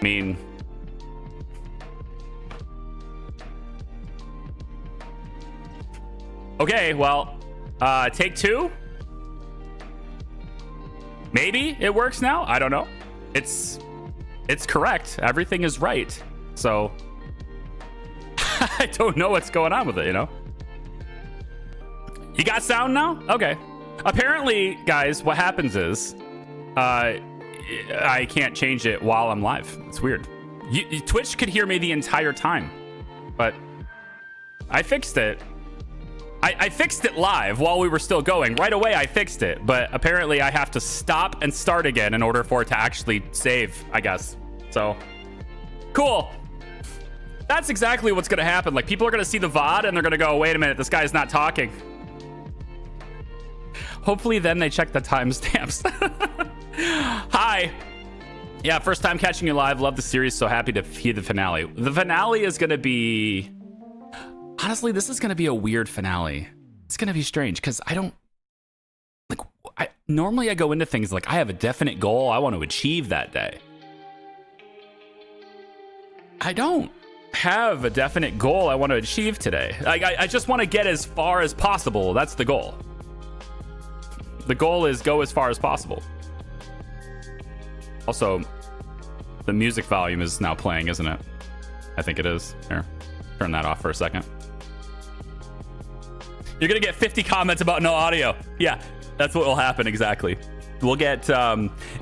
I mean, okay, well, take two. Maybe it works now. I don't know. It's correct. Everything is right. So I don't know what's going on with it, you know? You got sound now? Okay. Apparently, guys, what happens is I can't change it while I'm live. It's weird. Twitch could hear me the entire time, but I fixed it. I fixed it live while we were still going. Right away, I fixed it, but apparently I have to stop and start again in order for it to actually save, I guess. So, cool. That's exactly what's going to happen. Like, people are going to see the VOD, and they're going to go, wait a minute, this guy's not talking. Hopefully, then they check the timestamps. Hi. Yeah, first time catching you live. Love the series. So happy to see the finale. The finale is going to be... Honestly, this is going to be a weird finale. It's going to be strange because I don't... Normally I go into things like I have a definite goal I want to achieve that day. I don't have a definite goal I want to achieve today. I just want to get as far as possible. That's the goal. The goal is go as far as possible. Also, the music volume is now playing, isn't it? I think it is. Here, turn that off for a second. You're going to get 50 comments about no audio. Yeah, that's what will happen exactly. We'll get,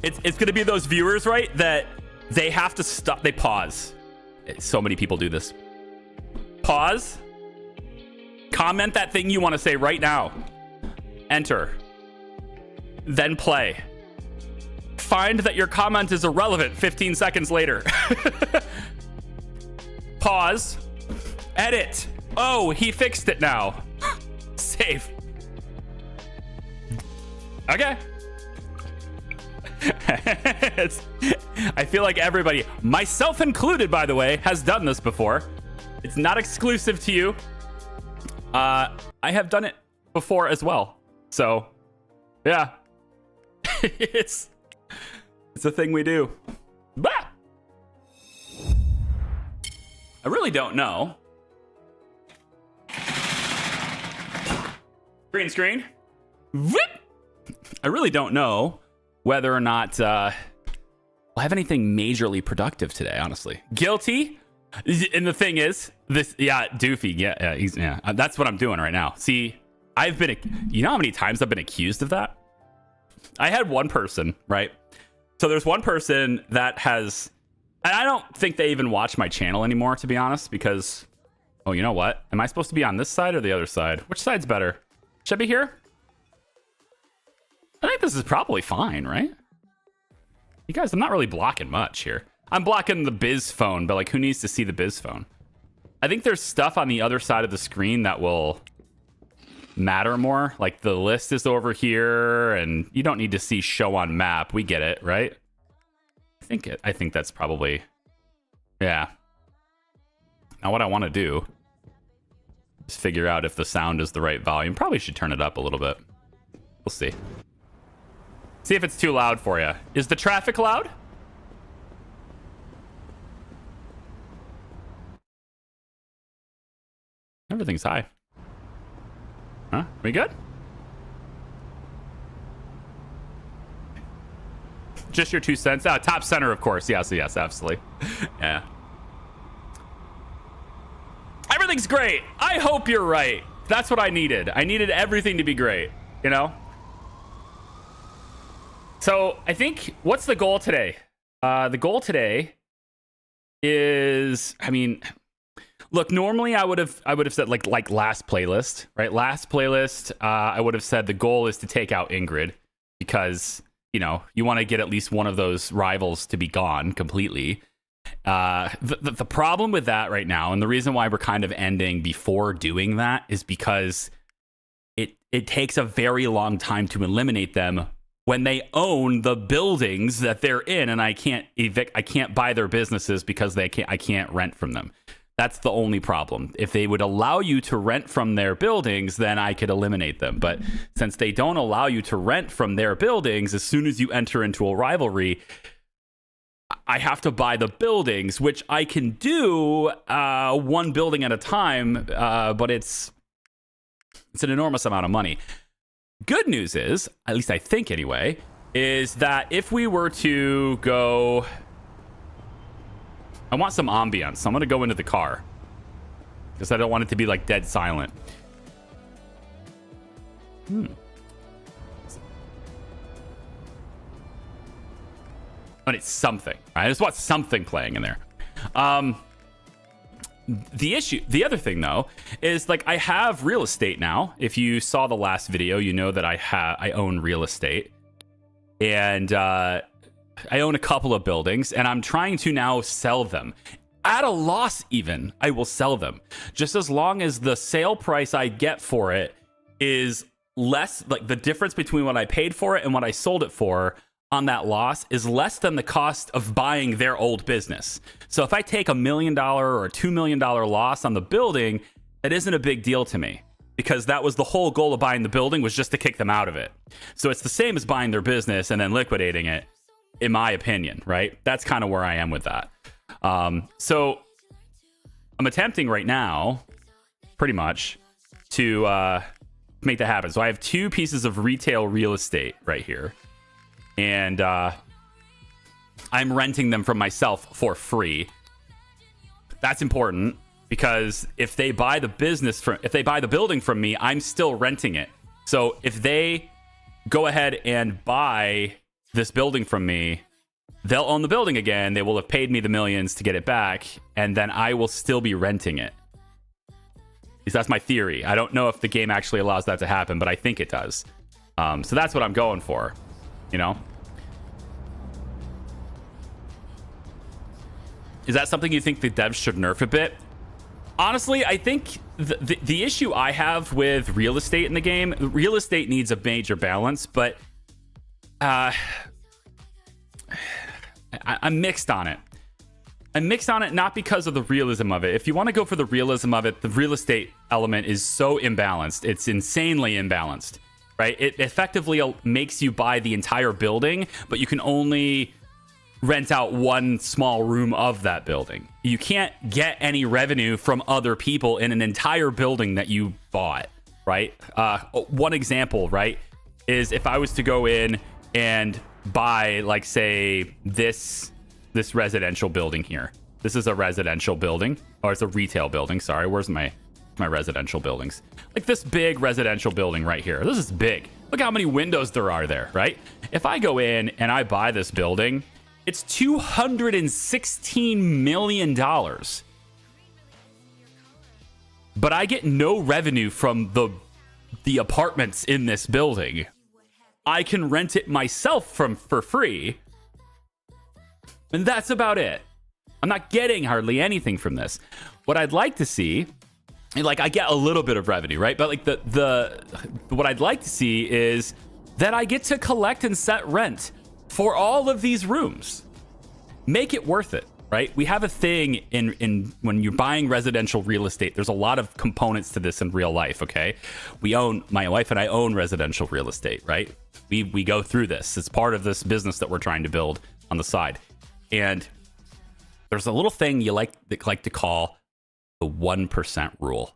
it's going to be those viewers, right, that they have to stop, they pause. So many people do this. Pause. Comment that thing you want to say right now. Enter. Then play. Find that your comment is irrelevant 15 seconds later. Pause. Edit. Oh, he fixed it now. Save. Okay. I feel like everybody, myself included, by the way, has done this before. It's not exclusive to you. I have done it before as well. So, yeah. it's a thing we do. Bah! I really don't know. Green screen. Whip! I really don't know whether or not we'll have anything majorly productive today, honestly. Guilty. And the thing is, this, yeah, Doofy, yeah, that's what I'm doing right now. See, you know how many times I've been accused of that? I had one person, right? So there's one person that has, and I don't think they even watch my channel anymore, to be honest, because, oh, you know what? Am I supposed to be on this side or the other side? Which side's better? Should I be here? I think this is probably fine, right? You guys, I'm not really blocking much here. I'm blocking the biz phone, but like, who needs to see the biz phone? I think there's stuff on the other side of the screen that will matter more. Like the list is over here, and you don't need to see show on map. We get it, right? I think that's probably, yeah. Now what I want to do is figure out if the sound is the right volume. Probably should turn it up a little bit. We'll see. See if it's too loud for you. Is the traffic loud? Everything's high. Huh? We good? Just your 2 cents. Top center, of course. Yes, absolutely. Yeah. Everything's great. I hope you're right. That's what I needed. I needed everything to be great, you know? So I think, what's the goal today? The goal today is, I mean, look, normally I would have said like last playlist, right? Last playlist, I would have said the goal is to take out Ingrid because, you know, you want to get at least one of those rivals to be gone completely. The problem with that right now, and the reason why we're kind of ending before doing that, is because it takes a very long time to eliminate them when they own the buildings that they're in, and I can't buy their businesses because I can't rent from them. That's the only problem. If they would allow you to rent from their buildings, then I could eliminate them. But since they don't allow you to rent from their buildings, as soon as you enter into a rivalry, I have to buy the buildings, which I can do one building at a time, but it's an enormous amount of money. Good news is, at least I think anyway, is that if we were to go... I want some ambience, so I'm going to go into the car. Because I don't want it to be like dead silent. But it's something. Right? I just want something playing in there. The other thing though, is like I have real estate now. If you saw the last video, you know that I own real estate, and I own a couple of buildings, and I'm trying to now sell them at a loss. Even I will sell them just as long as the sale price I get for it is less, like the difference between what I paid for it and what I sold it for on that loss is less than the cost of buying their old business. So if I take $1 million or a $2 million loss on the building, that isn't a big deal to me, because that was the whole goal of buying the building, was just to kick them out of it. So it's the same as buying their business and then liquidating it, in my opinion, right? That's kind of where I am with that. So I'm attempting right now, pretty much, to make that happen. So I have 2 pieces of retail real estate right here. And I'm renting them from myself for free. That's important, because if they buy the building from me, I'm still renting it. So if they go ahead and buy this building from me, they'll own the building again. They will have paid me the millions to get it back, and then I will still be renting it. At least that's my theory. I don't know if the game actually allows that to happen, but I think it does. So that's what I'm going for, you know? Is that something you think the devs should nerf a bit? Honestly, I think the issue I have with real estate in the game, real estate needs a major balance, but I'm mixed on it. I'm mixed on it not because of the realism of it. If you want to go for the realism of it, the real estate element is so imbalanced. It's insanely imbalanced, right? It effectively makes you buy the entire building, but you can only rent out one small room of that building. You can't get any revenue from other people in an entire building that you bought, right? One example, right, is if I was to go in and buy, like, say, this residential building here. This is a residential building, or it's a retail building. Sorry, where's my residential buildings? Like this big residential building right here. This is big. Look how many windows there are there, right? If I go in and I buy this building, it's $216 million. But I get no revenue from the apartments in this building. I can rent it myself for free. And that's about it. I'm not getting hardly anything from this. What I'd like to see, like, I get a little bit of revenue, right? But like what I'd like to see is that I get to collect and set rent for all of these rooms. Make it worth it, right? We have a thing in when you're buying residential real estate, there's a lot of components to this in real life, okay? My wife and I own residential real estate, right? We go through this. It's part of this business that we're trying to build on the side. And there's a little thing you like to call the 1% rule,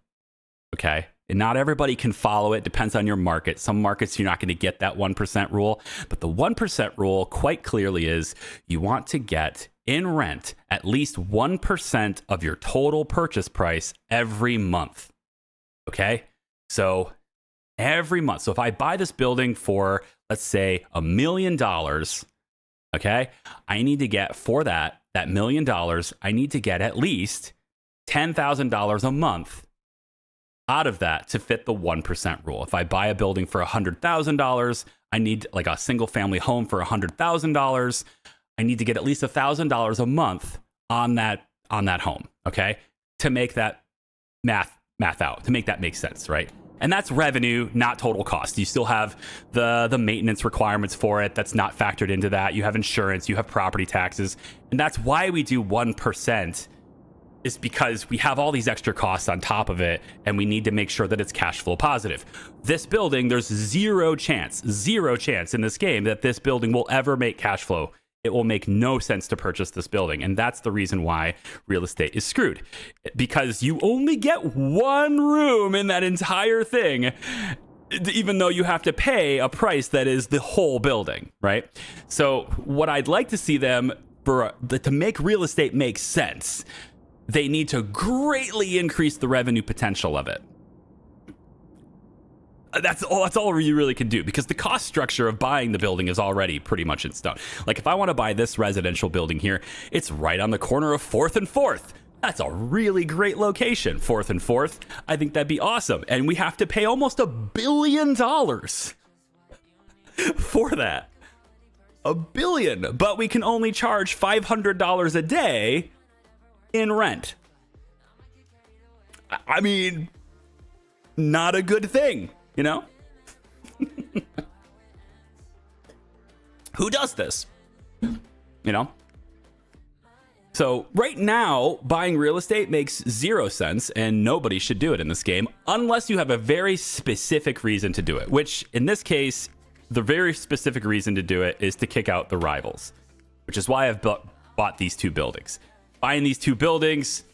okay? And not everybody can follow it. Depends on your market. Some markets you're not going to get that 1% rule. But the 1% rule quite clearly is you want to get in rent at least 1% of your total purchase price every month. Okay? So every month. So if I buy this building for, let's say, $1 million, okay, I need to get for that $1 million, I need to get at least $10,000 a month out of that to fit the 1% rule. If I buy a building for $100,000, I need, like, a single family home for $100,000. I need to get at least $1,000 a month on that home, okay, to make that math out, to make that make sense, right? And that's revenue, not total cost. You still have the maintenance requirements for it. That's not factored into that. You have insurance, you have property taxes, and that's why we do 1%. Is because we have all these extra costs on top of it, and we need to make sure that it's cash flow positive. This building, there's zero chance in this game that this building will ever make cash flow it will make no sense to purchase this building. And that's the reason why real estate is screwed, because you only get one room in that entire thing, even though you have to pay a price that is the whole building, right? So what I'd like to see them to make real estate make sense, they need to greatly increase the revenue potential of it. That's all you really can do, because the cost structure of buying the building is already pretty much in stone. Like if I want to buy this residential building here, it's right on the corner of 4th and 4th. That's a really great location, 4th and 4th. I think that'd be awesome. And we have to pay almost $1 billion for that. $1 billion, but we can only charge $500 a day in rent. I mean, not a good thing. You know? Who does this? You know? So right now, buying real estate makes 0 sense, and nobody should do it in this game unless you have a very specific reason to do it, which in this case, the very specific reason to do it is to kick out the rivals, which is why I've bought these 2 buildings. Buying these 2 buildings,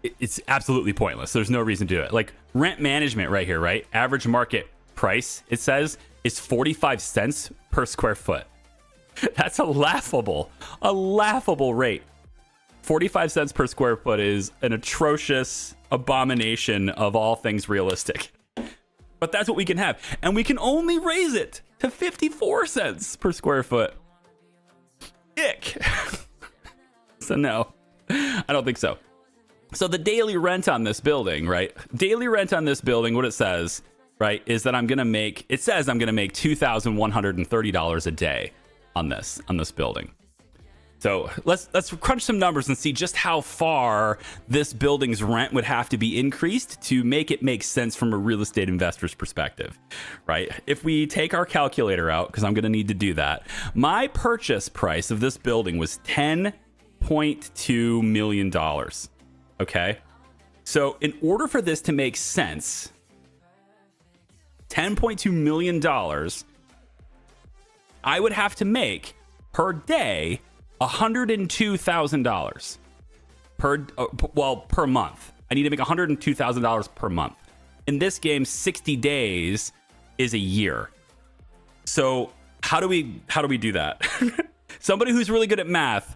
it's absolutely pointless. There's no reason to do it. Like rent management right here, right? Average market price, it says, is 45 cents per square foot. That's a laughable rate. 45 cents per square foot is an atrocious abomination of all things realistic. But that's what we can have. And we can only raise it to 54 cents per square foot. Ick. So no, I don't think so. So the daily rent on this building, right? Daily rent on this building, what it says, right, is that I'm going to make $2,130 a day on this building. So let's crunch some numbers and see just how far this building's rent would have to be increased to make it make sense from a real estate investor's perspective, right? If we take our calculator out, because I'm going to need to do that, my purchase price of this building was $10.2 million. Okay, so in order for this to make sense, $10.2 million, I would have to make per day $102,000 per month. I need to make $102,000 per month. In this game, 60 days is a year. So how do we do that? Somebody who's really good at math,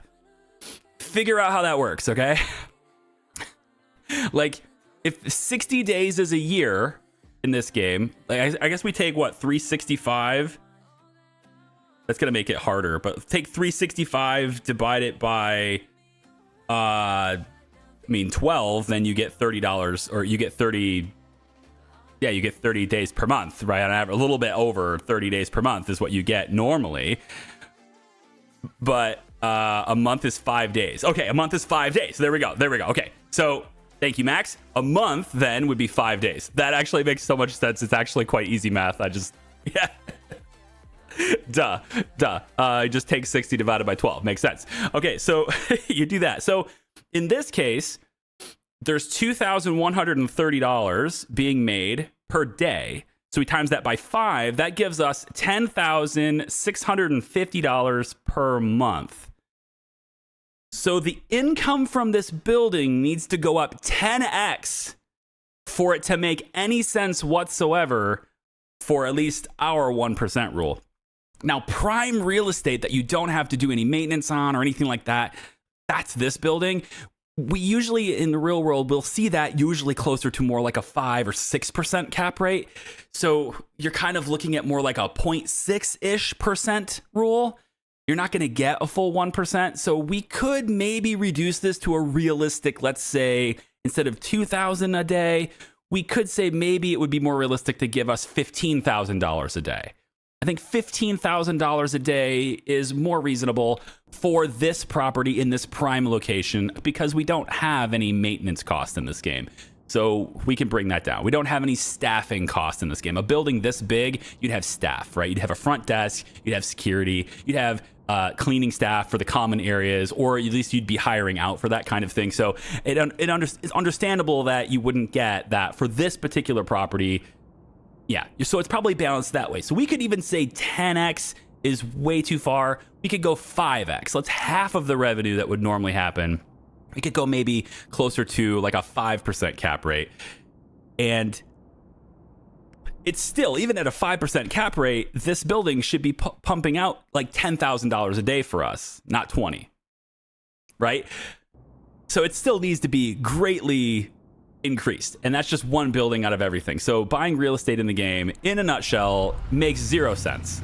figure out how that works, okay? Like, if 60 days is a year in this game, like I guess we take, 365? That's going to make it harder, but take 365, divide it by, 12, then you get $30, or you get 30, you get 30 days per month, right? On average, a little bit over 30 days per month is what you get normally. But a month is 5 days. Okay, a month is 5 days. There we go. Okay, so... Thank you, Max. A month then would be 5 days. That actually makes so much sense. It's actually quite easy math. Yeah. Duh. Just take 60 divided by 12. Makes sense. Okay, so you do that. So in this case, there's $2,130 being made per day. So we times that by 5. That gives us $10,650 per month. So the income from this building needs to go up 10x for it to make any sense whatsoever for at least our 1% rule. Now, prime real estate that you don't have to do any maintenance on or anything like that, that's this building. We usually, in the real world, we'll see that usually closer to more like a 5 or 6% cap rate. So you're kind of looking at more like a 0.6-ish% rule. You're not going to get a full 1%. So we could maybe reduce this to a realistic, let's say, instead of $2,000 a day, we could say maybe it would be more realistic to give us $15,000 a day. I think $15,000 a day is more reasonable for this property in this prime location because we don't have any maintenance cost in this game. So we can bring that down. We don't have any staffing costs in this game. A building this big, you'd have staff, right? You'd have a front desk, you'd have security, you'd have cleaning staff for the common areas, or at least you'd be hiring out for that kind of thing. So it's understandable that you wouldn't get that for this particular property. Yeah, so it's probably balanced that way. So we could even say 10x is way too far. We could go 5x. That's half of the revenue that would normally happen. We could go maybe closer to like a 5% cap rate. And it's still, even at a 5% cap rate, this building should be pumping out like $10,000 a day for us, not 20, right? So it still needs to be greatly increased. And that's just one building out of everything. So buying real estate in the game, in a nutshell, makes zero sense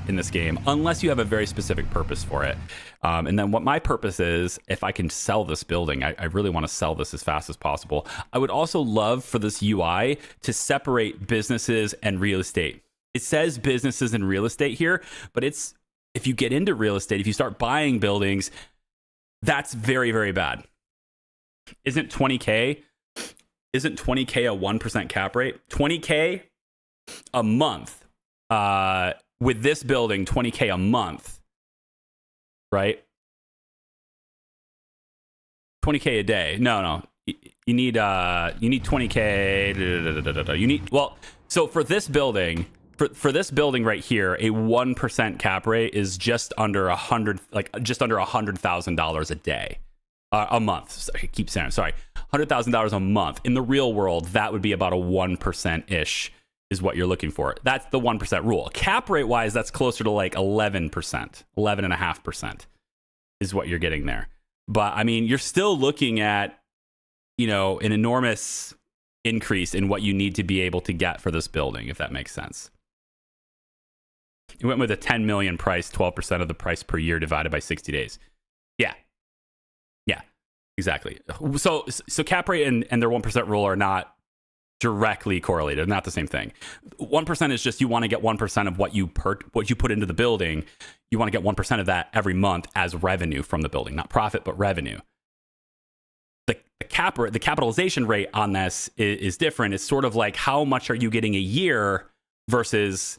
in this game, unless you have a very specific purpose for it. And then what my purpose is, if I can sell this building, I really want to sell this as fast as possible. I would also love for this UI to separate businesses and real estate. It says businesses and real estate here, but it's, if you get into real estate, if you start buying buildings, that's very, very bad. Isn't 20K a 1% cap rate? 20K a month with this building, 20K a month, right? 20K a day. No. You need 20K. You need, well, so for this building, for this building right here, a 1% cap rate is just under $100,000 a day. A month. I keep saying, sorry, $100,000 a month. In the real world, that would be about a 1% is what you're looking for. That's the 1% rule. Cap rate wise, that's closer to like 11%, 11.5% is what you're getting there. But I mean, you're still looking at, an enormous increase in what you need to be able to get for this building, if that makes sense. You went with a 10 million price, 12% of the price per year divided by 60 days. Yeah, exactly. So cap rate and their 1% rule are not directly correlated. They're not the same thing. 1% is just you want to get 1% of what you put into the building. You want to get 1% of that every month as revenue from the building, not profit, but revenue. The capitalization rate on this is different. It's sort of like how much are you getting a year versus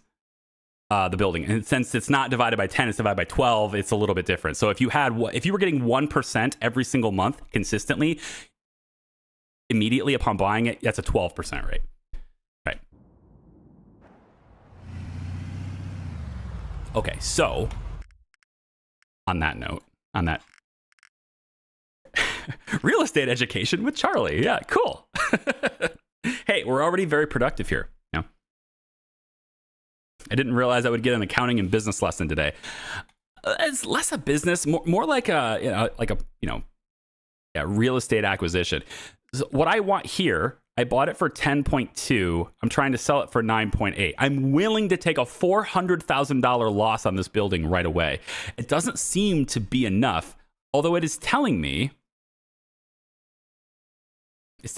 the building. And since it's not divided by 10, it's divided by 12, it's a little bit different. So if you were getting 1% every single month consistently, immediately upon buying it, that's a 12% rate. Right. Okay, so on that real estate education with Charlie. Yeah, cool. Hey, we're already very productive here. I didn't realize I would get an accounting and business lesson today. It's less a business, more like a real estate acquisition. So what I want here, I bought it for 10.2. I'm trying to sell it for 9.8. I'm willing to take a $400,000 loss on this building right away. It doesn't seem to be enough, although it is telling me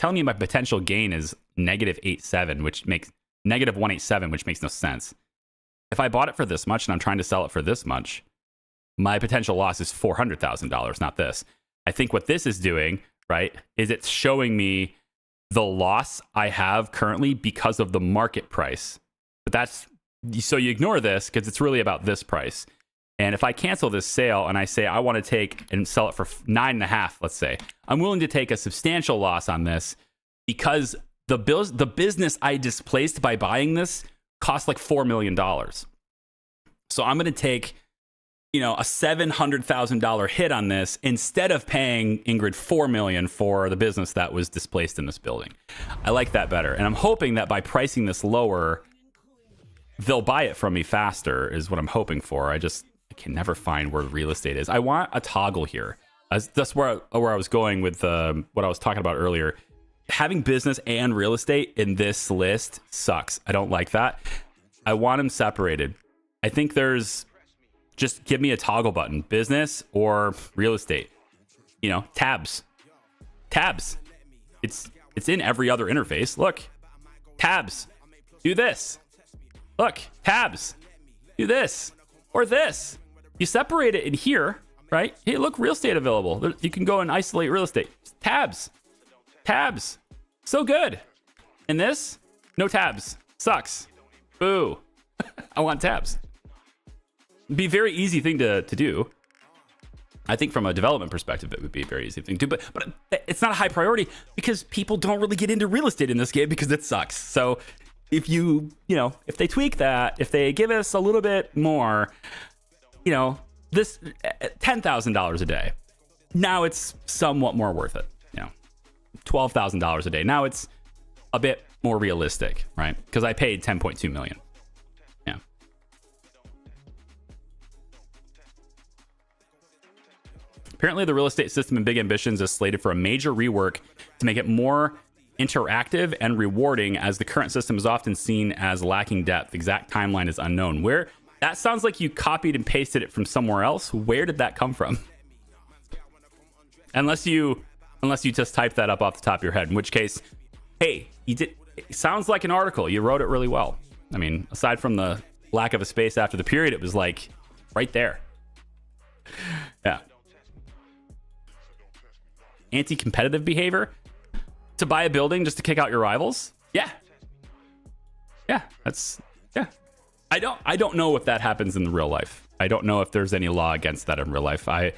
my potential gain is -187, which makes no sense. If I bought it for this much and I'm trying to sell it for this much, my potential loss is $400,000, not this. I think what this is doing, right, is it's showing me the loss I have currently because of the market price. But so you ignore this because it's really about this price. And if I cancel this sale and I say I want to take and sell it for 9.5, let's say, I'm willing to take a substantial loss on this because the business I displaced by buying this cost like $4 million. So I'm going to take, a $700,000 hit on this instead of paying Ingrid $4 million for the business that was displaced in this building. I like that better. And I'm hoping that by pricing this lower, they'll buy it from me faster is what I'm hoping for. I can never find where real estate is. I want a toggle here. That's where I was going with what I was talking about earlier. Having business and real estate in this list sucks. I don't like that. I want them separated. I think just give me a toggle button, business or real estate. Tabs. It's in every other interface. Look, tabs, do this. Look, tabs, do this or this. You separate it in here, right? Hey, look, real estate available. You can go and isolate real estate. Tabs. So good. And this, no tabs. Sucks. Boo. I want tabs. Be a very easy thing to do. I think from a development perspective, it would be a very easy thing to do. But it's not a high priority because people don't really get into real estate in this game because it sucks. So if if they tweak that, if they give us a little bit more, this $10,000 a day, now it's somewhat more worth it. $12,000 a day. Now it's a bit more realistic, right? Because I paid 10.2 million. Yeah. Apparently, the real estate system in Big Ambitions is slated for a major rework to make it more interactive and rewarding, as the current system is often seen as lacking depth. Exact timeline is unknown. That sounds like you copied and pasted it from somewhere else. Where did that come from? Unless you just typed that up off the top of your head, in which case, hey, you did. It sounds like an article. You wrote it really well. I mean, aside from the lack of a space after the period, it was like right there. Yeah. Anti-competitive behavior to buy a building just to kick out your rivals. Yeah. Yeah. I don't know if that happens in real life. I don't know if there's any law against that in real life. I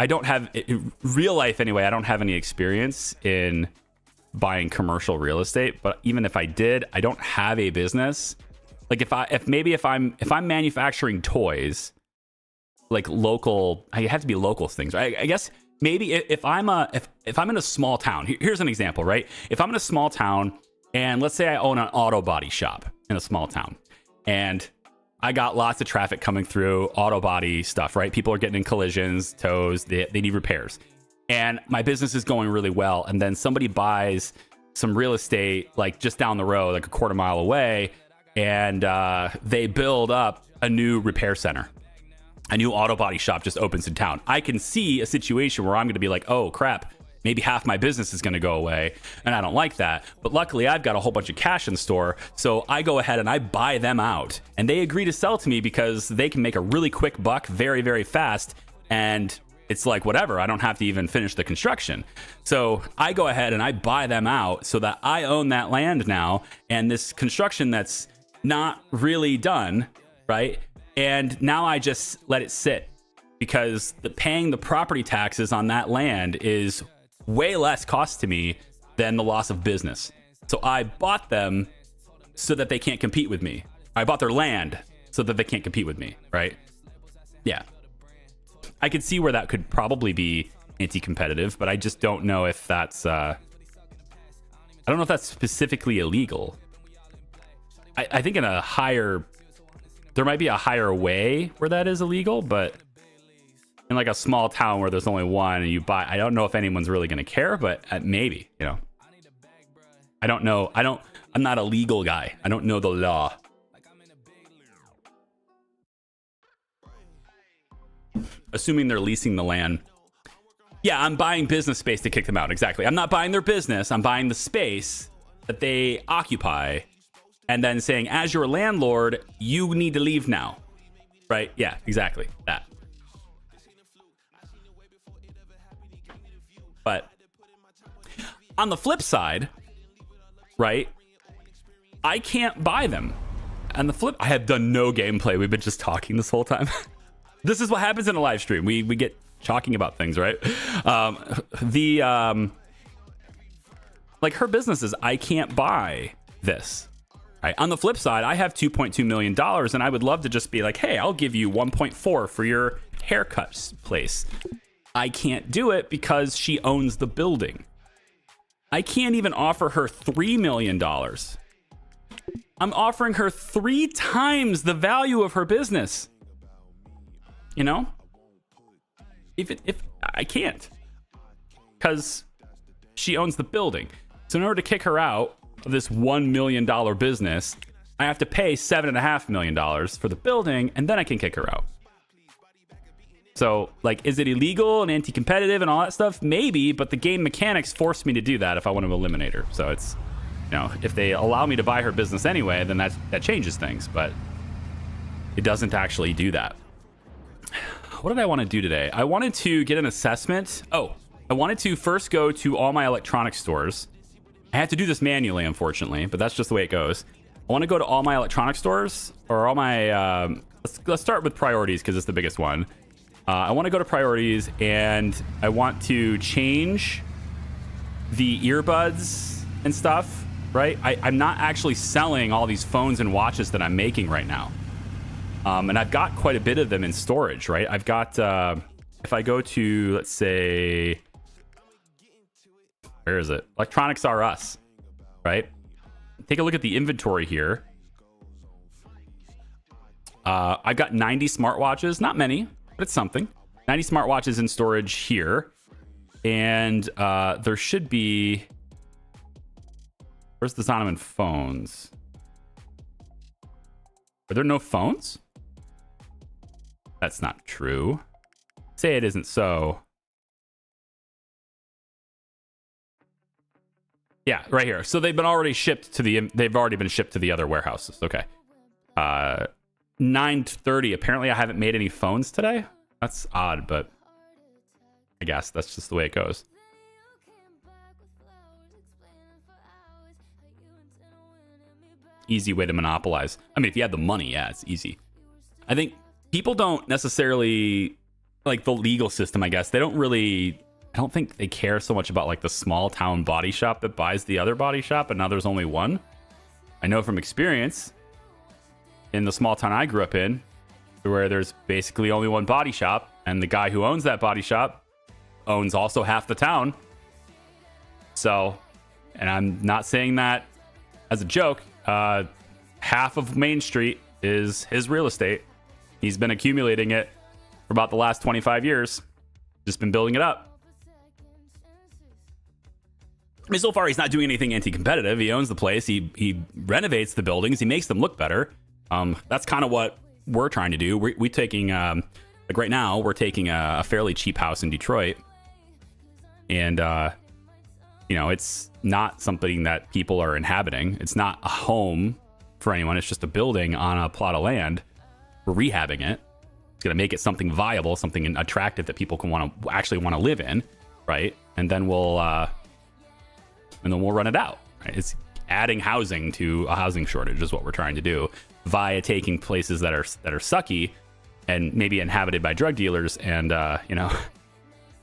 don't have, in real life anyway, I don't have any experience in buying commercial real estate, but even if I did, I don't have a business. Like if I'm manufacturing toys, like local, I have to be local things, right? I guess maybe if I'm in a small town, here's an example, right? If I'm in a small town and let's say I own an auto body shop in a small town and I got lots of traffic coming through auto body stuff, right? People are getting in collisions, tows, they need repairs. And my business is going really well. And then somebody buys some real estate, like just down the road, like a quarter mile away. And they build up a new repair center. A new auto body shop just opens in town. I can see a situation where I'm going to be like, oh, crap, maybe half my business is going to go away. And I don't like that. But luckily, I've got a whole bunch of cash in the store. So I go ahead and I buy them out. And they agree to sell to me because they can make a really quick buck very, very fast. And it's like, whatever, I don't have to even finish the construction. So I go ahead and I buy them out so that I own that land now. And this construction that's not really done, right? And now I just let it sit because paying the property taxes on that land is way less cost to me than the loss of business. So I bought them so that they can't compete with me. I bought their land so that they can't compete with me, right? Yeah. I could see where that could probably be anti-competitive, but I just don't know if that's I don't know if that's specifically illegal. I think there might be a higher way where that is illegal, but in like a small town where there's only one and you buy, I don't know if anyone's really going to care, but maybe, I don't know. I'm not a legal guy. I don't know the law. Assuming they're leasing the land. Yeah, I'm buying business space to kick them out. Exactly. I'm not buying their business. I'm buying the space that they occupy and then saying, as your landlord, you need to leave now. Right? Yeah, exactly. That. But on the flip side, right, I can't buy them. On the flip, I have done no gameplay. We've been just talking this whole time. This is what happens in a live stream. We get talking about things, right? Like her businesses, I can't buy this. Right? On the flip side, I have $2.2 million and I would love to just be like, hey, I'll give you 1.4 for your haircut place. I can't do it because she owns the building. I can't even offer her $3 million. I'm offering her 3 times the value of her business. If I can't, because she owns the building. So in order to kick her out of this $1 million business, I have to pay $7.5 million for the building, and then I can kick her out. So, like, is it illegal and anti-competitive and all that stuff? Maybe, but the game mechanics force me to do that if I want to eliminate her. So it's, if they allow me to buy her business anyway, then that changes things. But it doesn't actually do that. What did I want to do today? I wanted to get an assessment. I wanted to first go to all my electronic stores. I had to do this manually, unfortunately, but that's just the way it goes. I want to go to all my electronic stores, or all my... let's start with priorities, because it's the biggest one. I want to go to priorities, and I want to change the earbuds and stuff right? I'm not actually selling all these phones and watches that I'm making right now. And I've got quite a bit of them in storage, right? I've got, if I go to, let's say, where is it? Electronics R Us, right? Take a look at the inventory here. I've got 90 smartwatches, not many, but it's something. 90 smartwatches in storage here. And there should be, where's the Zonoman phones? Are there no phones? That's not true. Say it isn't so. Yeah, right here. So they've been already shipped to they've already been shipped to the other warehouses. Okay. 9:30. Apparently I haven't made any phones today. That's odd, but I guess that's just the way it goes. Easy way to monopolize. I mean, if you had the money, yeah, it's easy. I think people don't necessarily like the legal system, I guess. They don't really, I don't think they care so much about like the small town body shop that buys the other body shop, and now there's only one. I know from experience in the small town I grew up in, where there's basically only one body shop, and the guy who owns that body shop owns also half the town. So, and I'm not saying that as a joke, half of Main Street is his real estate. He's been accumulating it for about the last 25 years. Just been building it up. I mean, so far he's not doing anything anti-competitive. He owns the place. He renovates the buildings. He makes them look better. That's kind of what we're trying to do. We're taking, like right now, we're taking a fairly cheap house in Detroit. And, you know, it's not something that people are inhabiting. It's not a home for anyone. It's just a building on a plot of land. We're rehabbing it. It's going to make it something viable, something attractive that people can actually want to live in, right? And then we'll run it out. Right? It's adding housing to a housing shortage is what we're trying to do via taking places that are sucky and maybe inhabited by drug dealers and you know,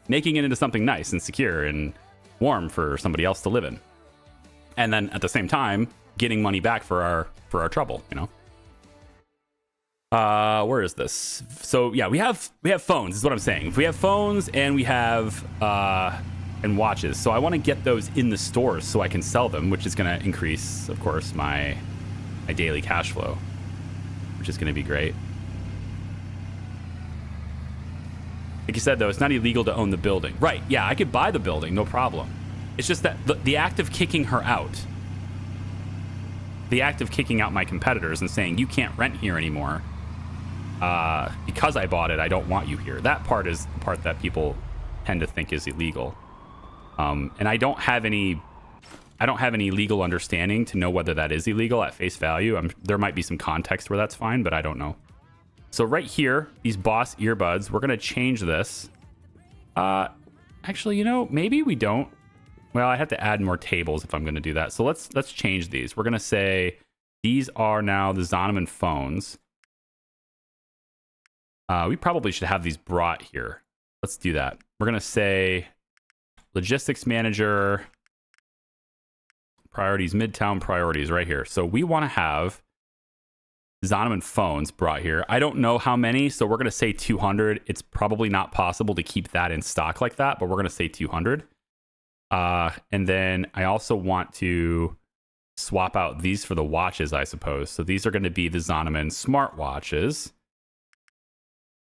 making it into something nice and secure and warm for somebody else to live in, and then at the same time getting money back for our trouble, you know. Where is this? So yeah, we have phones is what I'm saying. If we have phones and we have and watches, so I want to get those in the stores so I can sell them, which is going to increase, of course, my daily cash flow, which is going to be great. Like you said, though, it's not illegal to own the building. Right, yeah, I could buy the building, no problem. It's just that the act of kicking her out, the act of kicking out my competitors and saying, you can't rent here anymore because I bought it, I don't want you here. That part is the part that people tend to think is illegal. And I don't have any legal understanding to know whether that is illegal at face value. There might be some context where that's fine, but I don't know. So right here, these Boss earbuds, we're going to change this. Actually, you know, maybe we don't. Well, I have to add more tables if I'm going to do that. So let's change these. We're going to say these are now the Zonoman phones. We probably should have these brought here. Let's do that. We're going to say logistics manager, priorities, Midtown priorities right here. So we want to have Zonoman phones brought here. I don't know how many, so we're going to say 200. It's probably not possible to keep that in stock like that, but we're going to say 200. And then I also want to swap out these for the watches, I suppose. So these are going to be the Zonoman smart watches,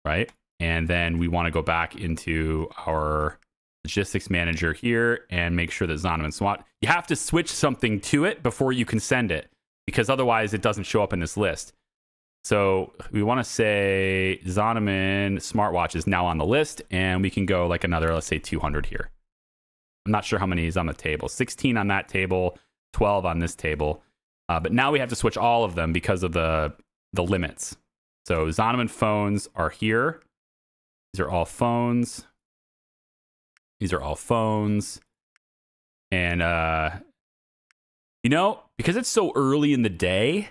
right? And then we want to go back into our logistics manager here and make sure that Zonoman smart. You have to switch something to it before you can send it, because otherwise it doesn't show up in this list. So we want to say Zonoman smartwatch is now on the list, and we can go like another, let's say 200 here. I'm not sure how many is on the table. 16 on that table, 12 on this table. But now we have to switch all of them because of the limits. So Zonoman phones are here. These are all phones. These are all phones. And, you know, because it's so early in the day,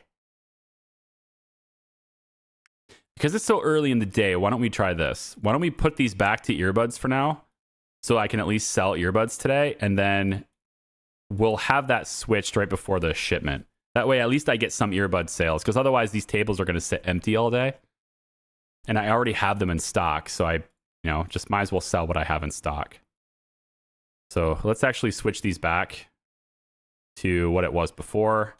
why don't we try this? Why don't we put these back to earbuds for now? So I can at least sell earbuds today. And then we'll have that switched right before the shipment. That way, at least I get some earbud sales, because otherwise these tables are going to sit empty all day. And I already have them in stock, so I, just might as well sell what I have in stock. So let's actually switch these back to what it was before.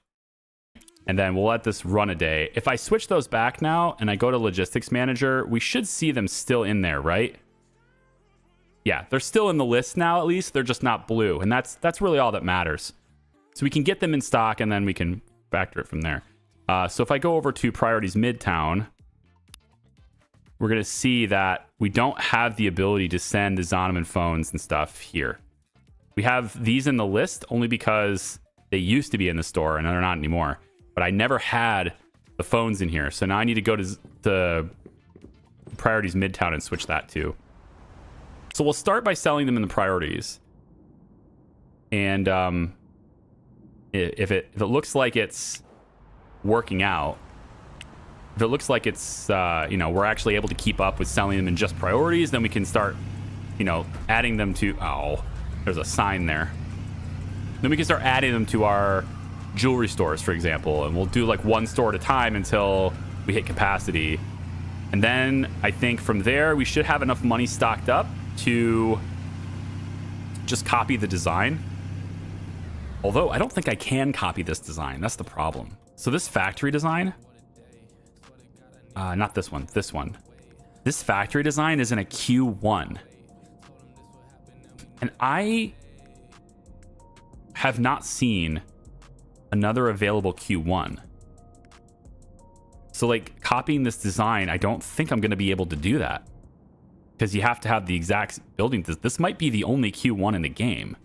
And then we'll let this run a day. If I switch those back now and I go to Logistics Manager, we should see them still in there, right? Yeah, they're still in the list now, at least. They're just not blue. And that's really all that matters. So we can get them in stock and then we can factor it from there. So if I go over to Priorities Midtown, we're going to see that we don't have the ability to send the Zonoman phones and stuff here. We have these in the list only because they used to be in the store and they're not anymore. But I never had the phones in here. So now I need to go to the Priorities Midtown and switch that too. So we'll start by selling them in the priorities. And if it looks like it's working out, if it looks like it's, we're actually able to keep up with selling them in just priorities, then we can start, adding them to, there's a sign there. Then we can start adding them to our jewelry stores, for example, and we'll do like one store at a time until we hit capacity. And then I think from there, we should have enough money stocked up to just copy the design. Although I don't think I can copy this design. That's the problem. So this factory design, not this one, this one. This factory design is in a Q1. And I have not seen another available Q1. So like copying this design, I don't think I'm going to be able to do that. Because you have to have the exact building. This might be the only Q1 in the game,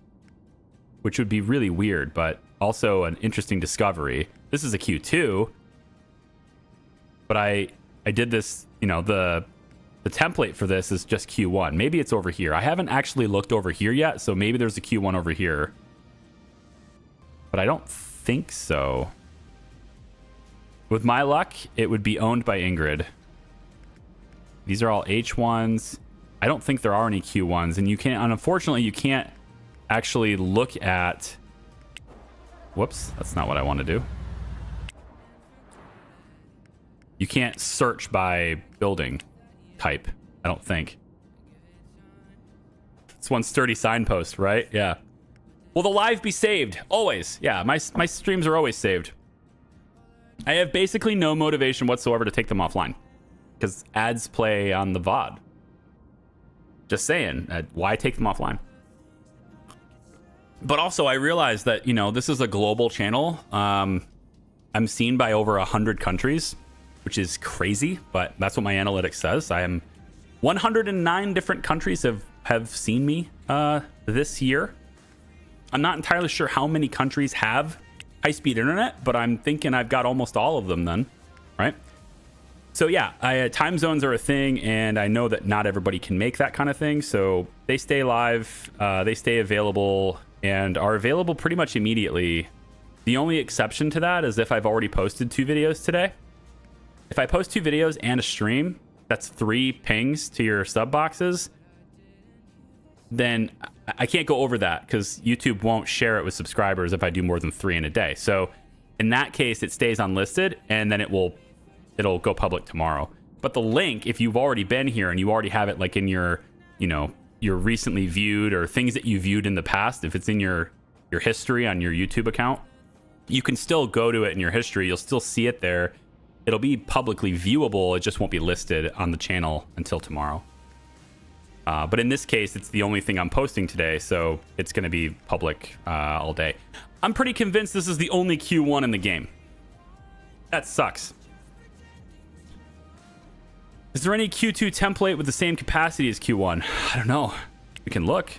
which would be really weird, but also an interesting discovery. This is a Q2, but I did this, the template for this is just Q1. Maybe it's over here. I haven't actually looked over here yet, so maybe there's a Q1 over here. But I don't think so. With my luck, it would be owned by Ingrid. These are all H1s. I don't think there are any Q1s, and unfortunately, you can't actually look at... Whoops, that's not what I want to do. You can't search by building type, I don't think. It's one sturdy signpost, right? Yeah. Will the live be saved? Always. Yeah, my streams are always saved. I have basically no motivation whatsoever to take them offline, because ads play on the VOD. Just saying, why take them offline? But also, I realize that, this is a global channel. I'm seen by over 100 countries, which is crazy, but that's what my analytics says. 109 different countries have seen me this year. I'm not entirely sure how many countries have high-speed internet, but I'm thinking I've got almost all of them then, right? So yeah, time zones are a thing, and I know that not everybody can make that kind of thing, so they stay live, they stay available, and are available pretty much immediately. The only exception to that is if I've already posted 2 videos today. If I post 2 videos and a stream, that's 3 pings to your sub boxes, then I can't go over that because YouTube won't share it with subscribers if I do more than 3 in a day. So in that case, it stays unlisted, and then it'll go public tomorrow. But the link, if you've already been here and you already have it like in your, your recently viewed or things that you viewed in the past, if it's in your history on your YouTube account, you can still go to it in your history. You'll still see it there. It'll be publicly viewable. It just won't be listed on the channel until tomorrow. But in this case, it's the only thing I'm posting today, so it's going to be public all day. I'm pretty convinced this is the only Q1 in the game. That sucks. Is there any Q2 template with the same capacity as Q1? I don't know. We can look.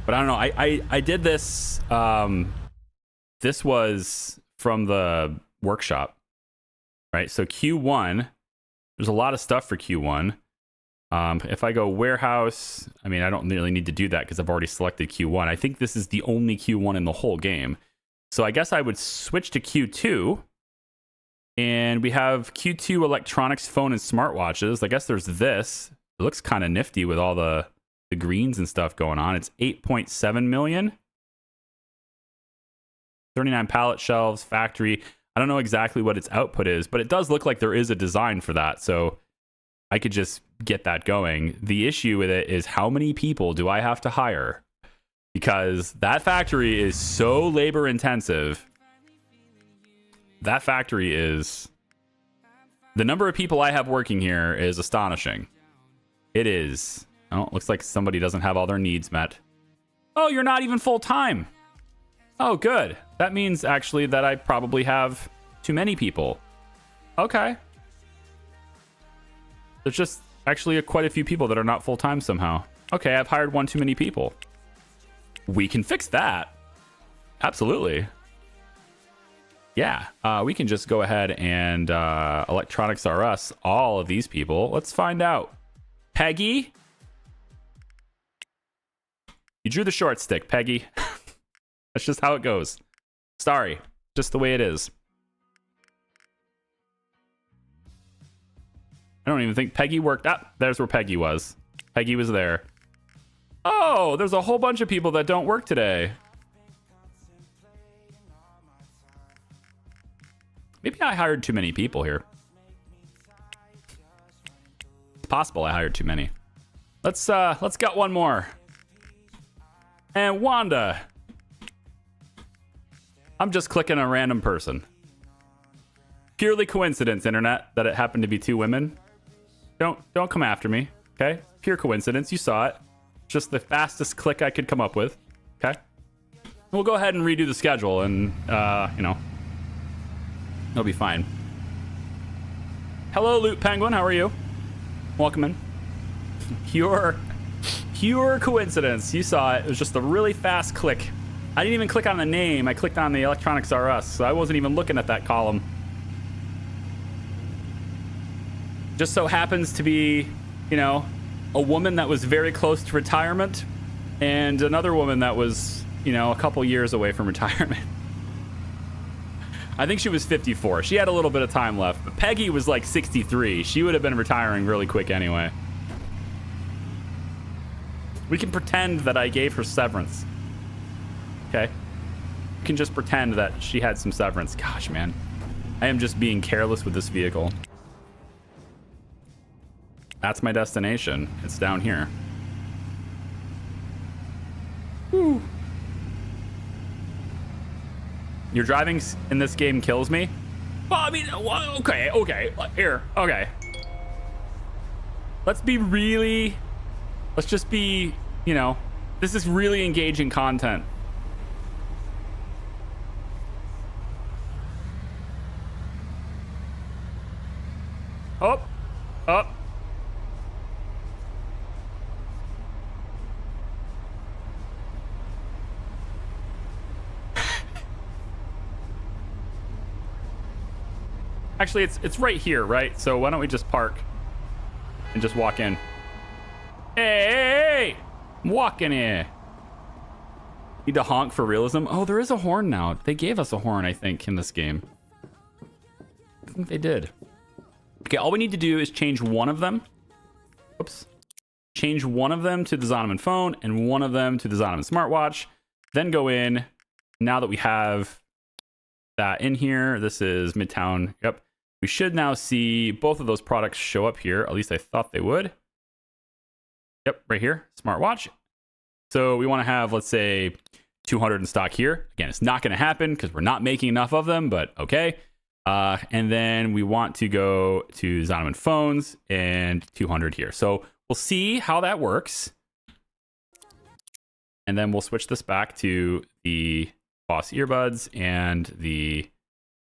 But I don't know. I did this. This was from the workshop, right? So Q1, there's a lot of stuff for Q1. If I go warehouse, I mean, I don't really need to do that because I've already selected Q1. I think this is the only Q1 in the whole game. So I guess I would switch to Q2. And we have Q2 electronics, phone, and smartwatches. I guess there's this. It looks kind of nifty with all the greens and stuff going on. It's 8.7 million. 39 pallet shelves, factory. I don't know exactly what its output is, but it does look like there is a design for that. So I could just get that going. The issue with it is how many people do I have to hire? Because that factory is so labor intensive. That factory is... The number of people I have working here is astonishing. It is. Oh, looks like somebody doesn't have all their needs met. Oh, you're not even full time. Oh, good. That means actually that I probably have too many people. Okay. There's just actually quite a few people that are not full time somehow. Okay, I've hired one too many people. We can fix that. Absolutely. Yeah, we can just go ahead and Electronics R Us all of these people. Let's find out. Peggy? You drew the short stick, Peggy. That's just how it goes. Sorry, just the way it is. I don't even think Peggy worked. Ah, there's where Peggy was. Peggy was there. Oh, there's a whole bunch of people that don't work today. Maybe I hired too many people here. It's possible I hired too many. Let's get one more. And Wanda. I'm just clicking a random person. Purely coincidence, internet, that it happened to be two women. Don't come after me, okay? Pure coincidence. You saw it. Just the fastest click I could come up with. Okay. We'll go ahead and redo the schedule, and you know, it'll be fine. Hello, Loot Penguin. How are you? Welcome in. Pure coincidence. You saw it. It was just a really fast click. I didn't even click on the name. I clicked on the Electronics R Us, so I wasn't even looking at that column. Just so happens to be, you know, a woman that was very close to retirement and another woman that was, you know, a couple years away from retirement. I think she was 54. She had a little bit of time left, but Peggy was like 63. She would have been retiring really quick anyway. We can pretend that I gave her severance. Okay? We can just pretend that she had some severance. Gosh, man. I am just being careless with this vehicle. That's my destination. It's down here. Whew. Your driving in this game kills me? Well, I mean, okay, here, okay. Let's just be, you know, this is really engaging content. Oh. Actually, it's right here, right? So why don't we just park and just walk in? Hey, I'm walking in. Need to honk for realism. Oh, there is a horn now. They gave us a horn, I think, in this game. I think they did. Okay, all we need to do is change one of them. Oops. Change one of them to the Zonoman phone and one of them to the Zonoman smartwatch. Then go in. Now that we have that in here, this is Midtown. Yep. We should now see both of those products show up here. At least I thought they would. Yep, right here, smartwatch. So we want to have, let's say, 200 in stock here. Again, it's not going to happen because we're not making enough of them, but okay. And then we want to go to Zonoman phones and 200 here. So we'll see how that works. And then we'll switch this back to the Boss earbuds and the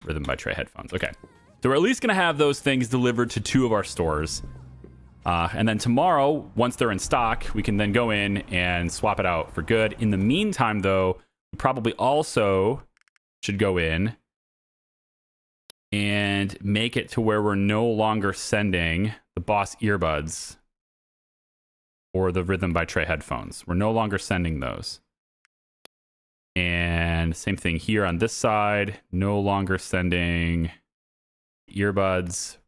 Rhythm by Trey headphones. Okay. So we're at least going to have those things delivered to two of our stores. And then tomorrow, once they're in stock, we can then go in and swap it out for good. In the meantime, though, we probably also should go in and make it to where we're no longer sending the Boss earbuds or the Rhythm by Trey headphones. We're no longer sending those. And same thing here on this side, no longer sending earbuds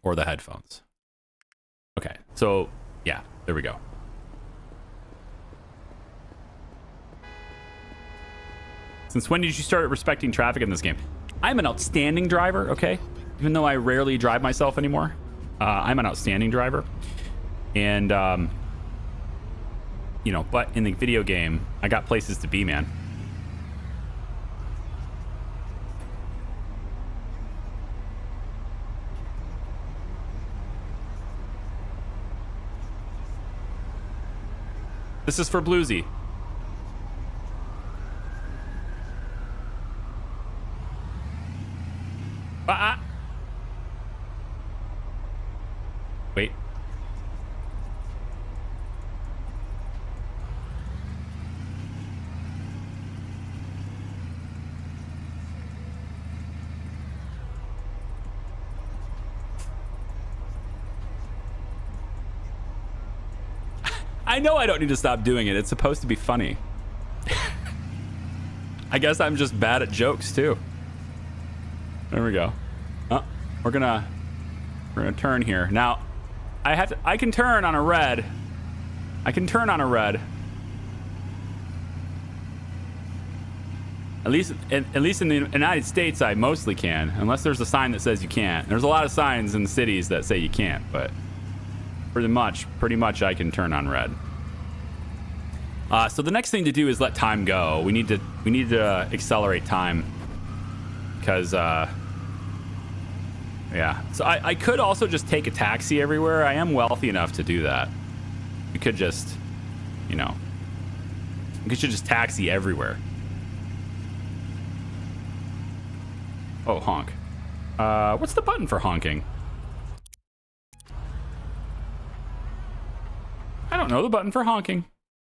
or the headphones. Okay, so yeah, there we go. Since when did you start respecting traffic in this game? I'm an outstanding driver, okay? Even though I rarely drive myself anymore. I'm an outstanding driver. And, you know, but in the video game, I got places to be, man. This is for Bluesy. Wait. I know I don't need to stop doing it. It's supposed to be funny. I guess I'm just bad at jokes too. There we go. Oh, we're gonna turn here. Now, I can turn on a red. I can turn on a red. At least in the United States, I mostly can, unless there's a sign that says you can't. There's a lot of signs in the cities that say you can't, but pretty much I can turn on red. So the next thing to do is let time go. We need to accelerate time because yeah. So I could also just take a taxi everywhere. I am wealthy enough to do that. We could just, you know, we could just taxi everywhere. Oh, honk. What's the button for honking? I don't know the button for honking.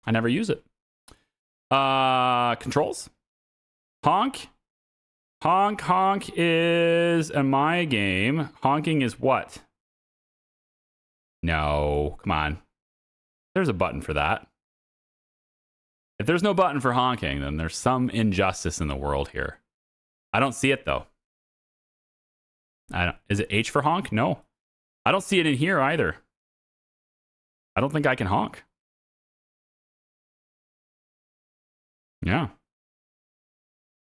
I never use it. Controls. Honk. Honk is in my game. Honking is what? No, come on. There's a button for that. If there's no button for honking, then there's some injustice in the world here. I don't see it though. Is it H for honk? No. I don't see it in here either. I don't think I can honk. Yeah.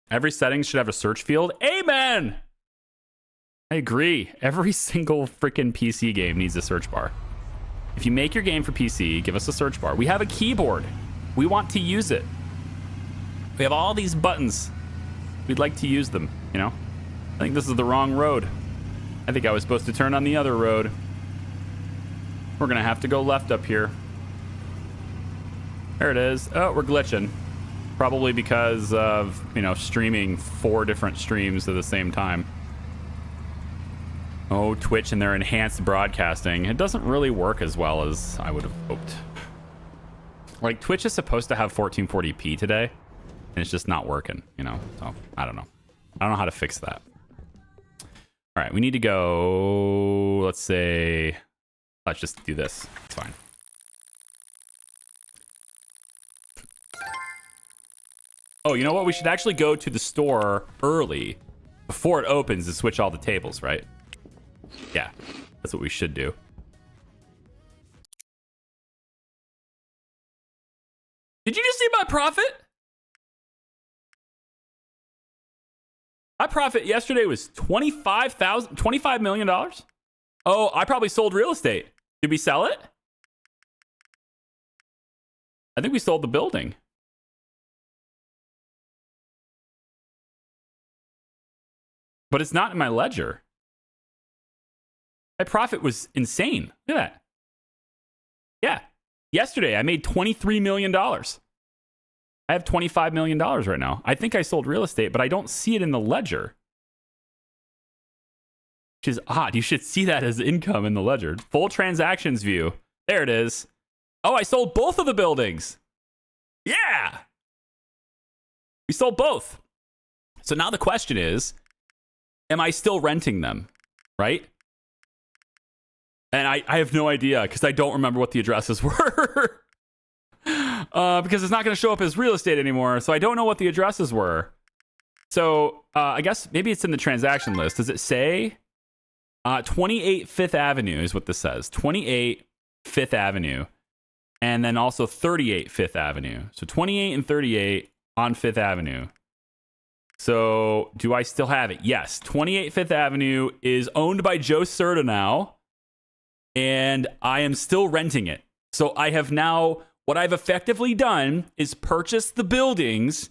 Every setting should have a search field. Amen! I agree. Every single freaking PC game needs a search bar. If you make your game for PC, give us a search bar. We have a keyboard. We want to use it. We have all these buttons. We'd like to use them, you know? I think this is the wrong road. I think I was supposed to turn on the other road. We're gonna have to go left up here. There it is. Oh, we're glitching. Probably because of, you know, streaming 4 different streams at the same time. Oh, Twitch and their enhanced broadcasting. It doesn't really work as well as I would have hoped. Like, Twitch is supposed to have 1440p today, and it's just not working, you know? So, I don't know. I don't know how to fix that. All right, we need to go, let's say, let's just do this. It's fine. Oh, you know what? We should actually go to the store early before it opens and switch all the tables, right? Yeah, that's what we should do. Did you just see my profit? My profit yesterday was $25 million. Oh, I probably sold real estate. Did we sell it? I think we sold the building. But it's not in my ledger. My profit was insane. Look at that. Yeah. Yesterday, I made $23 million. I have $25 million right now. I think I sold real estate, but I don't see it in the ledger. Which is odd. You should see that as income in the ledger. Full transactions view. There it is. Oh, I sold both of the buildings. Yeah. We sold both. So now the question is, am I still renting them? Right? And I have no idea because I don't remember what the addresses were. Because it's not going to show up as real estate anymore. So I don't know what the addresses were. So I guess maybe it's in the transaction list. Does it say 28 Fifth Avenue is what this says. 28 Fifth Avenue. And then also 38 Fifth Avenue. So 28 and 38 on Fifth Avenue. So do I still have it? Yes. 28 Fifth Avenue is owned by Joe Serta now, and I am still renting it. So I have now, what I've effectively done is purchased the buildings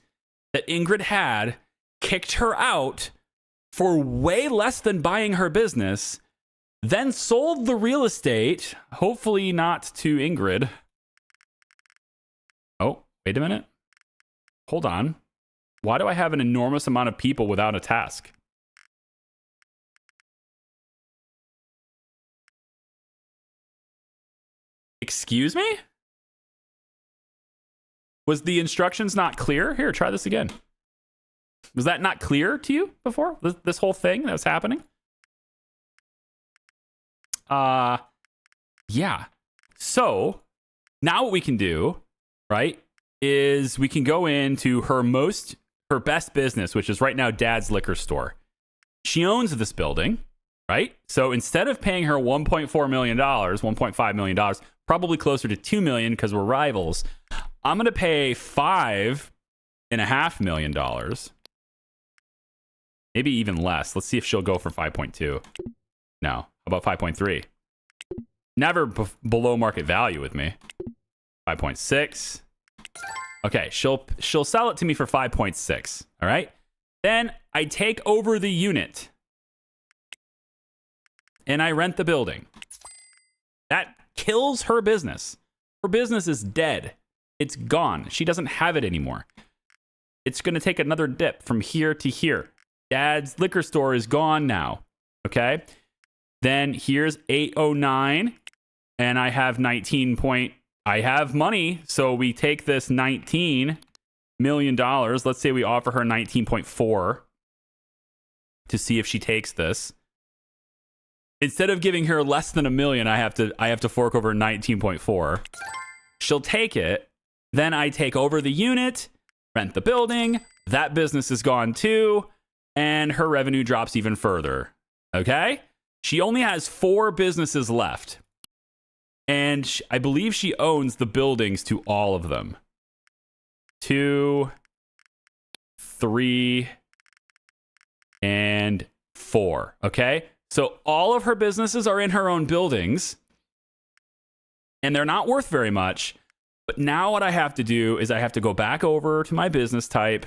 that Ingrid had, kicked her out for way less than buying her business, then sold the real estate, hopefully not to Ingrid. Oh, wait a minute. Hold on. Why do I have an enormous amount of people without a task? Excuse me? Was the instructions not clear? Here, try this again. Was that not clear to you before? This whole thing that was happening? Yeah. So now what we can do, right, is we can go into her best business, which is right now Dad's liquor store. She owns this building, right? So instead of paying her $1.4 million, $1.5 million, probably closer to $2 million because we're rivals, I'm going to pay $5.5 million. Maybe even less. Let's see if she'll go for 5.2. No. How about 5.3? Never below market value with me. 5.6. Okay, she'll sell it to me for 5.6. All right. Then I take over the unit and I rent the building. That kills her business. Her business is dead. It's gone. She doesn't have it anymore. It's going to take another dip from here to here. Dad's liquor store is gone now. Okay. Then here's 809 and I have 19 point. I have money. So we take this $19 million. Let's say we offer her 19.4 to see if she takes this. Instead of giving her less than $1 million, I have to fork over 19.4. She'll take it. Then I take over the unit, rent the building. That business is gone too. And her revenue drops even further. Okay? She only has 4 businesses left. And I believe she owns the buildings to all of them. 2, 3, and 4. Okay? So all of her businesses are in her own buildings. And they're not worth very much. But now what I have to do is I have to go back over to my business type.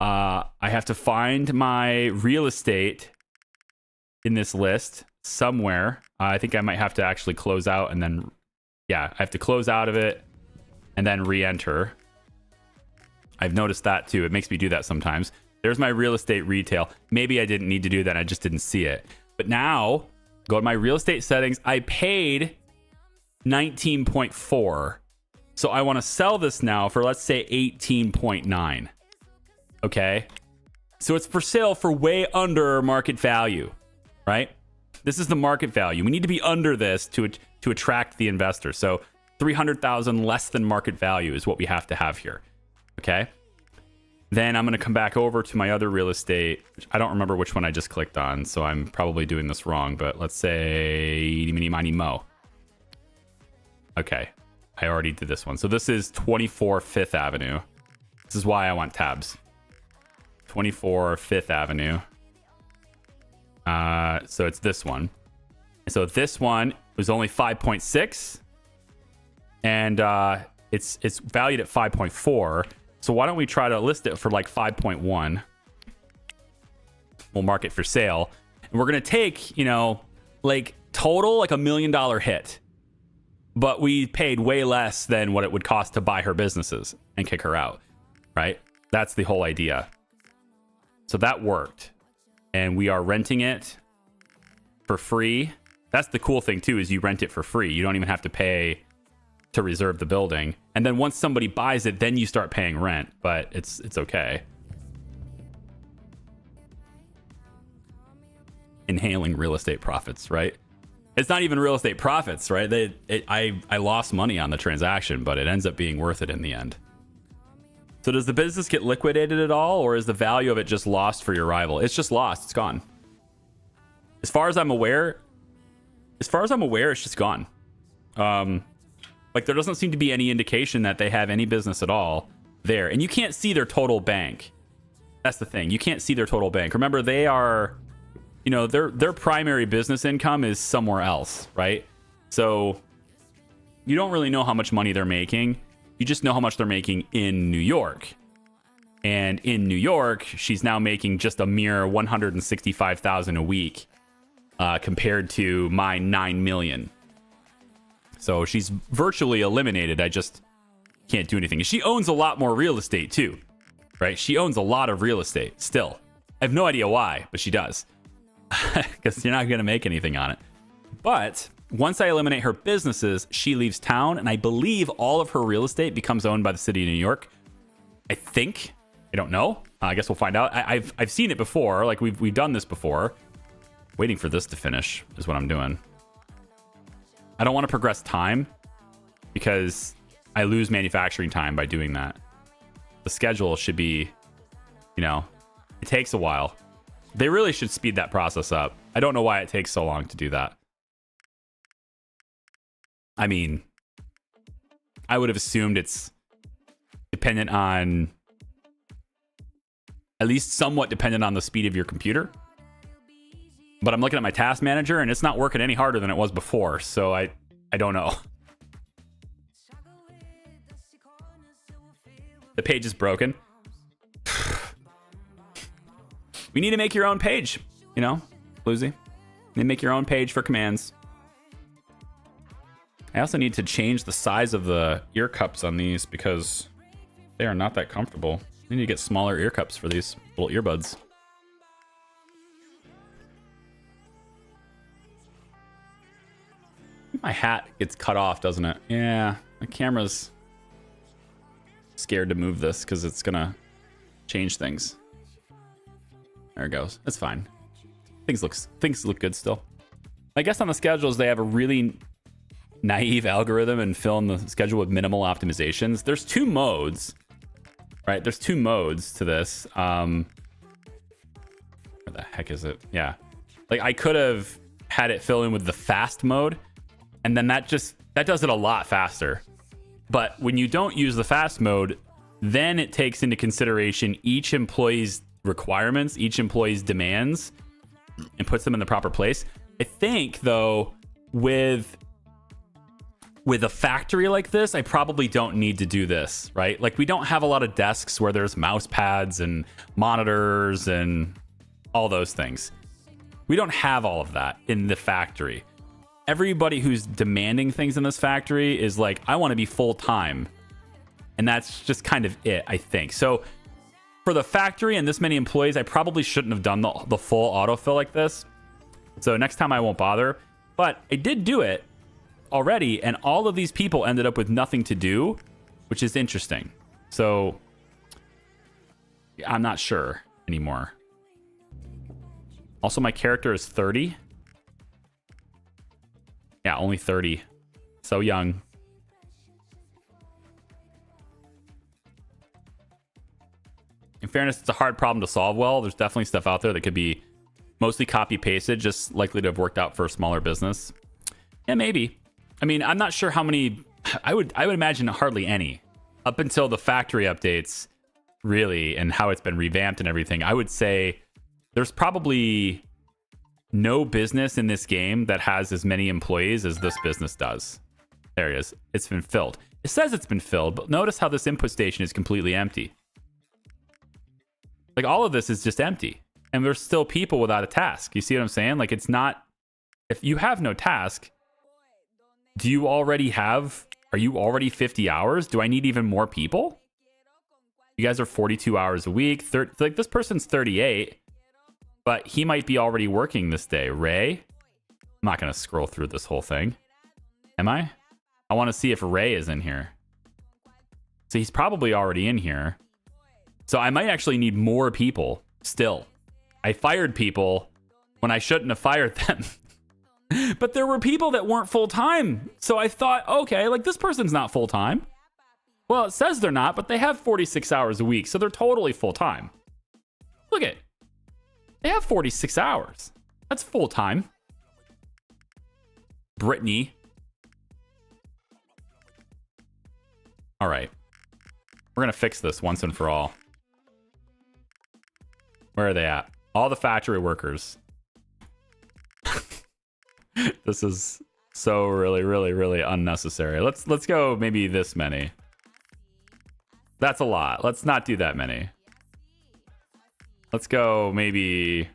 I have to find my real estate in this list somewhere. I think I might have to actually close out and then, yeah, I have to close out of it and then re-enter. I've noticed that too. It makes me do that sometimes. There's my real estate retail. Maybe I didn't need to do that. I just didn't see it. But now, go to my real estate settings. I paid 19.4. So I want to sell this now for, let's say, 18.9. Okay. So it's for sale for way under market value, right? This is the market value. We need to be under this to attract the investor. So 300,000 less than market value is what we have to have here. Okay. Then I'm going to come back over to my other real estate. I don't remember which one I just clicked on, so I'm probably doing this wrong, but let's say mini mini mo. Okay. I already did this one. So this is 24 Fifth Avenue. This is why I want tabs. 24 Fifth Avenue. So it's this one. So this one was only 5.6. And it's valued at 5.4. So why don't we try to list it for like 5.1? We'll mark it for sale. And we're going to take, like total like $1 million hit. But we paid way less than what it would cost to buy her businesses and kick her out, right? That's the whole idea. So that worked. And we are renting it for free. That's the cool thing too, is you rent it for free. You don't even have to pay to reserve the building. And then once somebody buys it, then you start paying rent, but it's okay. Inhaling real estate profits, right? It's not even real estate profits, right? I lost money on the transaction, but it ends up being worth it in the end. So does the business get liquidated at all, or is the value of it just lost for your rival? It's just lost. It's gone. As far as I'm aware, it's just gone. Like there doesn't seem to be any indication that they have any business at all there. And you can't see their total bank. That's the thing. You can't see their total bank. Remember, they are, you know, their primary business income is somewhere else, right? So you don't really know how much money they're making. You just know how much they're making in New York. And in New York, she's now making just a mere $165,000 a week compared to my $9 million. So she's virtually eliminated. I just can't do anything. She owns a lot more real estate too, right? She owns a lot of real estate still. I have no idea why, but she does. Because you're not going to make anything on it. But once I eliminate her businesses, she leaves town, and I believe all of her real estate becomes owned by the city of New York. I think. I don't know. I guess we'll find out. I've seen it before. Like we've done this before. Waiting for this to finish is what I'm doing. I don't want to progress time because I lose manufacturing time by doing that. The schedule should be, you know, it takes a while. They really should speed that process up. I don't know why it takes so long to do that. I mean, I would have assumed it's dependent on, at least somewhat dependent on the speed of your computer. But I'm looking at my task manager and it's not working any harder than it was before. So I don't know. The page is broken. We need to make your own page, you know, Bluesy. You need to make your own page for commands. I also need to change the size of the ear cups on these because they are not that comfortable. I need to get smaller ear cups for these little earbuds. My hat gets cut off, doesn't it? Yeah, the camera's scared to move this because it's gonna change things. There it goes. That's fine. Things look good still. I guess on the schedules they have a really naive algorithm and fill in the schedule with minimal optimizations. There's two modes, right? There's two modes to this. Where the heck is it? Yeah, like I could have had it fill in with the fast mode, and then that does it a lot faster. But when you don't use the fast mode, then it takes into consideration each employee's requirements, each employee's demands, and puts them in the proper place. I think though, with a factory like this, I probably don't need to do this, right? Like we don't have a lot of desks where there's mouse pads and monitors and all those things. We don't have all of that in the factory. Everybody who's demanding things in this factory is like, I want to be full time. And that's just kind of it, I think. So for the factory and this many employees, I probably shouldn't have done the full autofill like this. So next time I won't bother. But I did do it already, and all of these people ended up with nothing to do, which is interesting. So I'm not sure anymore. Also, my character is 30. Yeah, only 30. So young. In fairness, it's a hard problem to solve well. There's definitely stuff out there that could be mostly copy pasted, just likely to have worked out for a smaller business. Yeah, maybe. I mean, I'm not sure how many. I would imagine hardly any up until the factory updates, really, and how it's been revamped and everything. I would say there's probably no business in this game that has as many employees as this business does. There it is. It's been filled. It says it's been filled, but notice how this input station is completely empty. Like all of this is just empty, and there's still people without a task. You see what I'm saying? Like it's not. If you have no task, are you already 50 hours? Do I need even more people? You guys are 42 hours a week. Like this person's 38, but he might be already working this day. Ray? I'm not going to scroll through this whole thing. Am I? I want to see if Ray is in here. So he's probably already in here. So I might actually need more people still. I fired people when I shouldn't have fired them. But there were people that weren't full-time. So I thought, okay, like this person's not full-time. Well, it says they're not, but they have 46 hours a week. So they're totally full-time. Look at it. They have 46 hours. That's full-time. Brittany. All right. We're going to fix this once and for all. Where are they at? All the factory workers. This is so really unnecessary. Let's go maybe this many. That's a lot. Let's not do that many. Let's go maybe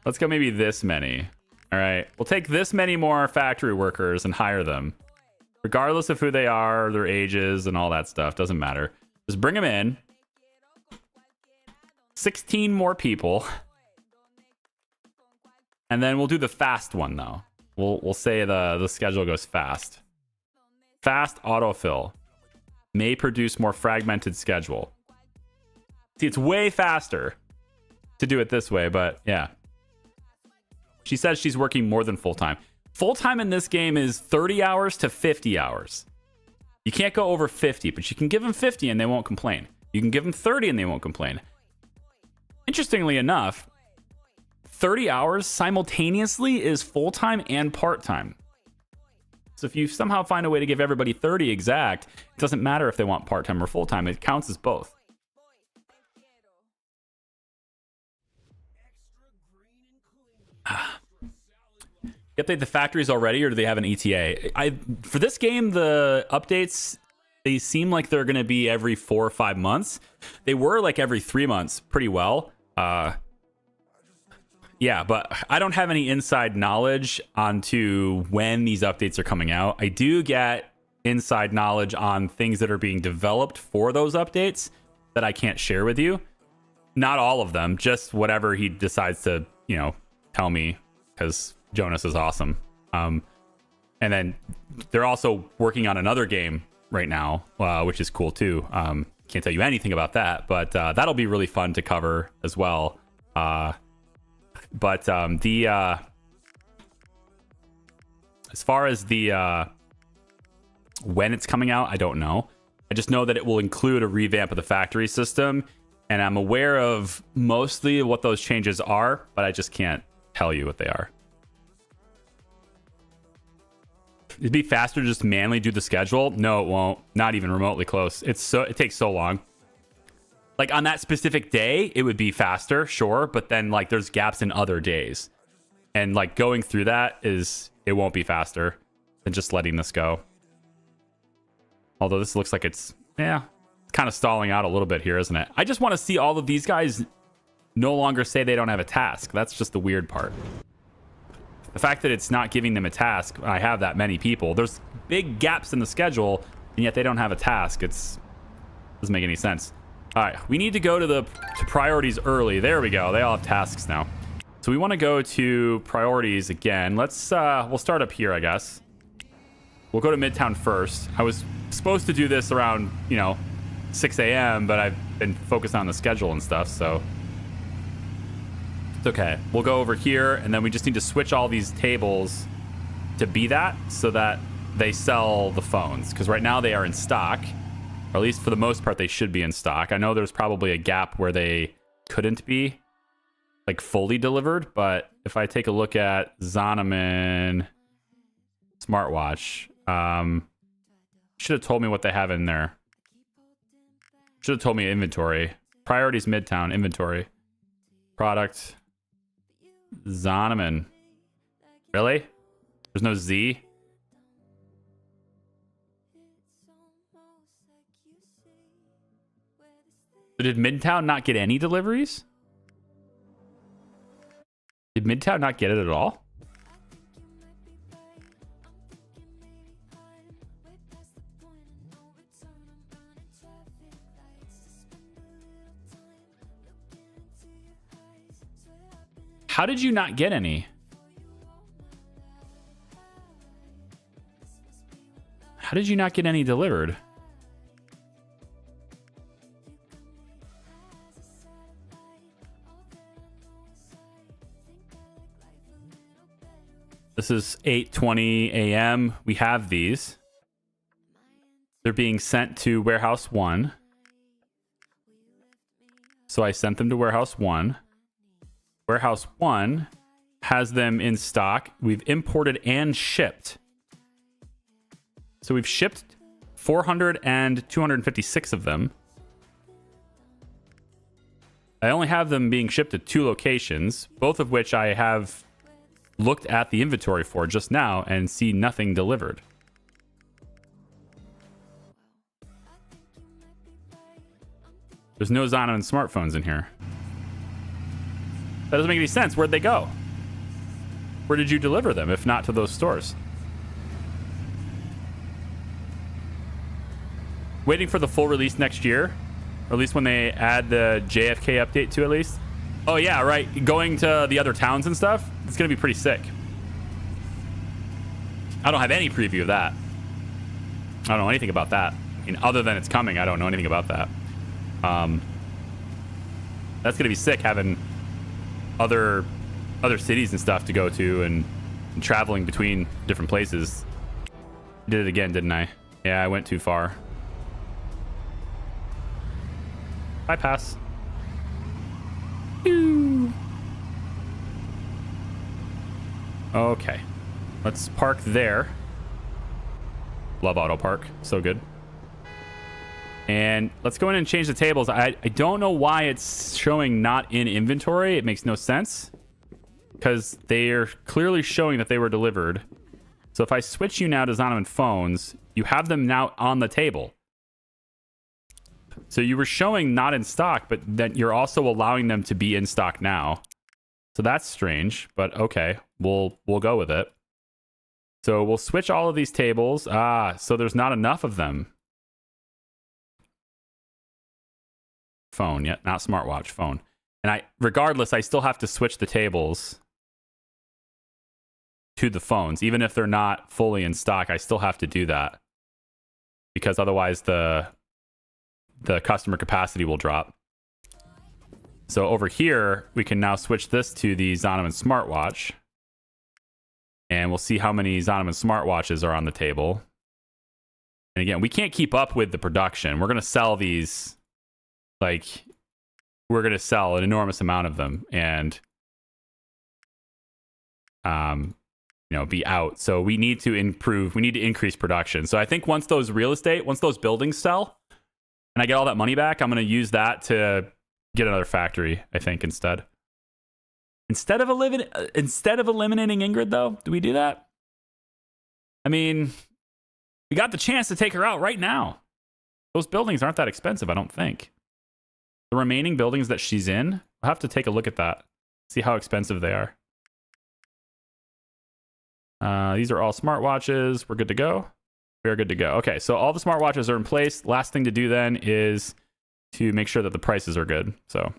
this many. All right. We'll take this many more factory workers and hire them. Regardless of who they are, their ages, and all that stuff. Doesn't matter. Just bring them in. 16 more people. And then we'll do the fast one, though. We'll say the schedule goes fast. Fast autofill. May produce more fragmented schedule. See, it's way faster to do it this way, but yeah. She says she's working more than full-time. Full-time in this game is 30 hours to 50 hours. You can't go over 50, but you can give them 50 and they won't complain. You can give them 30 and they won't complain. Interestingly enough, 30 hours simultaneously is full-time and part-time. So if you somehow find a way to give everybody 30 exact, it doesn't matter if they want part-time or full-time. It counts as both. Update the factories already, or do they have an ETA? For this game, the updates, they seem like they're going to be every 4 or 5 months. They were like every 3 months pretty well. Yeah, but I don't have any inside knowledge onto when these updates are coming out. I do get inside knowledge on things that are being developed for those updates that I can't share with you. Not all of them, just whatever he decides to, tell me, because Jonas is awesome. And then they're also working on another game right now, which is cool too. Can't tell you anything about that, but that'll be really fun to cover as well. But as far as the when it's coming out, I don't know. I just know that it will include a revamp of the factory system, and I'm aware of mostly what those changes are, but I just can't tell you what they are. It'd be faster to just manually do the schedule. No, it won't. Not even remotely close. It takes so long. Like on that specific day, it would be faster, sure, but then like there's gaps in other days. And like going through that it won't be faster than just letting this go. Although this looks like it's kind of stalling out a little bit here, isn't it? I just want to see all of these guys no longer say they don't have a task. That's just the weird part. The fact that it's not giving them a task, I have that many people. There's big gaps in the schedule, and yet they don't have a task. It doesn't make any sense. All right, we need to go to priorities early. There we go. They all have tasks now. So we want to go to priorities again. We'll start up here, I guess. We'll go to Midtown first. I was supposed to do this around, 6 a.m., but I've been focused on the schedule and stuff, so it's okay. We'll go over here, and then we just need to switch all these tables to be that so that they sell the phones, because right now they are in stock. Or at least for the most part, they should be in stock. I know there's probably a gap where they couldn't be like fully delivered, but if I take a look at Zonoman smartwatch, should have told me what they have in there. Should have told me inventory. Priorities Midtown, inventory. Product. Zonoman. Really? There's no Z? Did Midtown not get any deliveries? Did Midtown not get it at all? How did you not get any? How did you not get any delivered? This is 8:20 a.m. We have these. They're being sent to Warehouse 1. So I sent them to Warehouse 1. Warehouse 1 has them in stock. We've imported and shipped. So we've shipped 400 and 256 of them. I only have them being shipped to 2 locations, both of which I have looked at the inventory for just now and see nothing delivered. There's no Zonovan smartphones in here. That doesn't make any sense. Where'd they go? Where did you deliver them, if not to those stores? Waiting for the full release next year, or at least when they add the JFK update to at least. Oh yeah, right. Going to the other towns and stuff, it's gonna be pretty sick. I don't have any preview of that. I don't know anything about that. I mean, other than it's coming, I don't know anything about that. That's gonna be sick, having other cities and stuff to go to and traveling between different places. Did it again, didn't I? Yeah, I went too far. Bypass. Okay, let's park there. Love auto park, so good. And let's go in and change the tables. I don't know why it's showing not in inventory. It makes no sense because they are clearly showing that they were delivered. So if I switch you now to Zonovan phones, you have them now on the table. So you were showing not in stock, but then you're also allowing them to be in stock now. So that's strange, but okay, we'll go with it. So we'll switch all of these tables. So there's not enough of them. Phone, yeah, not smartwatch, phone. And regardless, I still have to switch the tables to the phones. Even if they're not fully in stock, I still have to do that. Because otherwise the customer capacity will drop. So over here, we can now switch this to the Zonovan smartwatch. And we'll see how many Zonovan smartwatches are on the table. And again, we can't keep up with the production. We're going to sell these, like, we're going to sell an enormous amount of them and, you know, be out. So we need to improve, we need to increase production. So I think once those buildings sell and I get all that money back, I'm going to use that to get another factory, I think, instead. Instead of eliminating Ingrid, though, do we do that? I mean, we got the chance to take her out right now. Those buildings aren't that expensive, I don't think. The remaining buildings that she's in, I'll have to take a look at that. See how expensive they are. These are all smartwatches. We're good to go. We are good to go. Okay, so all the smartwatches are in place. Last thing to do then is to make sure that the prices are good. So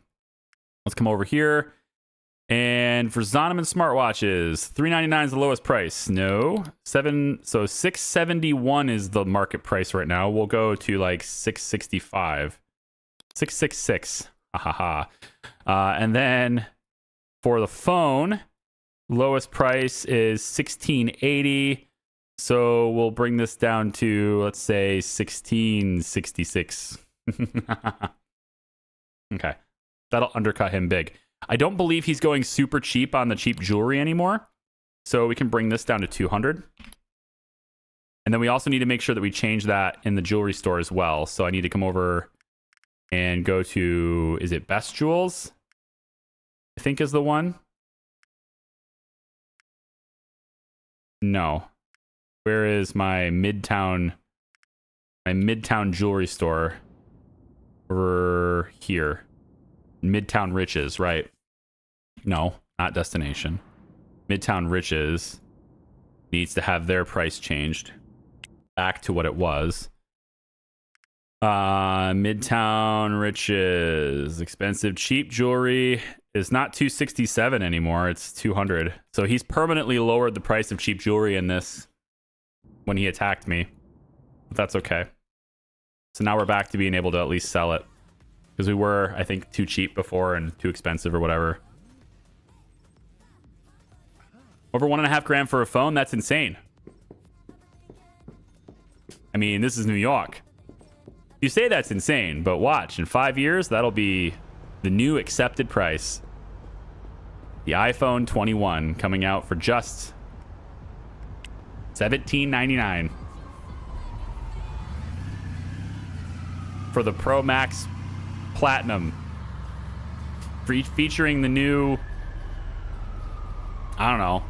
let's come over here. And for Zonovan smartwatches, $399 is the lowest price. No, so $671 is the market price right now. We'll go to like $665, $666. And then for the phone, lowest price is $1680. So we'll bring this down to, let's say, $1666. Okay, that'll undercut him big. I don't believe he's going super cheap on the cheap jewelry anymore. So we can bring this down to 200. And then we also need to make sure that we change that in the jewelry store as well. So I need to come over and go to, is it Best Jewels? I think is the one. No. Where is my Midtown jewelry store? Over here. Midtown Riches, right? No, not Destination. Midtown Riches needs to have their price changed back to what it was. Midtown Riches, expensive cheap jewelry is not $267 anymore. It's $200. So he's permanently lowered the price of cheap jewelry in this when he attacked me. But that's okay. So now we're back to being able to at least sell it. Because we were, I think, too cheap before and too expensive or whatever. Over 1.5 grand for a phone? That's insane. I mean, this is New York. You say that's insane, but watch. In 5 years, that'll be the new accepted price. The iPhone 21 coming out for just $17.99. For the Pro Max Platinum featuring the new, I don't know,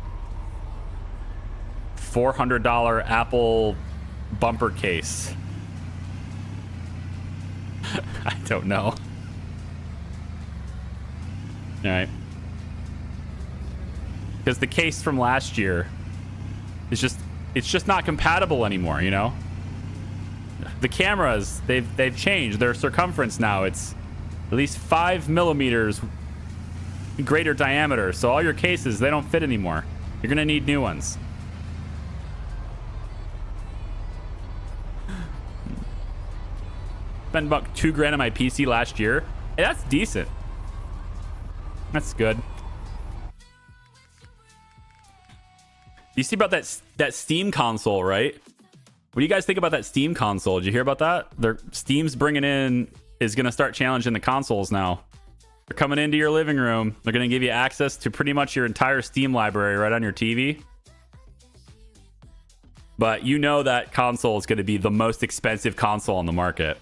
$400 Apple bumper case. I don't know. All right. Because the case from last year is just not compatible anymore, you know? The cameras, they've changed their circumference now. It's at least 5 millimeters greater diameter. So all your cases, they don't fit anymore. You're gonna need new ones. Spent about $2,000 on my PC last year. Hey, that's decent. That's good. You see about that Steam console, right? What do you guys think about that Steam console? Did you hear about that? Steam's bringing in, is going to start challenging the consoles now. They're coming into your living room. They're going to give you access to pretty much your entire Steam library right on your TV. But you know that console is going to be the most expensive console on the market.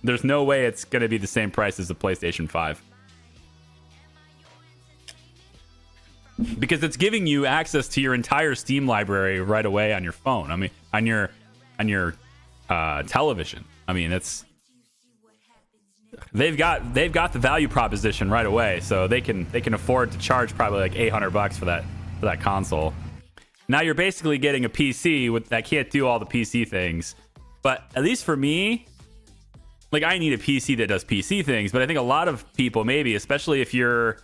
There's no way it's going to be the same price as the PlayStation 5. Because it's giving you access to your entire Steam library right away on your phone. I mean, on your television. I mean, it's they've got the value proposition right away, so they can afford to charge probably like $800 for that console. Now you're basically getting a PC that can't do all the PC things, but at least for me, like, I need a PC that does PC things. But I think a lot of people, maybe, especially if you're,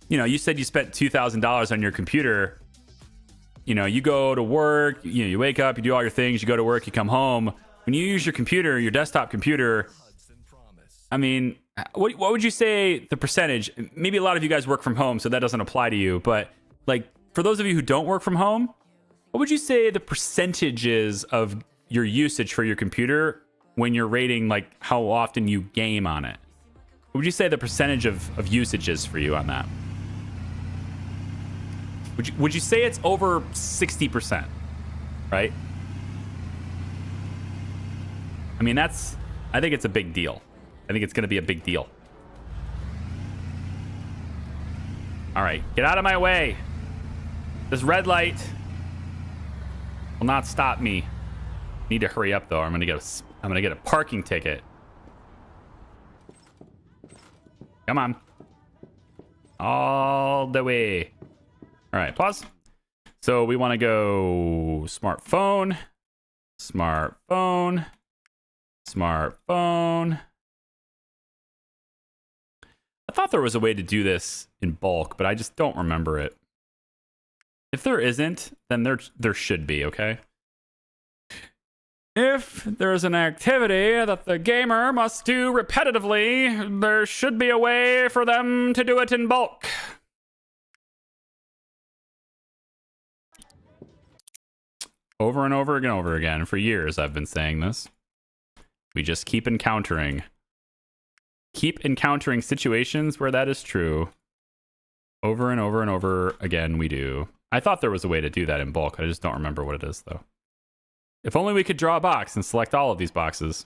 you know, you said you spent $2,000 on your computer. You know, you go to work, you know, you wake up, you do all your things, you go to work, you come home. When you use your computer, your desktop computer, I mean, what would you say the percentage? Maybe a lot of you guys work from home, so that doesn't apply to you. But like, for those of you who don't work from home, what would you say the percentages of your usage for your computer when you're rating like how often you game on it? What would you say the percentage of usage is for you on that? Would you say it's over 60%, right? I mean, I think it's a big deal. I think it's going to be a big deal. All right, get out of my way. This red light will not stop me. Need to hurry up though. I'm gonna get a parking ticket. Come on. All the way. All right, pause. So we want to go smartphone, smartphone, smartphone. I thought there was a way to do this in bulk, but I just don't remember it. If there isn't, then there should be, okay? If there's an activity that the gamer must do repetitively, there should be a way for them to do it in bulk. Over and over and over again. For years, I've been saying this. We just keep encountering situations where that is true. Over and over and over again, we do. I thought there was a way to do that in bulk. I just don't remember what it is, though. If only we could draw a box and select all of these boxes.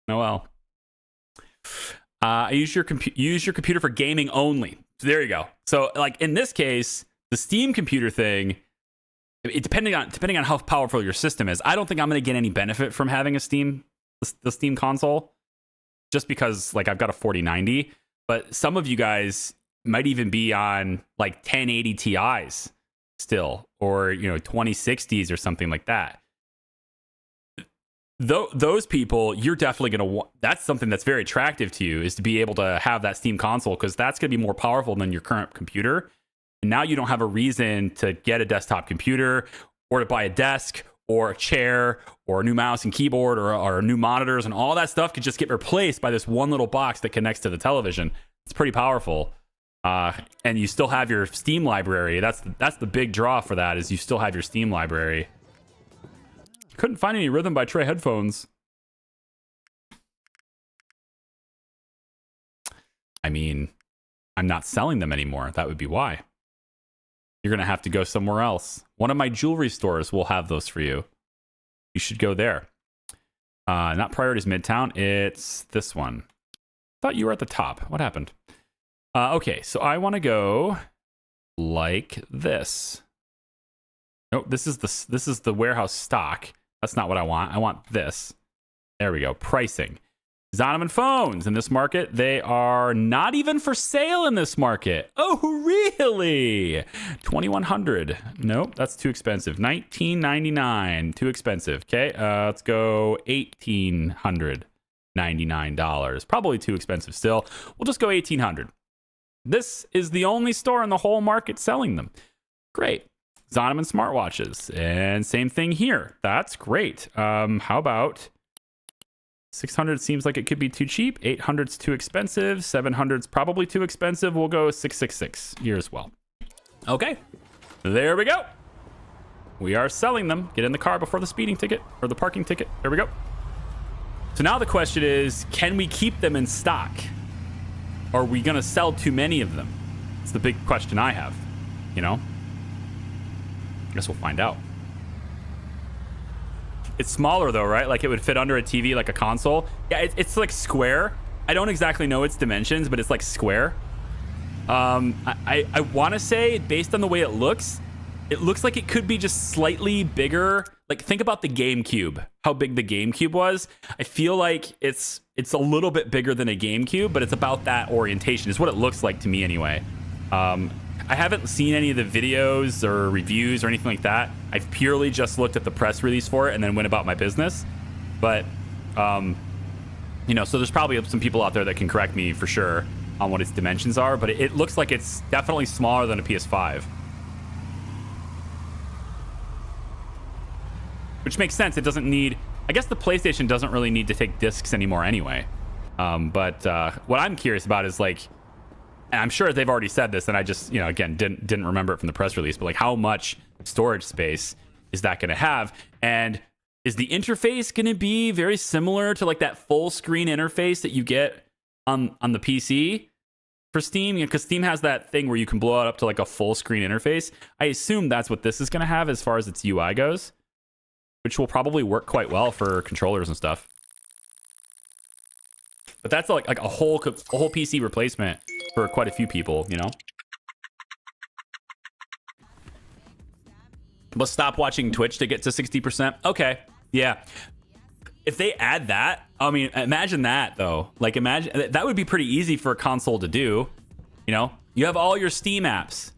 Oh well. Use your computer for gaming only. So there you go. So like in this case, the Steam computer thing, depending on how powerful your system is, I don't think I'm going to get any benefit from having the Steam console, just because like I've got a 4090. But some of you guys might even be on like 1080 Ti's still, or 2060s or something like that. Those people, you're definitely going to that's something that's very attractive to you, is to be able to have that Steam console, because that's going to be more powerful than your current computer. And now you don't have a reason to get a desktop computer, or to buy a desk or a chair or a new mouse and keyboard or new monitors, and all that stuff could just get replaced by this one little box that connects to the television. It's pretty powerful. And you still have your Steam library. That's the big draw for that, is you still have your Steam library. Couldn't find any Rhythm by Trey headphones. I mean, I'm not selling them anymore. That would be why. You're going to have to go somewhere else. One of my jewelry stores will have those for you. You should go there. Not Priorities Midtown. It's this one. Thought you were at the top. What happened? Okay, so I want to go like this. Nope, this is the warehouse stock. That's not what I want. I want this. There we go. Pricing. Zonovan phones in this market, they are not even for sale in this market. Oh, really? 2100. Nope, that's too expensive. 1999, too expensive. Okay, let's go $1,899. Probably too expensive still. We'll just go 1800. This is the only store in the whole market selling them. Great. Zonovan smartwatches, and same thing here. That's great. How about 600 seems like it could be too cheap. 800's too expensive. 700's probably too expensive. We'll go 666 here as well. Okay, there we go. We are selling them. Get in the car before the speeding ticket or the parking ticket. There we go. So now the question is, can we keep them in stock? Or are we going to sell too many of them? It's the big question I have, you know? I guess we'll find out. It's smaller though, right? Like it would fit under a TV, like a console. Yeah, it's like square. I don't exactly know its dimensions, but it's like square. I want to say, based on the way it looks like it could be just slightly bigger. Like think about the GameCube, how big the GameCube was. I feel like it's a little bit bigger than a GameCube, but it's about that orientation. Is what it looks like to me anyway. I haven't seen any of the videos or reviews or anything like that. I've purely just looked at the press release for it and then went about my business. But, you know, so there's probably some people out there that can correct me for sure on what its dimensions are. But it looks like it's definitely smaller than a PS5. Which makes sense. It doesn't need... I guess the PlayStation doesn't really need to take discs anymore anyway. But what I'm curious about is like... And I'm sure they've already said this, and I just, you know, again, didn't remember it from the press release, but like how much storage space is that going to have? And is the interface going to be very similar to like that full screen interface that you get on the PC for Steam? Because Steam has that thing where you can blow it up to like a full screen interface. I assume that's what this is going to have as far as its UI goes, which will probably work quite well for controllers and stuff. But that's like a whole PC replacement for quite a few people, you know? But stop watching Twitch to get to 60%. Okay, yeah. If they add that, I mean, imagine that though. Like imagine, that would be pretty easy for a console to do. You know, you have all your Steam apps,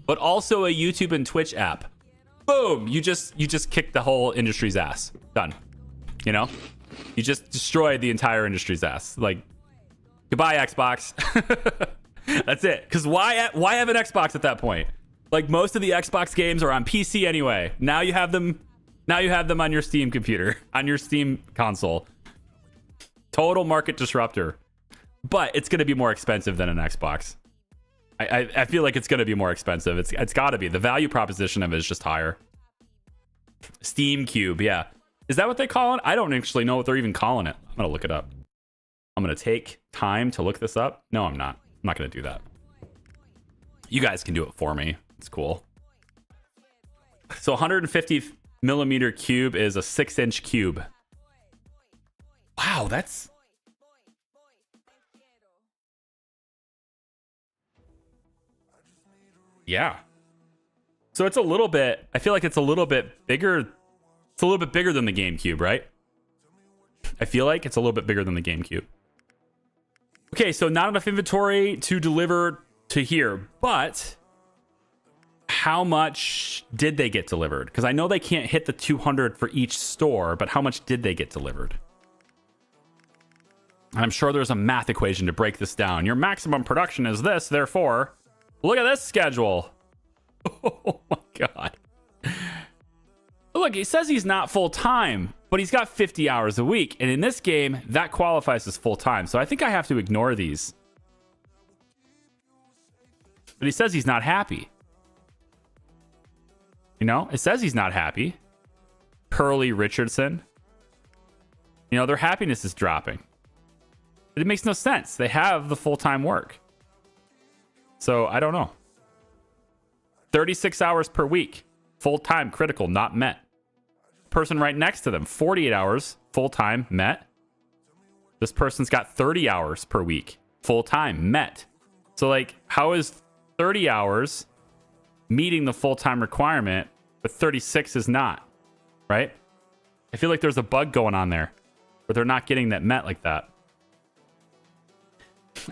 but also a YouTube and Twitch app. Boom, you just kicked the whole industry's ass. Done. You know? You just destroyed the entire industry's ass. Like, goodbye, Xbox. That's it. Because why have an Xbox at that point? Like, most of the Xbox games are on PC anyway. Now you have them on your Steam computer, on your Steam console. Total market disruptor. But it's going to be more expensive than an Xbox. I feel like it's going to be more expensive. It's got to be. The value proposition of it is just higher. Steam Cube, yeah. Is that what they call it? I don't actually know what they're even calling it. I'm going to look it up. I'm going to take time to look this up. No, I'm not. I'm not going to do that. You guys can do it for me. It's cool. So 150 millimeter cube is a 6-inch cube. Wow, that's... Yeah. So it's a little bit... I feel like it's a little bit bigger... It's a little bit bigger than the GameCube, right? I feel like it's a little bit bigger than the GameCube. Okay, so not enough inventory to deliver to here, but how much did they get delivered? Because I know they can't hit the 200 for each store, but how much did they get delivered? I'm sure there's a math equation to break this down. Your maximum production is this, therefore, look at this schedule. Oh my God. Look, he says he's not full-time, but he's got 50 hours a week. And in this game, that qualifies as full-time. So I think I have to ignore these. But he says he's not happy. You know, it says he's not happy. Curly Richardson. You know, their happiness is dropping. But it makes no sense. They have the full-time work. So I don't know. 36 hours per week. Full-time, critical, not met. Person right next to them, 48 hours, full-time, met. This person's got 30 hours per week, full-time, met. So like, how is 30 hours meeting the full-time requirement, but 36 is not, right? I feel like there's a bug going on there where they're not getting that met like that.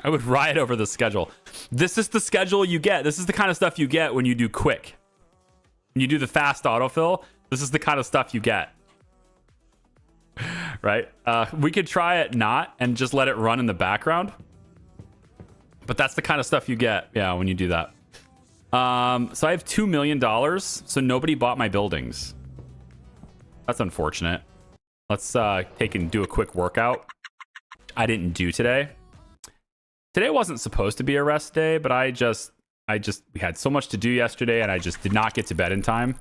I would riot over the schedule. This is the schedule you get. This is the kind of stuff you get when you do quick. When you do the fast autofill, this is the kind of stuff you get. Right? We could try it not and just let it run in the background. But that's the kind of stuff you get, yeah, when you do that. So I have $2 million, so nobody bought my buildings. That's unfortunate. Let's take and do a quick workout. I didn't do today. Today wasn't supposed to be a rest day, but we had so much to do yesterday, and I just did not get to bed in time.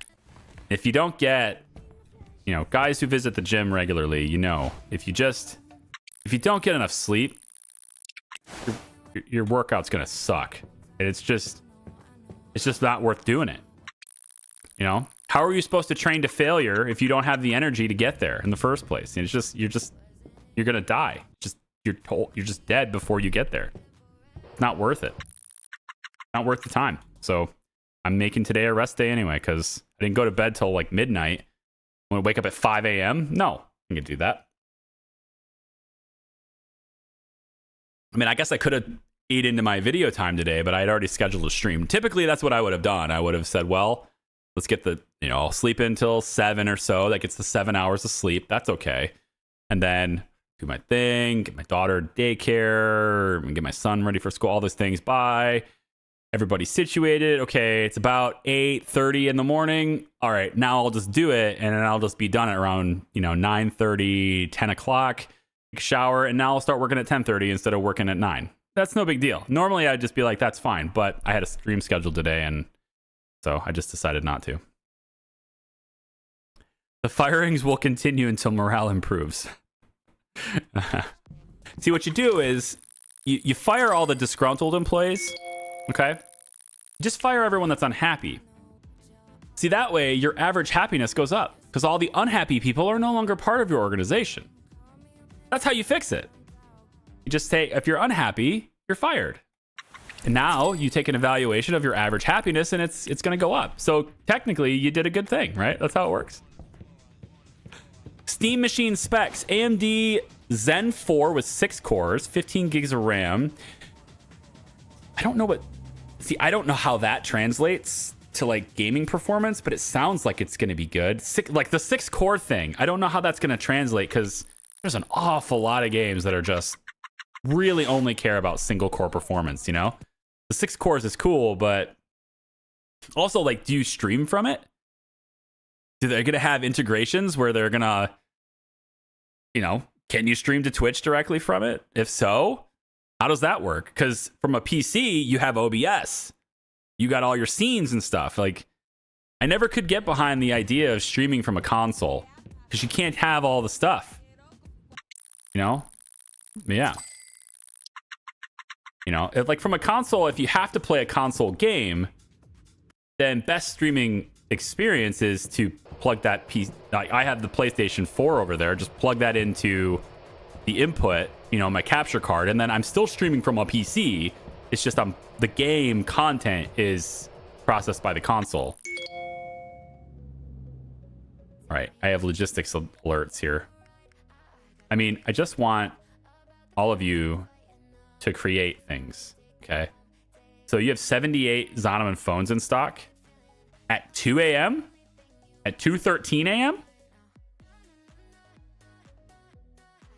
If you don't get, you know, guys who visit the gym regularly, you know, if you don't get enough sleep, your workout's gonna suck, and it's just not worth doing it. You know, how are you supposed to train to failure if you don't have the energy to get there in the first place? And you're gonna die. You're just dead before you get there. It's not worth it. Not worth the time. So I'm making today a rest day anyway, because I didn't go to bed till like midnight. I'm gonna wake up at 5 a.m. No, I can do that. I mean, I guess I could have ate into my video time today, but I had already scheduled a stream. Typically, that's what I would have done. I would have said, well, let's get I'll sleep until 7 or so. That gets the 7 hours of sleep. That's okay. And then do my thing, get my daughter daycare, and get my son ready for school, all those things. Bye. Everybody's situated. Okay, it's about 8:30 in the morning. All right, now I'll just do it, and then I'll just be done at around 9:30, 10 o'clock. Take a shower, and now I'll start working at 10:30 instead of working at 9. That's no big deal. Normally, I'd just be like, that's fine. But I had a stream scheduled today, and so I just decided not to. The firings will continue until morale improves. See, what you do is you fire all the disgruntled employees. Okay, just fire everyone that's unhappy. See, that way your average happiness goes up because all the unhappy people are no longer part of your organization. That's how you fix it. You just say, if you're unhappy, you're fired. And now you take an evaluation of your average happiness, and it's going to go up. So technically, you did a good thing, right? That's how it works. Steam machine specs: AMD Zen 4 with 6 cores, 15 gigs of RAM. I don't know how that translates to like gaming performance, but it sounds like it's going to be good. Like the 6 core thing, I don't know how that's going to translate, because there's an awful lot of games that are just really only care about single core performance. The 6 cores is cool, but also, like, do you stream from it? They're going to have integrations where they're going to, can you stream to Twitch directly from it? If so, how does that work? Because from a PC, you have OBS. You got all your scenes and stuff. Like, I never could get behind the idea of streaming from a console because you can't have all the stuff. Yeah. Like from a console, if you have to play a console game, then best streaming experience is to plug that piece. I have the PlayStation 4 over there. Just plug that into the input, my capture card, and then I'm still streaming from a PC. It's just the game content is processed by the console. All right, I have logistics alerts here. I mean, I just want all of you to create things, okay? So you have 78 Zonoman phones in stock at 2 a.m.? At 2:13 a.m.?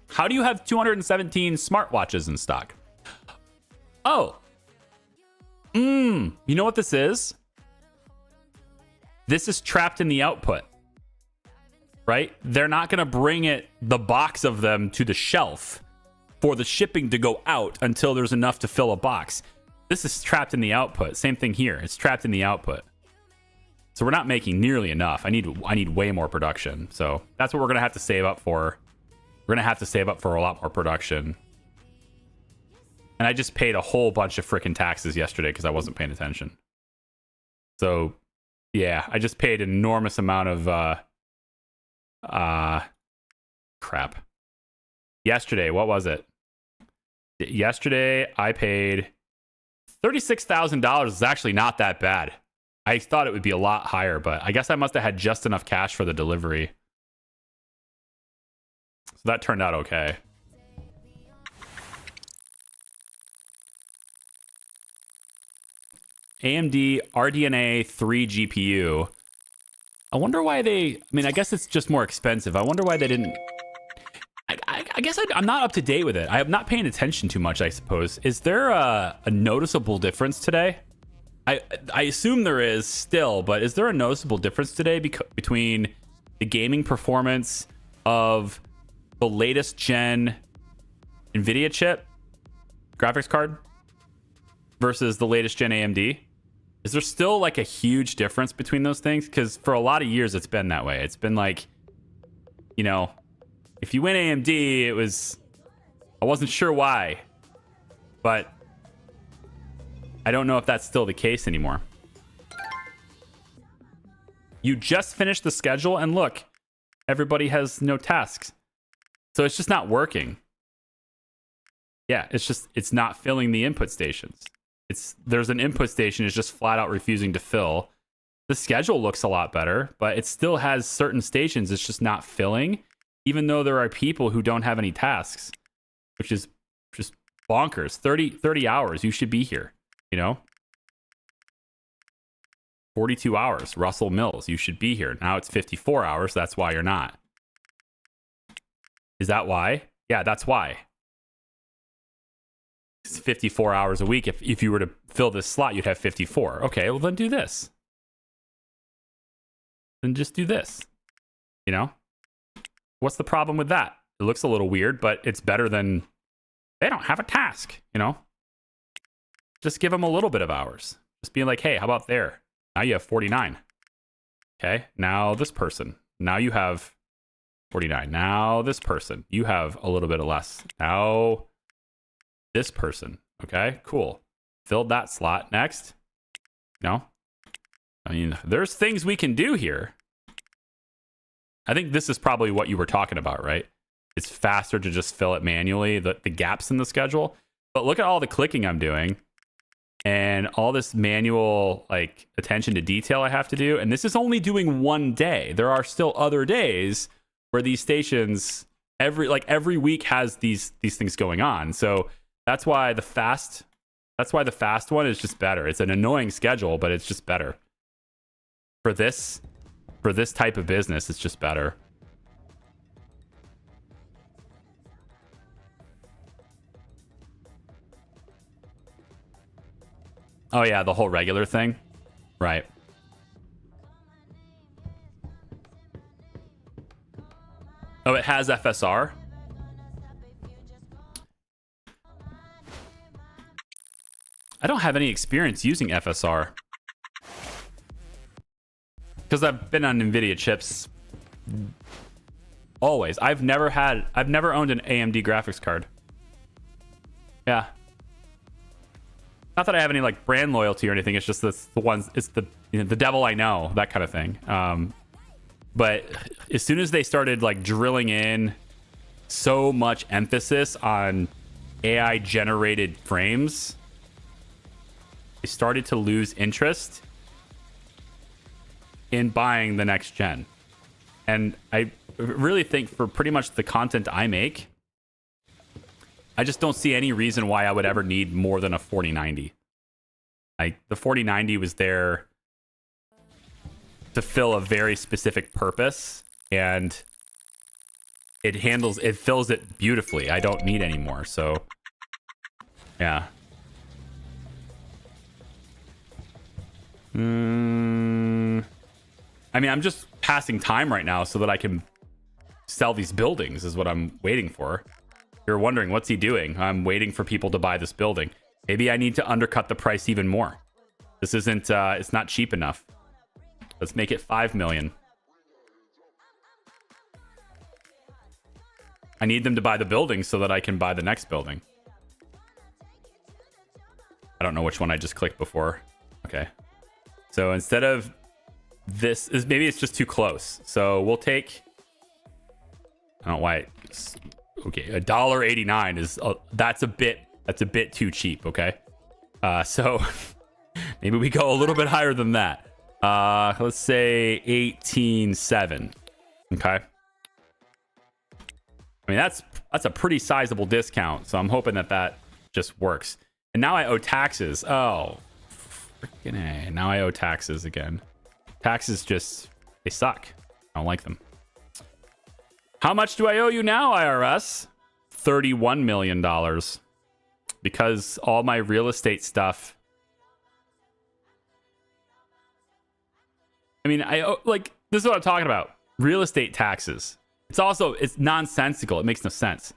How do you have 217 smartwatches in stock? Oh. You know what this is? This is trapped in the output. Right? They're not going to bring the box of them to the shelf for the shipping to go out until there's enough to fill a box. This is trapped in the output. Same thing here. It's trapped in the output. So we're not making nearly enough. I need way more production. So that's what we're going to have to save up for. We're going to have to save up for a lot more production. And I just paid a whole bunch of freaking taxes yesterday because I wasn't paying attention. So yeah, I just paid an enormous amount of crap. Yesterday, what was it? Yesterday I paid $36,000 is actually not that bad. I thought it would be a lot higher, but I guess I must have had just enough cash for the delivery. So that turned out okay. AMD RDNA 3 GPU. I wonder why they... I mean, I guess it's just more expensive. I wonder why they didn't... I guess I'm not up to date with it. I'm not paying attention too much, I suppose. Is there a noticeable difference today? I assume there is still, but is there a noticeable difference today between the gaming performance of the latest gen NVIDIA chip graphics card versus the latest gen AMD? Is there still like a huge difference between those things? Because for a lot of years, it's been that way. It's been like, you know, if you went AMD, it was... I wasn't sure why, but I don't know if that's still the case anymore. You just finished the schedule, and look, everybody has no tasks. So it's just not working. Yeah, it's not filling the input stations. There's an input station is just flat out refusing to fill. The schedule looks a lot better, but it still has certain stations it's just not filling, even though there are people who don't have any tasks, which is just bonkers. 30 hours, you should be here, you know? 42 hours, Russell Mills, you should be here. Now it's 54 hours, that's why you're not. Is that why? Yeah, that's why. It's 54 hours a week. If you were to fill this slot, you'd have 54. Okay, well then do this. Then just do this. You know? What's the problem with that? It looks a little weird, but it's better than they don't have a task, you know? Just give them a little bit of hours. Just being like, hey, how about there? Now you have 49. Okay, now this person. Now you have 49. Now this person. You have a little bit of less. Now this person. Okay, cool. Filled that slot. Next. No? I mean, there's things we can do here. I think this is probably what you were talking about, right? It's faster to just fill it manually, the gaps in the schedule. But look at all the clicking I'm doing and all this manual like attention to detail I have to do. And this is only doing one day. There are still other days where these stations every week has these things going on. So that's why the fast one is just better. It's an annoying schedule, but it's just better. For this type of business, it's just better. Oh yeah, the whole regular thing. Right. Oh, it has FSR? I don't have any experience using FSR. Because I've been on NVIDIA chips always. I've never owned an AMD graphics card. Yeah. Not that I have any like brand loyalty or anything. It's just the devil I know, that kind of thing. But as soon as they started like drilling in so much emphasis on AI generated frames, they started to lose interest in buying the next gen. And I really think for pretty much the content I make, I just don't see any reason why I would ever need more than a 4090. Like the 4090 was there to fill a very specific purpose, and it fills it beautifully. I don't need any more. So yeah. I mean, I'm just passing time right now so that I can sell these buildings is what I'm waiting for. You're wondering, what's he doing? I'm waiting for people to buy this building. Maybe I need to undercut the price even more. This isn't, it's not cheap enough. Let's make it 5 million. I need them to buy the building so that I can buy the next building. I don't know which one I just clicked before. Okay. So instead of this, maybe it's just too close. So we'll take, I don't know why. Okay, $1.89 is that's a bit too cheap. Okay, So maybe we go a little bit higher than that. Let's say 18.7. Okay. I mean, that's a pretty sizable discount. So I'm hoping that just works. And now I owe taxes. Oh, freaking A. Now I owe taxes again. Taxes they suck. I don't like them. How much do I owe you now, IRS? $31 million. Because all my real estate stuff. I mean, this is what I'm talking about. Real estate taxes. It's nonsensical. It makes no sense.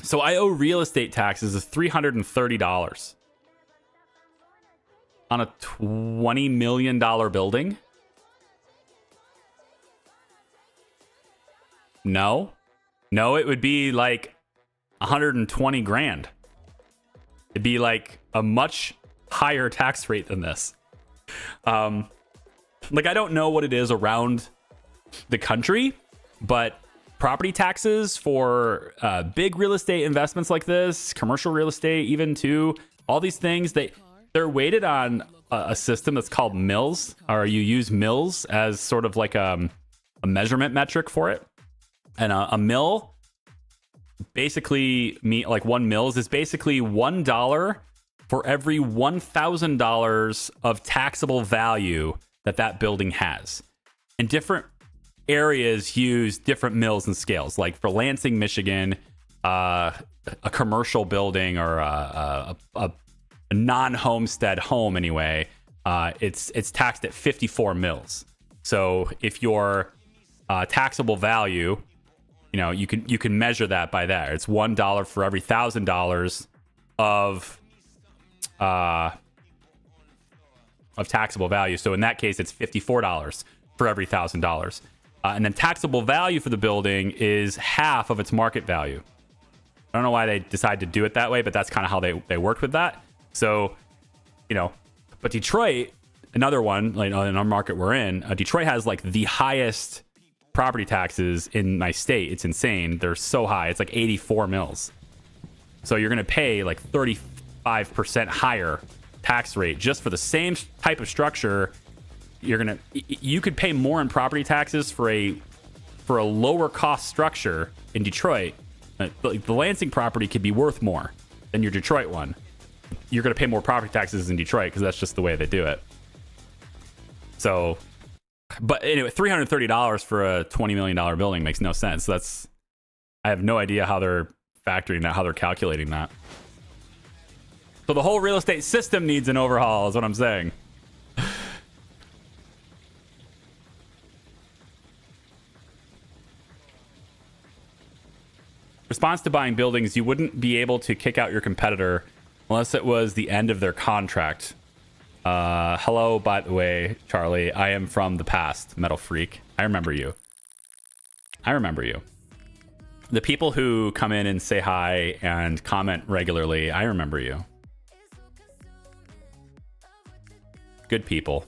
So I owe real estate taxes of $330 on a $20 million building. No, it would be like 120 grand. It'd be like a much higher tax rate than this. Like, I don't know what it is around the country, but property taxes for big real estate investments like this, commercial real estate, even too, all these things, they're weighted on a system that's called mills, or you use mills as sort of like a measurement metric for it. And a mill basically like 1 mills is basically $1 for every $1,000 of taxable value that building has. And different areas use different mills and scales. Like for Lansing, Michigan, a commercial building or a non-homestead home anyway, it's taxed at 54 mills. So if your taxable value, you can measure that by that. It's $1 for every $1,000 of taxable value. So in that case, it's $54 for every $1,000. And then taxable value for the building is half of its market value. I don't know why they decided to do it that way, but that's kind of how they worked with that. So, but Detroit, another one, like in our market we're in, Detroit has like the highest property taxes in my state. It's insane. They're so high. It's like 84 mils. So you're going to pay like 35% higher tax rate just for the same type of structure. You could pay more in property taxes for a lower cost structure in Detroit. The Lansing property could be worth more than your Detroit one. You're going to pay more property taxes in Detroit because that's just the way they do it. So, but anyway, $330 for a $20 million building makes no sense. I have no idea how they're factoring that, how they're calculating that. So the whole real estate system needs an overhaul, is what I'm saying. Response to buying buildings, you wouldn't be able to kick out your competitor unless it was the end of their contract. Hello, by the way, Charlie. I am from the past, Metal Freak. I remember you. The people who come in and say hi and comment regularly, I remember you. Good people.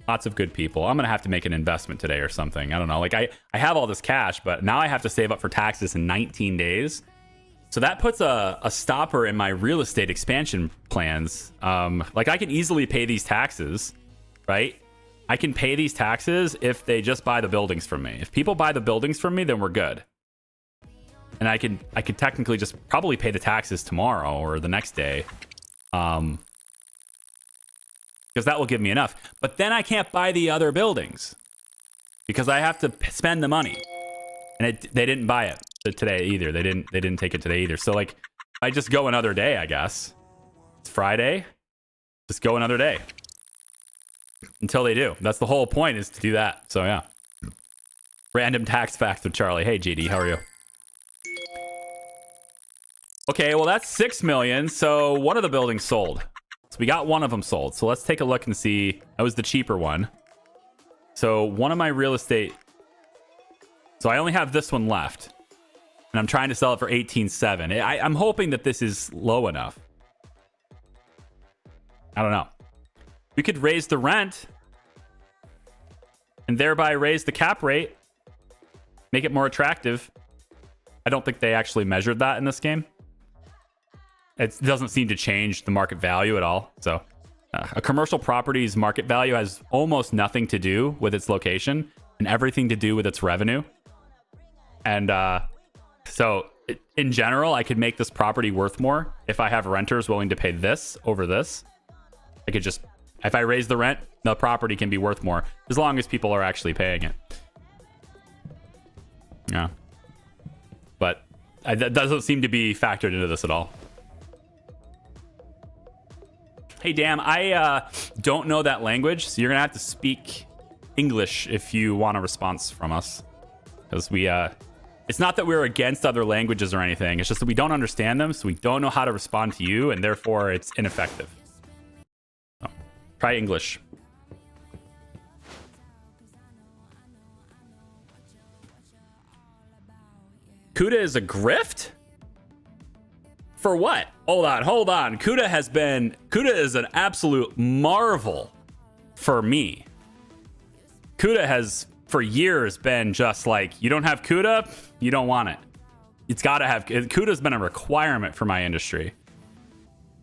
Lots of good people. I'm going to have to make an investment today or something. I don't know. Like I have all this cash, but now I have to save up for taxes in 19 days. So that puts a stopper in my real estate expansion plans. Like I can easily pay these taxes, right? I can pay these taxes if they just buy the buildings from me. If people buy the buildings from me, then we're good. And I could technically just probably pay the taxes tomorrow or the next day. Because that will give me enough. But then I can't buy the other buildings because I have to spend the money. And they didn't buy it today either. They didn't take it today either. So like, I just go another day, I guess. It's Friday. Just go another day until they do. That's the whole point, is to do that. So yeah. Random tax facts with Charlie. Hey GD, how are you? Okay, well that's 6 million. So one of the buildings sold. So we got one of them sold. So let's take a look and see. That was the cheaper one. So one of my real estate. So I only have this one left. And I'm trying to sell it for 18.7. I'm hoping that this is low enough. I don't know. We could raise the rent. And thereby raise the cap rate. Make it more attractive. I don't think they actually measured that in this game. it doesn't seem to change the market value at all. So a commercial property's market value has almost nothing to do with its location and everything to do with its revenue. And so in general, I could make this property worth more if I have renters willing to pay this over this. I could just, if I raise the rent, the property can be worth more as long as people are actually paying it. Yeah. But that doesn't seem to be factored into this at all. Hey, damn, I don't know that language, so you're going to have to speak English if you want a response from us. Because we, it's not that we're against other languages or anything. It's just that we don't understand them, so we don't know how to respond to you, and therefore it's ineffective. So, try English. Kuda is a grift? For what? Hold on. Kuda is an absolute marvel for me. Kuda has, for years, been just like, you don't have Kuda, you don't want it. It's got to have, Kuda's been a requirement for my industry.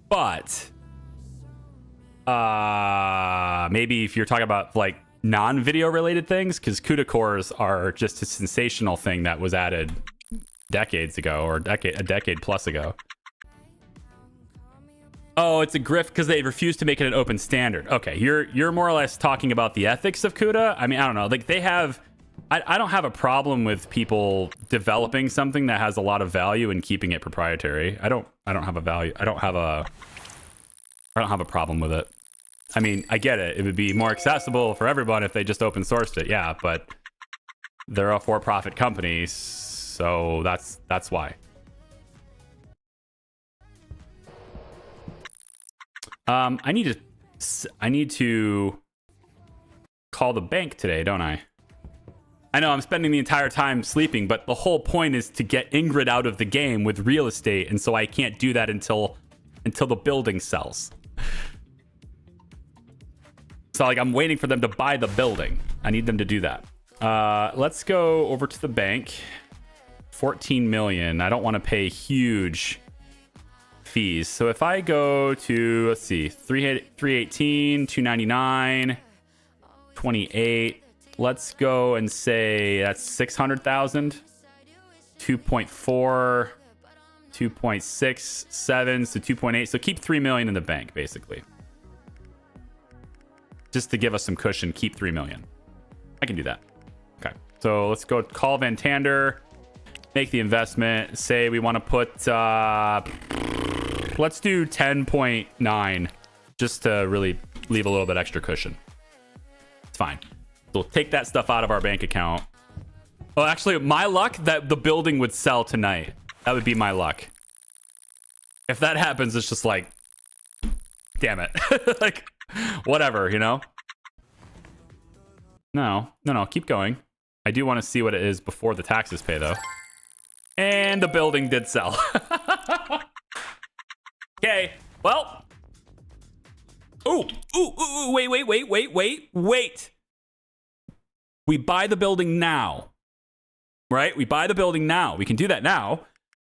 But, maybe if you're talking about like non-video related things, because Kuda cores are just a sensational thing that was added decades ago, or a decade plus ago. Oh, it's a grift because they refused to make it an open standard. Okay, you're more or less talking about the ethics of CUDA. I mean, I don't know. Like they have, I don't have a problem with people developing something that has a lot of value and keeping it proprietary. I don't have a value. I don't have a problem with it. I mean, I get it. It would be more accessible for everyone if they just open sourced it. Yeah, but they're a for-profit company, so that's why. I need to call the bank today, don't I? I know I'm spending the entire time sleeping, but the whole point is to get Ingrid out of the game with real estate, and so I can't do that until the building sells. So like I'm waiting for them to buy the building. I need them to do that. Let's go over to the bank. 14 million. I don't want to pay huge fees. So if I go to, let's see, 318, 299, 28. Let's go and say that's 600,000. 2.4, 2.67, so 2.8. So keep 3 million in the bank, basically. Just to give us some cushion, keep 3 million. I can do that. Okay. So let's go call Van Tander, make the investment, say we want to put, let's do 10.9 just to really leave a little bit extra cushion. It's fine. We'll take that stuff out of our bank account. Oh, actually, my luck that the building would sell tonight. That would be my luck. If that happens, it's just like, damn it. Like, whatever, you know? No, keep going. I do want to see what it is before the taxes pay, though. And the building did sell. Okay, well. Ooh, wait. We buy the building now. Right? We buy the building now. We can do that now.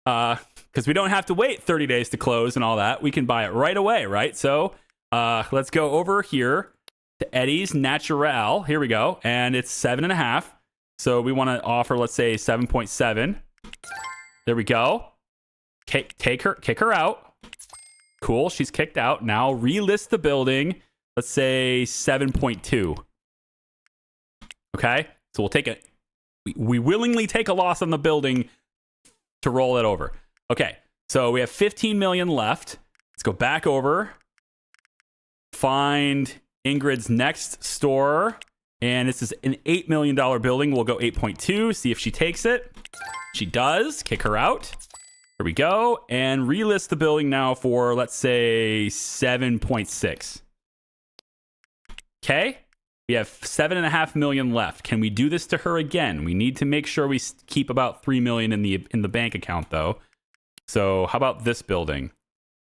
Because we don't have to wait 30 days to close and all that. We can buy it right away, right? So let's go over here to Eddie's Natural. Here we go. And it's 7.5. So we want to offer, let's say, 7.7. There we go. Kick her out. Cool, she's kicked out. Now relist the building. Let's say 7.2. Okay, so we'll take it. We willingly take a loss on the building to roll it over. Okay, so we have 15 million left. Let's go back over. Find Ingrid's next store. And this is an $8 million building. We'll go 8.2, see if she takes it. She does. Kick her out. There we go. And relist the building now for, let's say, 7.6. Okay. We have 7.5 million left. Can we do this to her again? We need to make sure we keep about 3 million in the bank account, though. So how about this building?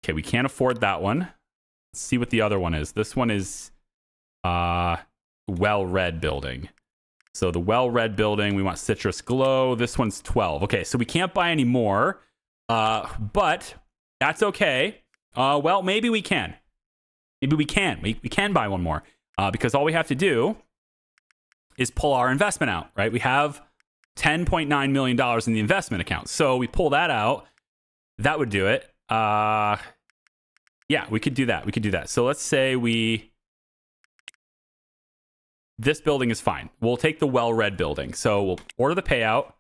Okay, we can't afford that one. Let's see what the other one is. This one is Well-Red building. So the Well-Red building, we want Citrus Glow. This one's 12. Okay, so we can't buy any more. But That's okay. Well, maybe we can. Maybe we can. We can buy one more. Because all we have to do is pull our investment out, right? We have $10.9 million in the investment account. So we pull that out. That would do it. Yeah, we could do that. We could do that. So let's say this building is fine. We'll take the well-read building. So we'll order the payout,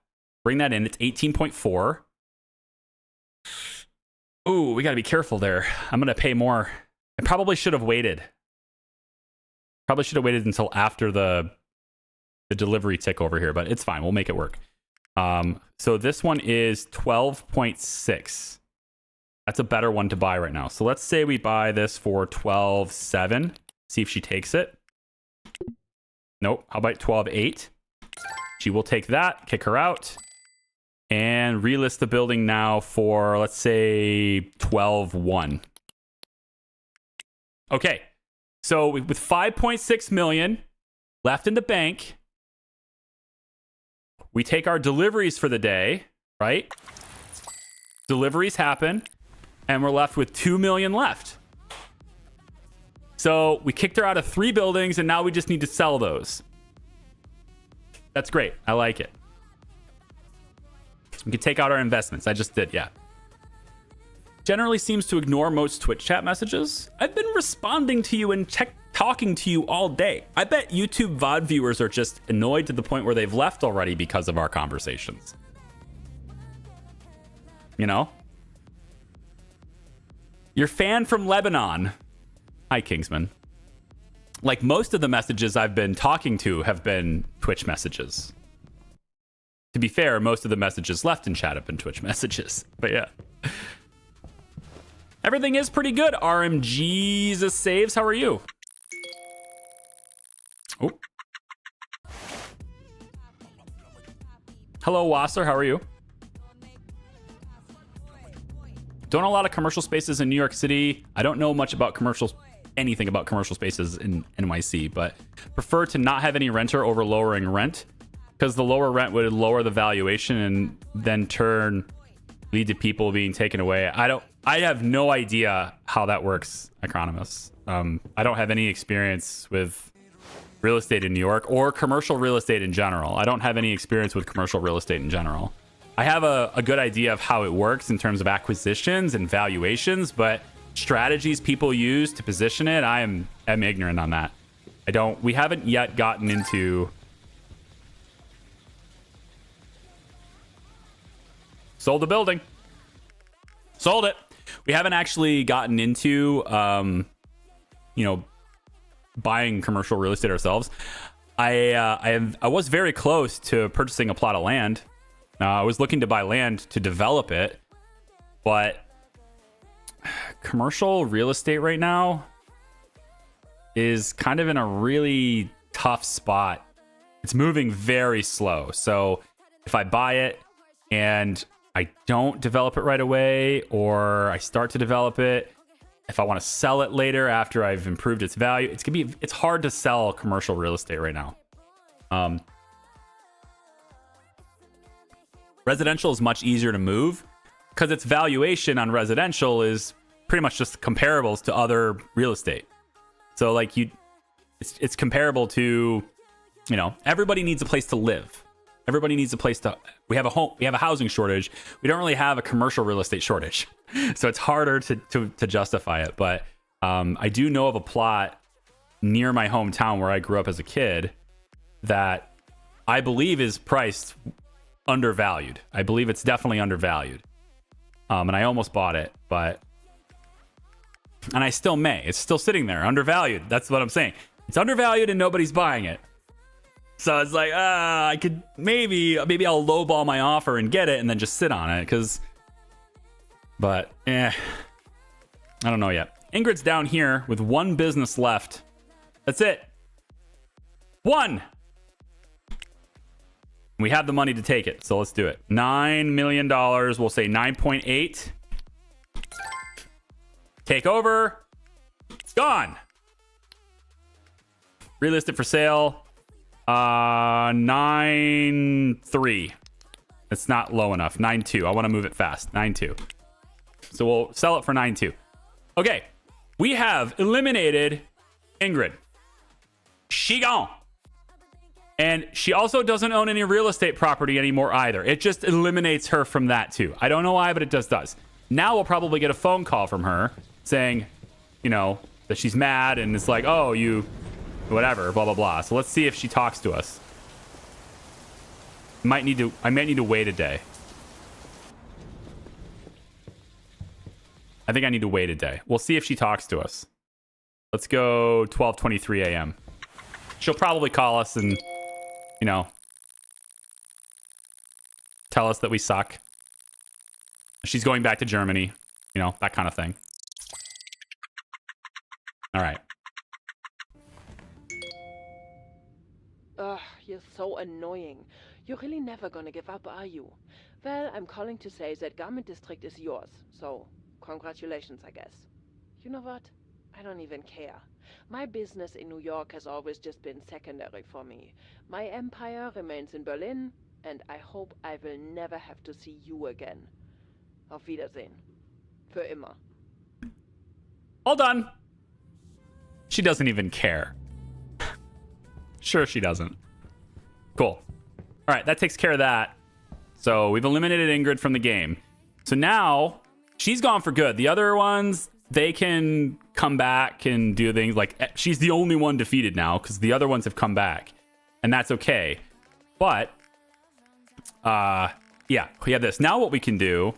bring that in. It's 18.4. Ooh, we got to be careful there. I'm going to pay more. I probably should have waited. Probably should have waited until after the delivery tick over here, but it's fine. We'll make it work. So this one is 12.6. That's a better one to buy right now. So let's say we buy this for 12.7. See if she takes it. Nope. How about 12.8? She will take that, kick her out, and relist the building now for, let's say, 12.1. Okay. So with 5.6 million left in the bank, we take our deliveries for the day, right? Deliveries happen, and we're left with 2 million left. So we kicked her out of 3 buildings, and now we just need to sell those. That's great. I like it. We can take out our investments. I just did, yeah. Generally seems to ignore most Twitch chat messages. I've been responding to you and talking to you all day. I bet YouTube VOD viewers are just annoyed to the point where they've left already because of our conversations. You know? Your fan from Lebanon. Hi, Kingsman. Like, most of the messages I've been talking to have been Twitch messages. To be fair, most of the messages left in chat have been Twitch messages. But yeah. Everything is pretty good. RMGesus saves. How are you? Oh. Hello, Wasser. How are you? Don't know a lot of commercial spaces in New York City. I don't know much about anything about commercial spaces in NYC, but prefer to not have any renter over lowering rent, because the lower rent would lower the valuation and then lead to people being taken away. I have no idea how that works, Economist. I don't have any experience with real estate in New York or commercial real estate in general. I don't have any experience with commercial real estate in general. I have a good idea of how it works in terms of acquisitions and valuations, but strategies people use to position it, I'm ignorant on that. We haven't yet gotten into... Sold the building. Sold it. We haven't actually gotten into, buying commercial real estate ourselves. I was very close to purchasing a plot of land. I was looking to buy land to develop it, but commercial real estate right now is kind of in a really tough spot. It's moving very slow. So if I buy it and I don't develop it right away, or I start to develop it, if I want to sell it later after I've improved its value, it's hard to sell commercial real estate right now. Residential is much easier to move because its valuation on residential is pretty much just comparables to other real estate. So like it's comparable to, everybody needs a place to live. Everybody needs a place to... We have a housing shortage. We don't really have a commercial real estate shortage. So it's harder to justify it. But I do know of a plot near my hometown where I grew up as a kid that I believe is priced undervalued. I believe it's definitely undervalued. And I almost bought it, and I still may. It's still sitting there, undervalued. That's what I'm saying. It's undervalued and nobody's buying it. So it's like, I could maybe I'll lowball my offer and get it and then just sit on it, but I don't know yet. Ingrid's down here with one business left. That's it. One. We have the money to take it, so let's do it. $9 million. We'll say 9.8. Take over. It's gone. Relist it for sale. 9.3. It's not low enough. 9.2. I want to move it fast. 9.2. So we'll sell it for 9.2. Okay. We have eliminated Ingrid. She gone. And she also doesn't own any real estate property anymore either. It just eliminates her from that too. I don't know why, but it just does. Now we'll probably get a phone call from her saying, you know, that she's mad and it's like, oh, you, whatever, blah, blah, blah. So let's see if she talks to us. I might need to wait a day. I think I need to wait a day. We'll see if she talks to us. Let's go 12:23 a.m. She'll probably call us and, you know, tell us that we suck. She's going back to Germany, you know, that kind of thing. All right. Ugh, you're so annoying. You're really never gonna give up, are you? Well, I'm calling to say that Garment District is yours, so congratulations, I guess. You know what? I don't even care. My business in New York has always just been secondary for me. My empire remains in Berlin, and I hope I will never have to see you again. Auf Wiedersehen. Für immer. All done. She doesn't even care. Sure, she doesn't. Cool. All right, that takes care of that. So we've eliminated Ingrid from the game. So now she's gone for good. The other ones, they can come back and do things like she's the only one defeated now because the other ones have come back, and that's okay. But yeah, we have this. Now what we can do,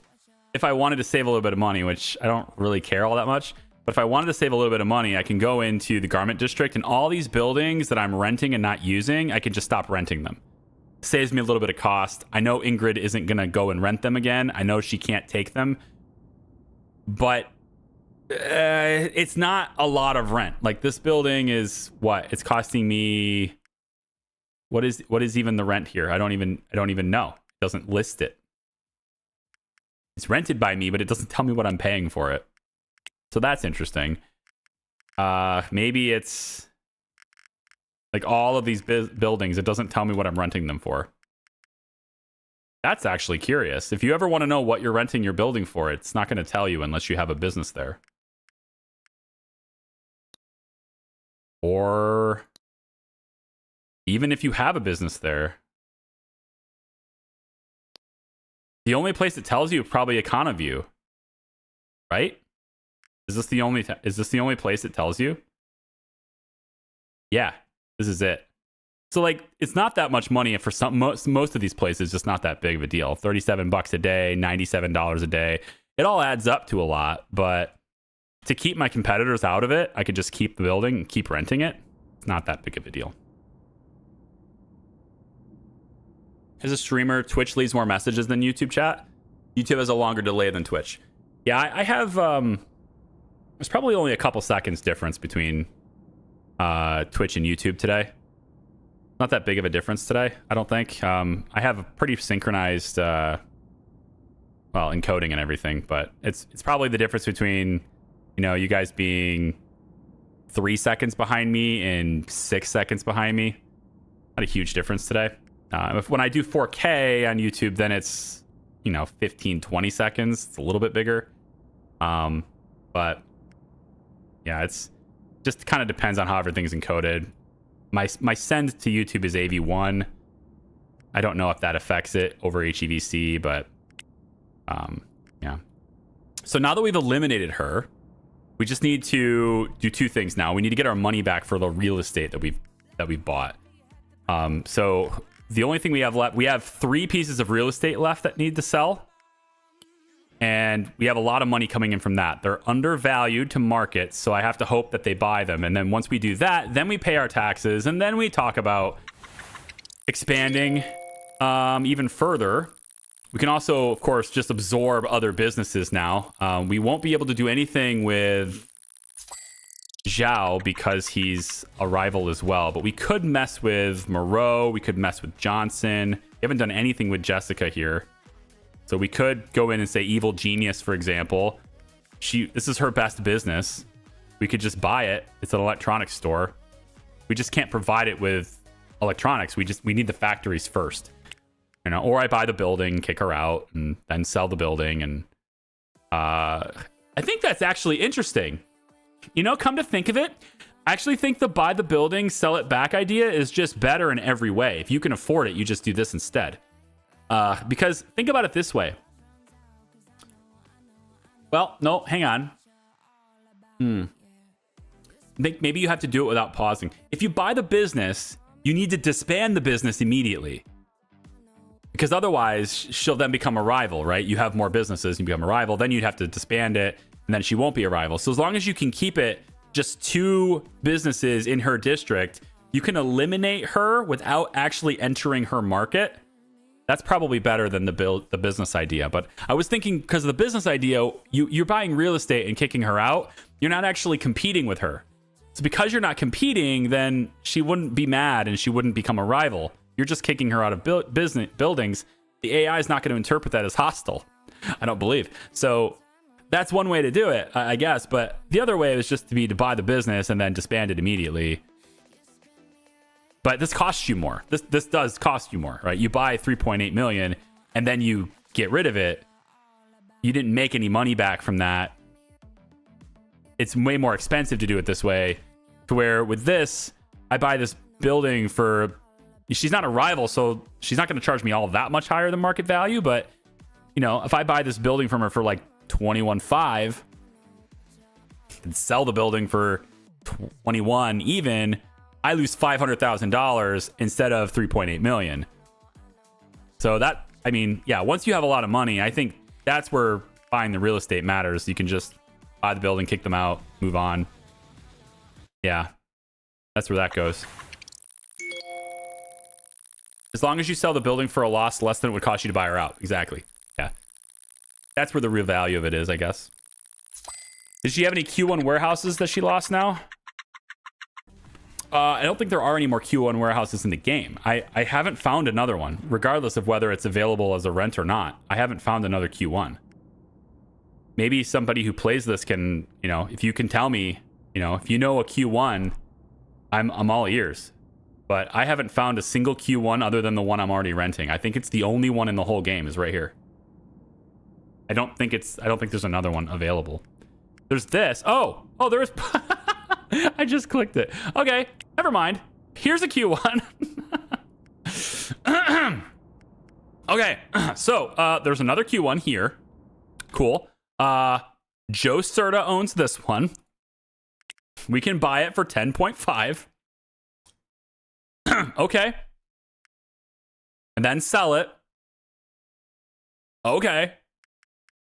if I wanted to save a little bit of money, which I don't really care all that much, but if I wanted to save a little bit of money, I can go into the Garment District and all these buildings that I'm renting and not using, I can just stop renting them. Saves me a little bit of cost. I know Ingrid isn't going to go and rent them again. I know she can't take them. But it's not a lot of rent. Like this building is what? It's costing me what is even the rent here? I don't even know. It doesn't list it. It's rented by me, but it doesn't tell me what I'm paying for it. So that's interesting. Maybe it's like all of these buildings, it doesn't tell me what I'm renting them for. That's actually curious. If you ever want to know what you're renting your building for, it's not going to tell you unless you have a business there. Or even if you have a business there. The only place it tells you is probably Econoview. Right? Is this the only place it tells you? Yeah, this is it. So like, it's not that much money, and for most of these places, just not that big of a deal. $37 a day, $97 a day. It all adds up to a lot, but to keep my competitors out of it, I could just keep the building and keep renting it. It's not that big of a deal. As a streamer, Twitch leaves more messages than YouTube chat. YouTube has a longer delay than Twitch. Yeah, I have... there's probably only a couple seconds difference between Twitch and YouTube today. Not that big of a difference today, I don't think. I have a pretty synchronized, well, encoding and everything, but it's probably the difference between, you know, you guys being 3 seconds behind me and 6 seconds behind me. Not a huge difference today. When I do 4K on YouTube, then it's, you know, 15, 20 seconds. It's a little bit bigger. But yeah, it's just kind of depends on how everything's encoded. My send to YouTube is AV1. I don't know if that affects it over HEVC, but yeah. So now that we've eliminated her, we just need to do two things now. We need to get our money back for the real estate that we've bought. So the only thing we have left, we have 3 pieces of real estate left that need to sell. And we have a lot of money coming in from that. They're undervalued to market, so I have to hope that they buy them. And then once we do that, then we pay our taxes, and then we talk about expanding even further. We can also, of course, just absorb other businesses now. We won't be able to do anything with Zhao because he's a rival as well. But we could mess with Moreau. We could mess with Johnson. We haven't done anything with Jessica here. So we could go in and say Evil Genius, for example. This is her best business. We could just buy it. It's an electronics store. We just can't provide it with electronics. We need the factories first. You know, or I buy the building, kick her out, and then sell the building, and I think that's actually interesting. You know, come to think of it, I actually think the buy the building, sell it back idea is just better in every way. If you can afford it, you just do this instead. Because think about it this way. Well, no, hang on. I think maybe you have to do it without pausing. If you buy the business, you need to disband the business immediately. Because otherwise, she'll then become a rival, right? You have more businesses, you become a rival, then you'd have to disband it, and then she won't be a rival. So as long as you can keep it just 2 businesses in her district, you can eliminate her without actually entering her market. That's probably better than the business idea. But I was thinking, because of the business idea, you're buying real estate and kicking her out. You're not actually competing with her. So because you're not competing, then she wouldn't be mad and she wouldn't become a rival. You're just kicking her out of buildings. The AI is not going to interpret that as hostile, I don't believe. So that's one way to do it, I guess. But the other way is just to buy the business and then disband it immediately. But this costs you more. This does cost you more, right? You buy 3.8 million and then you get rid of it. You didn't make any money back from that. It's way more expensive to do it this way. To where with this, I buy this building for... She's not a rival, so she's not going to charge me all that much higher than market value. But, you know, if I buy this building from her for like 21.5 and sell the building for 21 even, I lose $500,000 instead of 3.8 million. So that, I mean, yeah, once you have a lot of money, I think that's where buying the real estate matters. You can just buy the building, kick them out, move on. Yeah, that's where that goes. As long as you sell the building for a loss less than it would cost you to buy her out. Exactly. Yeah. That's where the real value of it is, I guess. Does she have any Q1 warehouses that she lost now? I don't think there are any more Q1 warehouses in the game. I haven't found another one, regardless of whether it's available as a rent or not. I haven't found another Q1. Maybe somebody who plays this can, you know, if you can tell me, you know, if you know a Q1, I'm all ears. But I haven't found a single Q1 other than the one I'm already renting. I think it's the only one in the whole game is right here. I don't think there's another one available. There's this. Oh, there's... I just clicked it. Okay, never mind. Here's a Q1. Okay, so there's another Q1 here. Cool. Joe Serta owns this one. We can buy it for 10.5. Okay. And then sell it. Okay.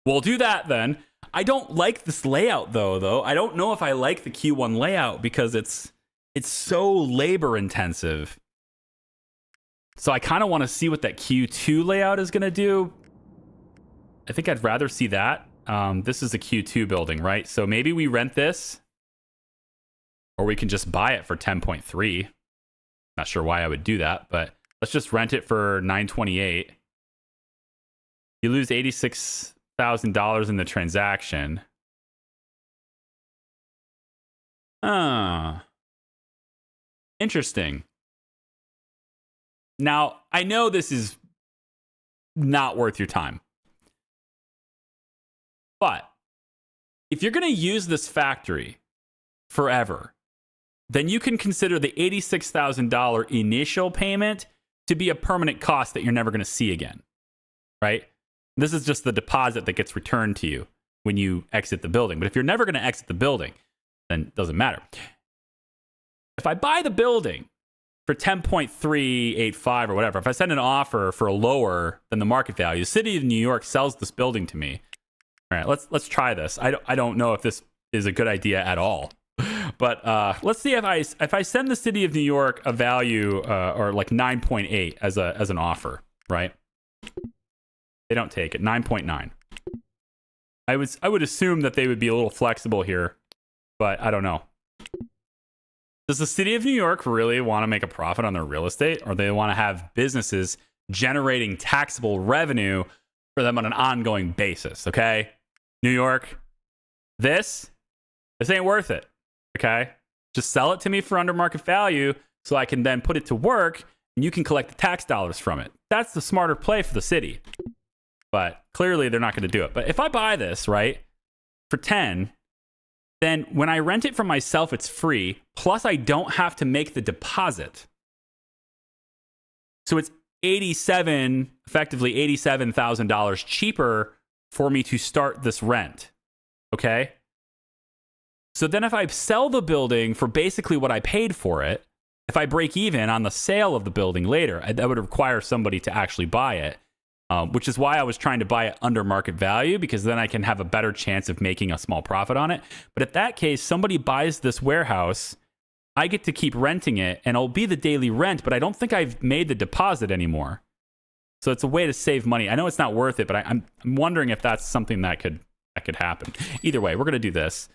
We'll do that then. I don't like this layout though. I don't know if I like the Q1 layout because it's so labor intensive. So I kind of want to see what that Q2 layout is going to do. I think I'd rather see that. This is a Q2 building, right? So maybe we rent this or we can just buy it for 10.3. Not sure why I would do that, but let's just rent it for $928. You lose $86,000 in the transaction. Interesting. Now, I know this is not worth your time. But if you're going to use this factory forever, then you can consider the $86,000 initial payment to be a permanent cost that you're never going to see again, right? This is just the deposit that gets returned to you when you exit the building. But if you're never going to exit the building, then it doesn't matter. If I buy the building for 10.385 or whatever, if I send an offer for a lower than the market value, the city of New York sells this building to me. All right, let's try this. I don't know if this is a good idea at all. But let's see if I send the city of New York a value or like 9.8 as an offer, right? They don't take it. 9.9. I would assume that they would be a little flexible here, but I don't know. Does the city of New York really want to make a profit on their real estate, or they want to have businesses generating taxable revenue for them on an ongoing basis? Okay, New York, this ain't worth it. Okay, just sell it to me for under market value so I can then put it to work and you can collect the tax dollars from it. That's the smarter play for the city. but clearly they're not going to do it. But if I buy this, right, for 10, then when I rent it from myself, it's free. Plus, I don't have to make the deposit. So it's effectively $87,000 cheaper for me to start this rent. Okay. So then if I sell the building for basically what I paid for it, if I break even on the sale of the building later, that would require somebody to actually buy it, which is why I was trying to buy it under market value, because then I can have a better chance of making a small profit on it. But if that case, somebody buys this warehouse, I get to keep renting it, and it'll be the daily rent, but I don't think I've made the deposit anymore. So it's a way to save money. I know it's not worth it, but I'm wondering if that's something that could happen. Either way, we're going to do this.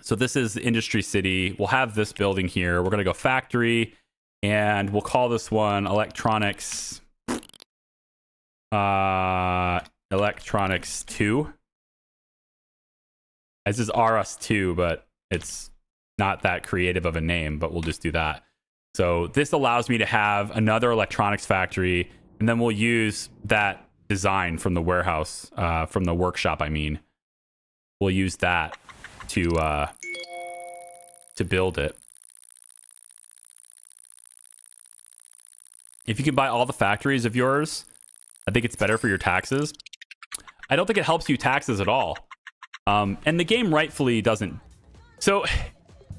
So this is the Industry City. We'll have this building here. We're going to go factory, and we'll call this one Electronics 2. This is RS2, but it's not that creative of a name, but we'll just do that. So this allows me to have another electronics factory, and then we'll use that design from the warehouse, from the workshop, I mean. We'll use that to build it. If you can buy all the factories of yours, I think it's better for your taxes. I don't think it helps you taxes at all. And the game rightfully doesn't. So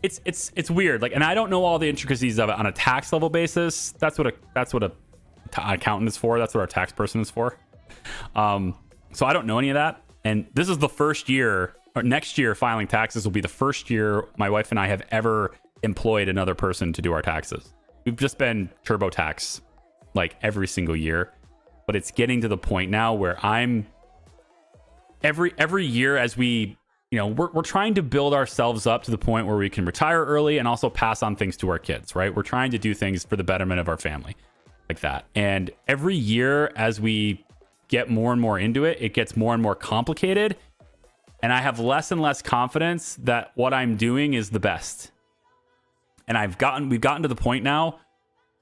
it's weird. Like, and I don't know all the intricacies of it on a tax level basis. That's what an accountant is for. That's what our tax person is for. So I don't know any of that. And this is the first year, or next year filing taxes will be the first year my wife and I have ever employed another person to do our taxes. We've just been TurboTax like every single year, but it's getting to the point now where I'm every year as we, we're trying to build ourselves up to the point where we can retire early and also pass on things to our kids, right? We're trying to do things for the betterment of our family like that. And every year as we get more and more into it, it gets more and more complicated. And I have less and less confidence that what I'm doing is the best. And we've gotten to the point now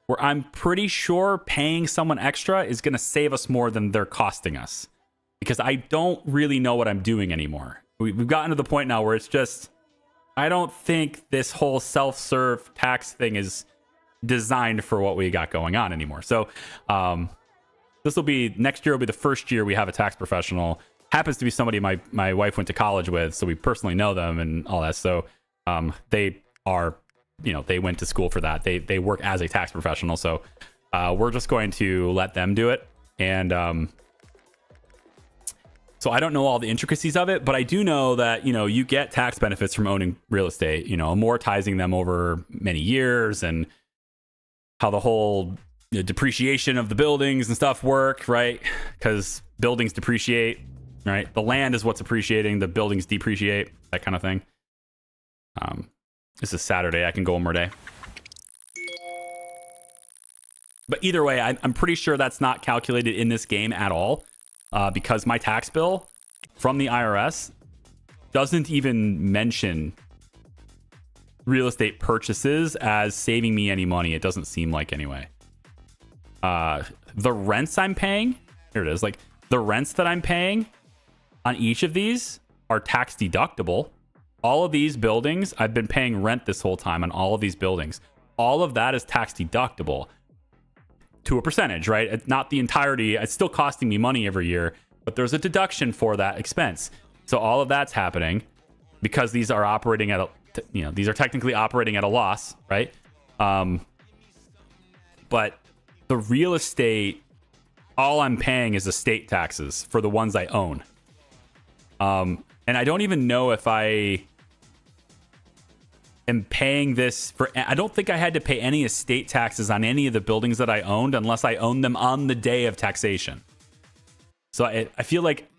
where I'm pretty sure paying someone extra is going to save us more than they're costing us, because I don't really know what I'm doing anymore. We've gotten to the point now where it's just, I don't think this whole self-serve tax thing is designed for what we got going on anymore. So next year will be the first year we have a tax professional. Happens to be somebody my wife went to college with, so we personally know them and all that. So they are, they went to school for that. They work as a tax professional. So we're just going to let them do it. And so I don't know all the intricacies of it, but I do know that, you get tax benefits from owning real estate, amortizing them over many years, and how the whole depreciation of the buildings and stuff work, right? Because buildings depreciate, right? The land is what's appreciating, the buildings depreciate, that kind of thing. This is Saturday. I can go one more day. But either way, I'm pretty sure that's not calculated in this game at all, because my tax bill from the IRS doesn't even mention real estate purchases as saving me any money. It doesn't seem like, anyway. The rents I'm paying, here it is, like the rents that I'm paying on each of these are tax deductible. All of these buildings, I've been paying rent this whole time on all of these buildings. All of that is tax deductible to a percentage, right? Not the entirety. It's still costing me money every year, but there's a deduction for that expense. So all of that's happening because these are operating at these are technically operating at a loss, right? But the real estate, all I'm paying is estate taxes for the ones I own. And I don't even know if I am paying this for, I don't think I had to pay any estate taxes on any of the buildings that I owned unless I owned them on the day of taxation. So I feel like,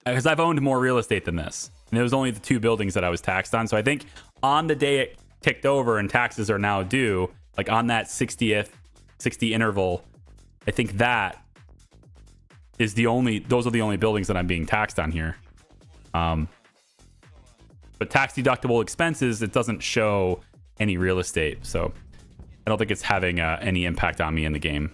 because I've owned more real estate than this, and it was only the 2 buildings that I was taxed on. So I think on the day it ticked over and taxes are now due, like on that 60 interval, I think that is those are the only buildings that I'm being taxed on here. But tax deductible expenses, it doesn't show any real estate. So I don't think it's having any impact on me in the game.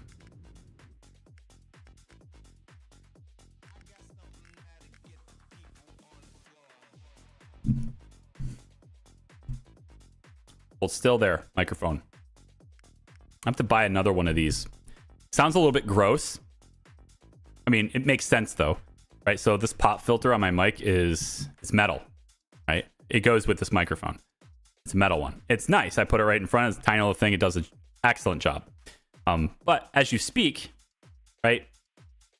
Hold still there, microphone. I have to buy another one of these. Sounds a little bit gross. I mean, it makes sense though, right? So this pop filter on my mic is metal, right? It goes with this microphone. It's a metal one. It's nice. I put it right in front. It's a tiny little thing. It does an excellent job. But as you speak, right,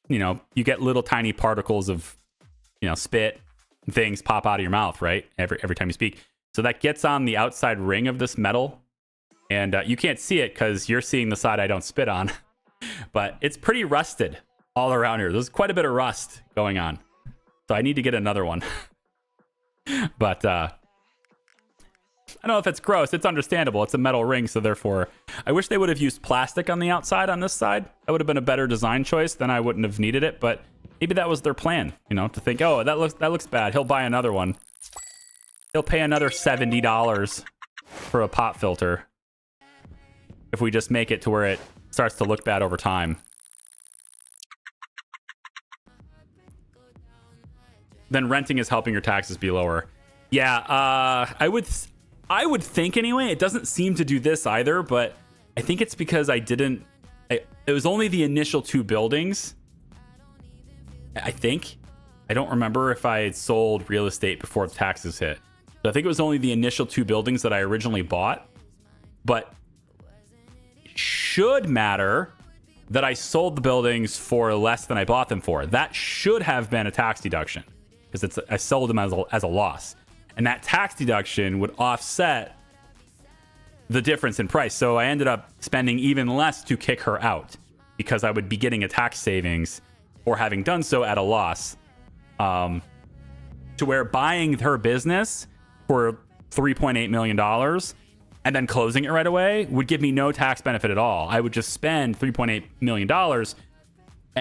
you know, you get little tiny particles of, you know, spit, things pop out of your mouth, right? Every time you speak. So that gets on the outside ring of this metal. And you can't see it because you're seeing the side I don't spit on. But it's pretty rusted all around here. There's quite a bit of rust going on. So I need to get another one. But I don't know if it's gross. It's understandable. It's a metal ring, so therefore I wish they would have used plastic on the outside on this side. That would have been a better design choice. Then I wouldn't have needed it. But maybe that was their plan, you know, to think, oh, that looks bad. He'll buy another one. He'll pay another $70 for a pop filter if we just make it to where it starts to look bad over time. Then renting is helping your taxes be lower. Yeah, I would think anyway. It doesn't seem to do this either, but I think it's because it was only the initial 2 buildings. I think. I don't remember if I had sold real estate before the taxes hit. So I think it was only the initial 2 buildings that I originally bought. But it should matter that I sold the buildings for less than I bought them for. That should have been a tax deduction because I sold them as a loss. And that tax deduction would offset the difference in price. So I ended up spending even less to kick her out because I would be getting a tax savings for having done so at a loss. To where buying her business for $3.8 million and then closing it right away would give me no tax benefit at all. I would just spend $3.8 million and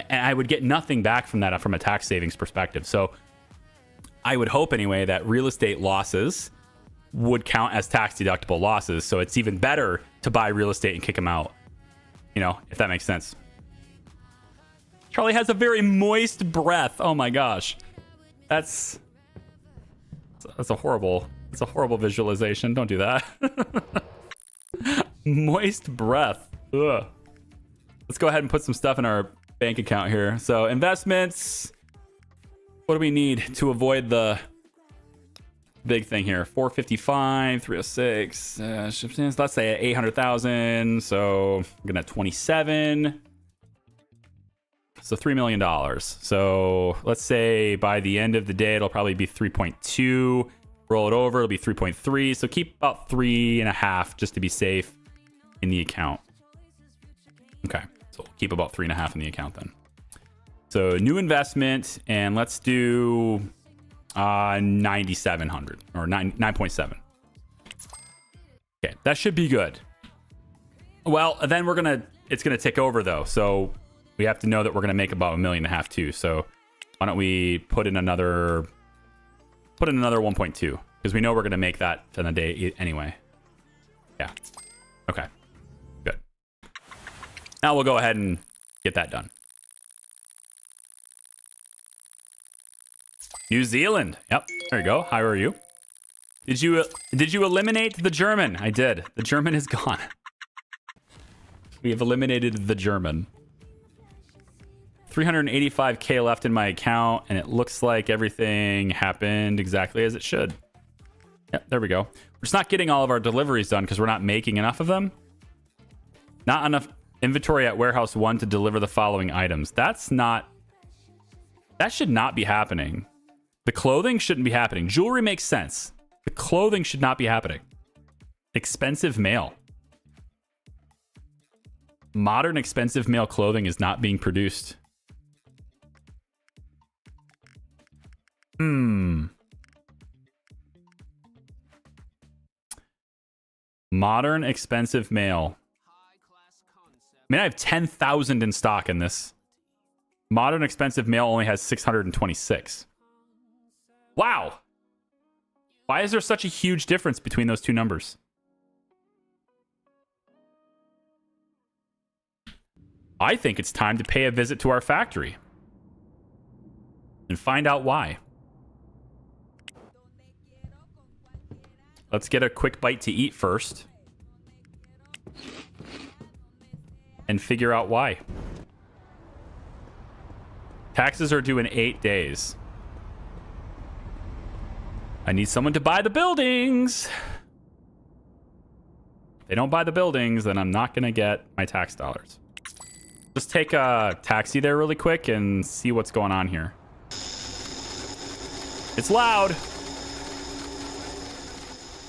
I would get nothing back from that from a tax savings perspective. So I would hope anyway that real estate losses would count as tax deductible losses. So it's even better to buy real estate and kick them out, you know, if that makes sense. Charlie has a very moist breath. Oh my gosh. That's a horrible visualization. Don't do that. Moist breath. Ugh. Let's go ahead and put some stuff in our bank account here. So investments. What do we need to avoid the big thing here? 455, 306. Let's say 800,000. So I'm gonna have 27. So $3 million. So let's say by the end of the day, it'll probably be 3.2. Roll it over, it'll be 3.3. So keep about 3.5 just to be safe in the account. Okay, so we'll keep about 3.5 in the account then. So new investment, and let's do 9,700 or 9.7. Okay, that should be good. Well, then it's gonna tick over though. So we have to know that we're gonna make about $1.5 million too. So why don't we put in another 1.2 because we know we're gonna make that in a day anyway. Yeah. Okay. Good. Now we'll go ahead and get that done. New Zealand. Yep. There you go. How are you? Did you eliminate the German? I did. The German is gone. We have eliminated the German. 385K left in my account, and it looks like everything happened exactly as it should. Yep, there we go. We're just not getting all of our deliveries done because we're not making enough of them. Not enough inventory at warehouse 1 to deliver the following items. That should not be happening. The clothing shouldn't be happening. Jewelry makes sense. The clothing should not be happening. Expensive male. Modern expensive male clothing is not being produced. Modern expensive male. I mean, I have 10,000 in stock in this. Modern expensive male only has 626. Wow. Why is there such a huge difference between those two numbers? I think it's time to pay a visit to our factory and find out why. Let's get a quick bite to eat first. and figure out why. Taxes are due in 8 days. I need someone to buy the buildings. If they don't buy the buildings, then I'm not going to get my tax dollars. Just take a taxi there really quick and see what's going on here. It's loud.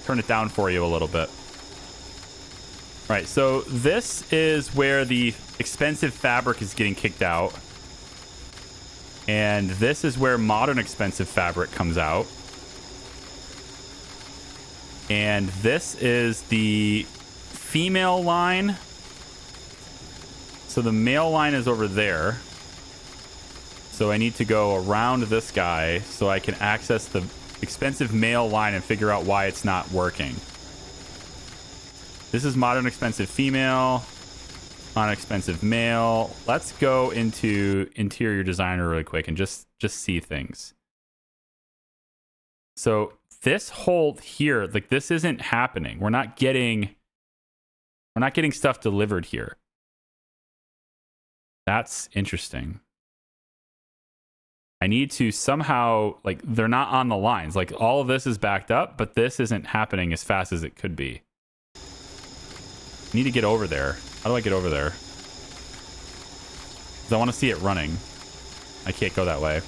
Turn it down for you a little bit. All right, so this is where the expensive fabric is getting kicked out. And this is where modern expensive fabric comes out. And this is the female line. So the male line is over there. So I need to go around this guy so I can access the expensive male line and figure out why it's not working. This is modern expensive female. Modern expensive male. Let's go into interior designer really quick and just see things. So this whole here, like this isn't happening. We're not getting stuff delivered here. That's interesting. I need to somehow, like, they're not on the lines. Like, all of this is backed up, but this isn't happening as fast as it could be. I need to get over there. How do I get over there? Because I want to see it running. I can't go that way.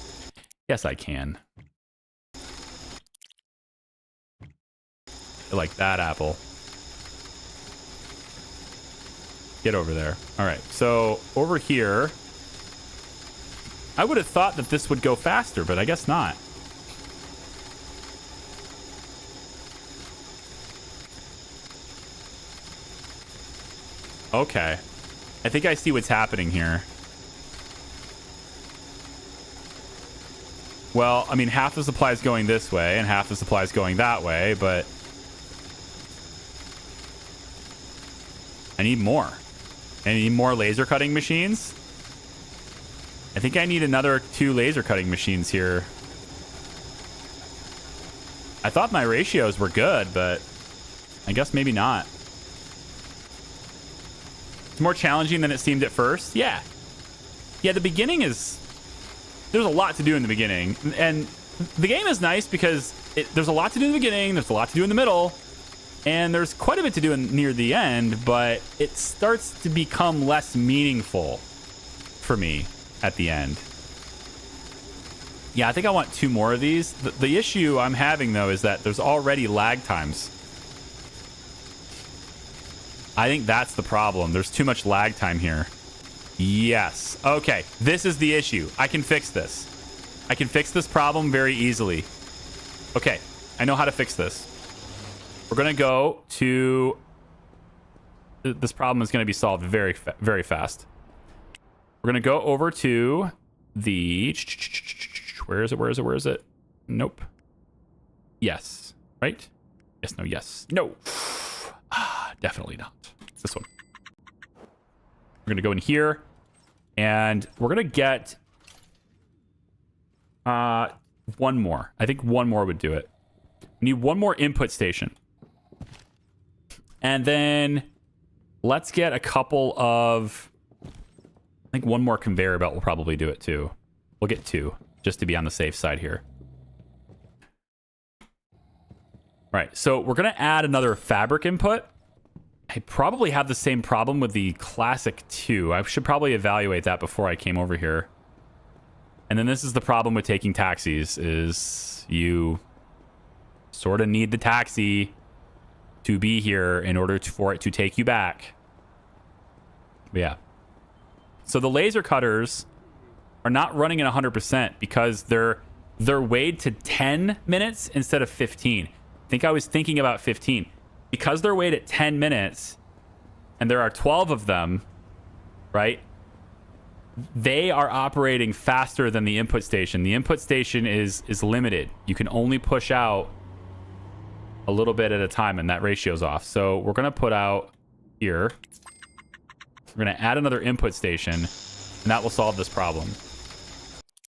Yes, I can. I like that apple. Get over there. All right, so over here, I would have thought that this would go faster, but I guess not. Okay. I think I see what's happening here. Well, I mean, half the supply is going this way and half the supply is going that way, but I need more. I need more laser cutting machines. I think I need another 2 laser cutting machines here. I thought my ratios were good, but I guess maybe not. It's more challenging than it seemed at first. Yeah. Yeah, the beginning is... There's a lot to do in the beginning. And the game is nice because there's a lot to do in the beginning, there's a lot to do in the middle, and there's quite a bit to do near the end, but it starts to become less meaningful for me at the end. Yeah, I think I want 2 more of these. The issue I'm having, though, is that there's already lag times. I think that's the problem. There's too much lag time here. Yes. Okay, this is the issue. I can fix this. I can fix this problem very easily. Okay, I know how to fix this. We're going to go to... This problem is going to be solved very, very fast. We're going to go over to the... Where is it? Where is it? Where is it? Nope. Yes. Right? Yes, no, yes. No. Definitely not. It's this one. We're going to go in here. And we're going to get... one more. I think one more would do it. We need one more input station. And then let's get a couple of... I think one more conveyor belt will probably do it too. We'll get 2, just to be on the safe side here. All right, so we're going to add another fabric input. I probably have the same problem with the Classic 2. I should probably evaluate that before I came over here. And then this is the problem with taking taxis, is you sort of need the taxi to be here in order for it to take you back. But yeah. So the laser cutters are not running at 100% because they're weighed to 10 minutes instead of 15. I think I was thinking about 15. Because they're weighed at 10 minutes and there are 12 of them, right? They are operating faster than the input station. The input station is limited. You can only push out a little bit at a time, and that ratio's off. So we're going to put out here. We're going to add another input station, and that will solve this problem.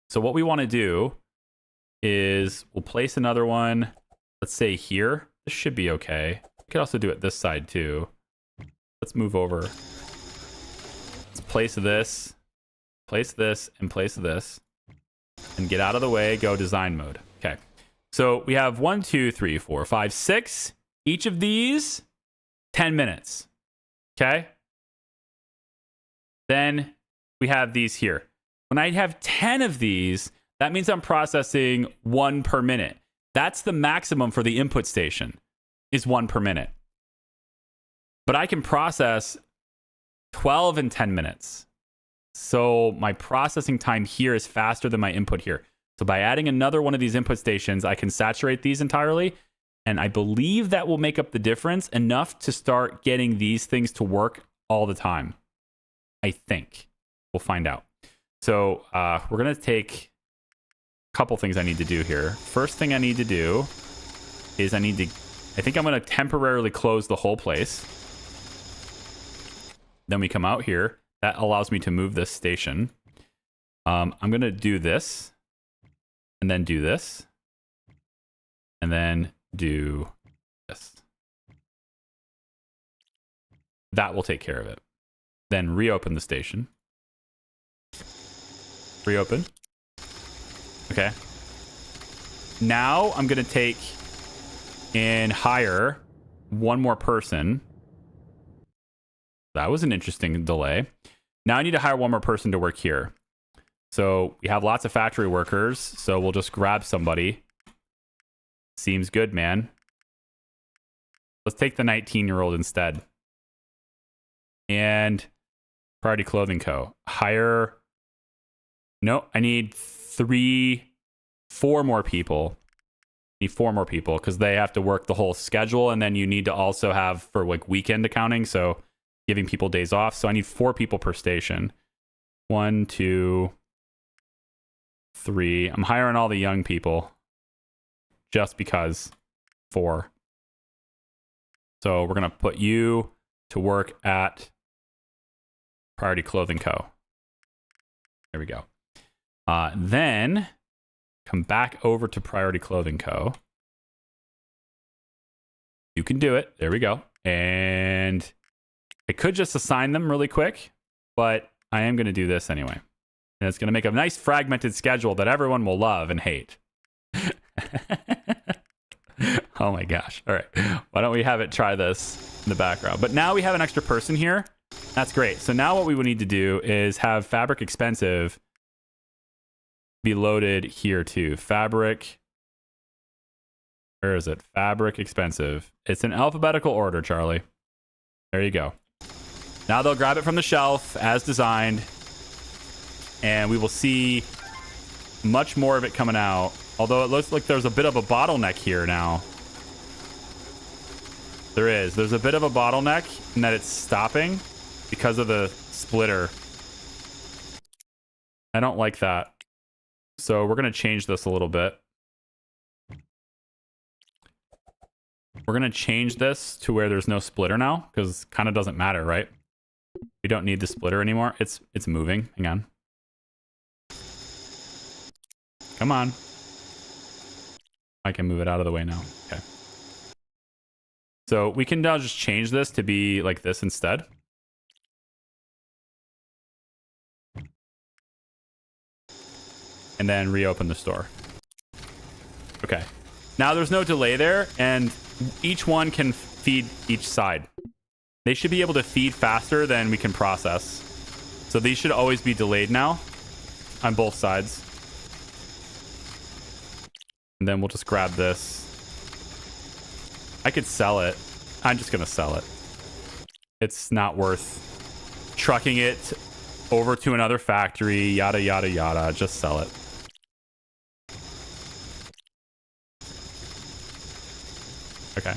So what we want to do is we'll place another one, let's say here. This should be okay. We could also do it this side too. Let's move over. Let's place this, and place this. And get out of the way, go design mode. Okay. So we have 1, 2, 3, 4, 5, 6. Each of these, 10 minutes. Okay. Then we have these here. When I have 10 of these, that means I'm processing 1 per minute. That's the maximum for the input station, is 1 per minute. But I can process 12 in 10 minutes. So my processing time here is faster than my input here. So by adding another one of these input stations, I can saturate these entirely. And I believe that will make up the difference enough to start getting these things to work all the time. I think. We'll find out. So we're going to take a couple things I need to do here. First thing I need to do is I think I'm going to temporarily close the whole place. Then we come out here. That allows me to move this station. I'm going to do this. And then do this. And then do this. That will take care of it. Then reopen the station. Reopen. Okay. Now I'm going to take and hire one more person. That was an interesting delay. Now I need to hire one more person to work here. So we have lots of factory workers. So we'll just grab somebody. Seems good, man. Let's take the 19-year-old instead. And Priority Clothing Co. Hire. No, I need 4 more people. Need 4 more people because they have to work the whole schedule. And then you need to also have for like weekend accounting. So giving people days off. So I need 4 people per station. 1, 2, 3. I'm hiring all the young people just because 4. So we're going to put you to work at Priority Clothing Co. There we go. Then come back over to Priority Clothing Co. You can do it. There we go. And I could just assign them really quick, but I am going to do this anyway. And it's going to make a nice fragmented schedule that everyone will love and hate. Oh my gosh. All right. Why don't we have it try this in the background? But now we have an extra person here. That's great. So now what we would need to do is have Fabric Expensive be loaded here too. Fabric. Where is it? Fabric Expensive. It's in alphabetical order, Charlie. There you go. Now they'll grab it from the shelf as designed. And we will see much more of it coming out. Although it looks like there's a bit of a bottleneck here now. There is. There's a bit of a bottleneck in that it's stopping because of the splitter. I don't like that. So we're going to change this a little bit. We're going to change this to where there's no splitter now because it kind of doesn't matter, right? We don't need the splitter anymore. It's moving. Hang on. Come on. I can move it out of the way now. Okay. So we can now just change this to be like this instead. And then reopen the store. Okay. Now there's no delay there, and each one can feed each side. They should be able to feed faster than we can process. So these should always be delayed now on both sides. And then we'll just grab this. I could sell it. I'm just going to sell it. It's not worth trucking it over to another factory, yada, yada, yada. Just sell it. Okay.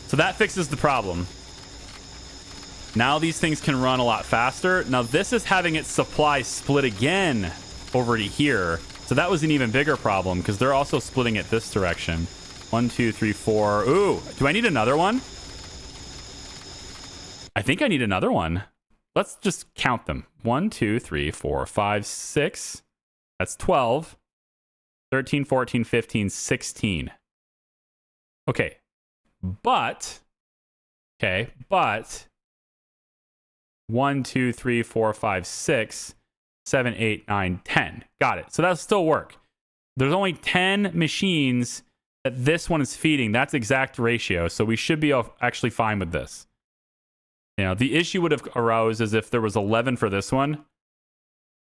So that fixes the problem. Now these things can run a lot faster. Now this is having its supply split again over to here. So that was an even bigger problem because they're also splitting it this direction. 1, 2, 3, 4. Ooh, do I need another one? I think I need another one. Let's just count them. 1, 2, 3, 4, 5, 6. That's 12. 13, 14, 15, 16. Okay. But Okay, but 1, 2, 3, 4, 5, 6, 7, 8, 9, 10. Got it. So that'll still work. There's only 10 machines that this one is feeding. That's exact ratio. So we should be actually fine with this. You know, the issue would have arose as if there was 11 for this one,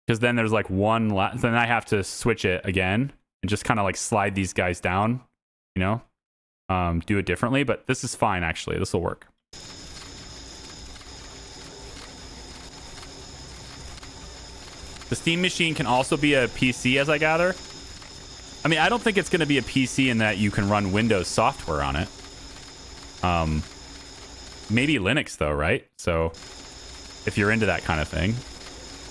because then there's like one last. Then I have to switch it again and just kind of like slide these guys down, you know, do it differently. But this is fine, actually. This will work. The Steam machine can also be a PC, as I gather. I mean, I don't think it's going to be a PC in that you can run Windows software on it. Maybe Linux, though, right? So if you're into that kind of thing.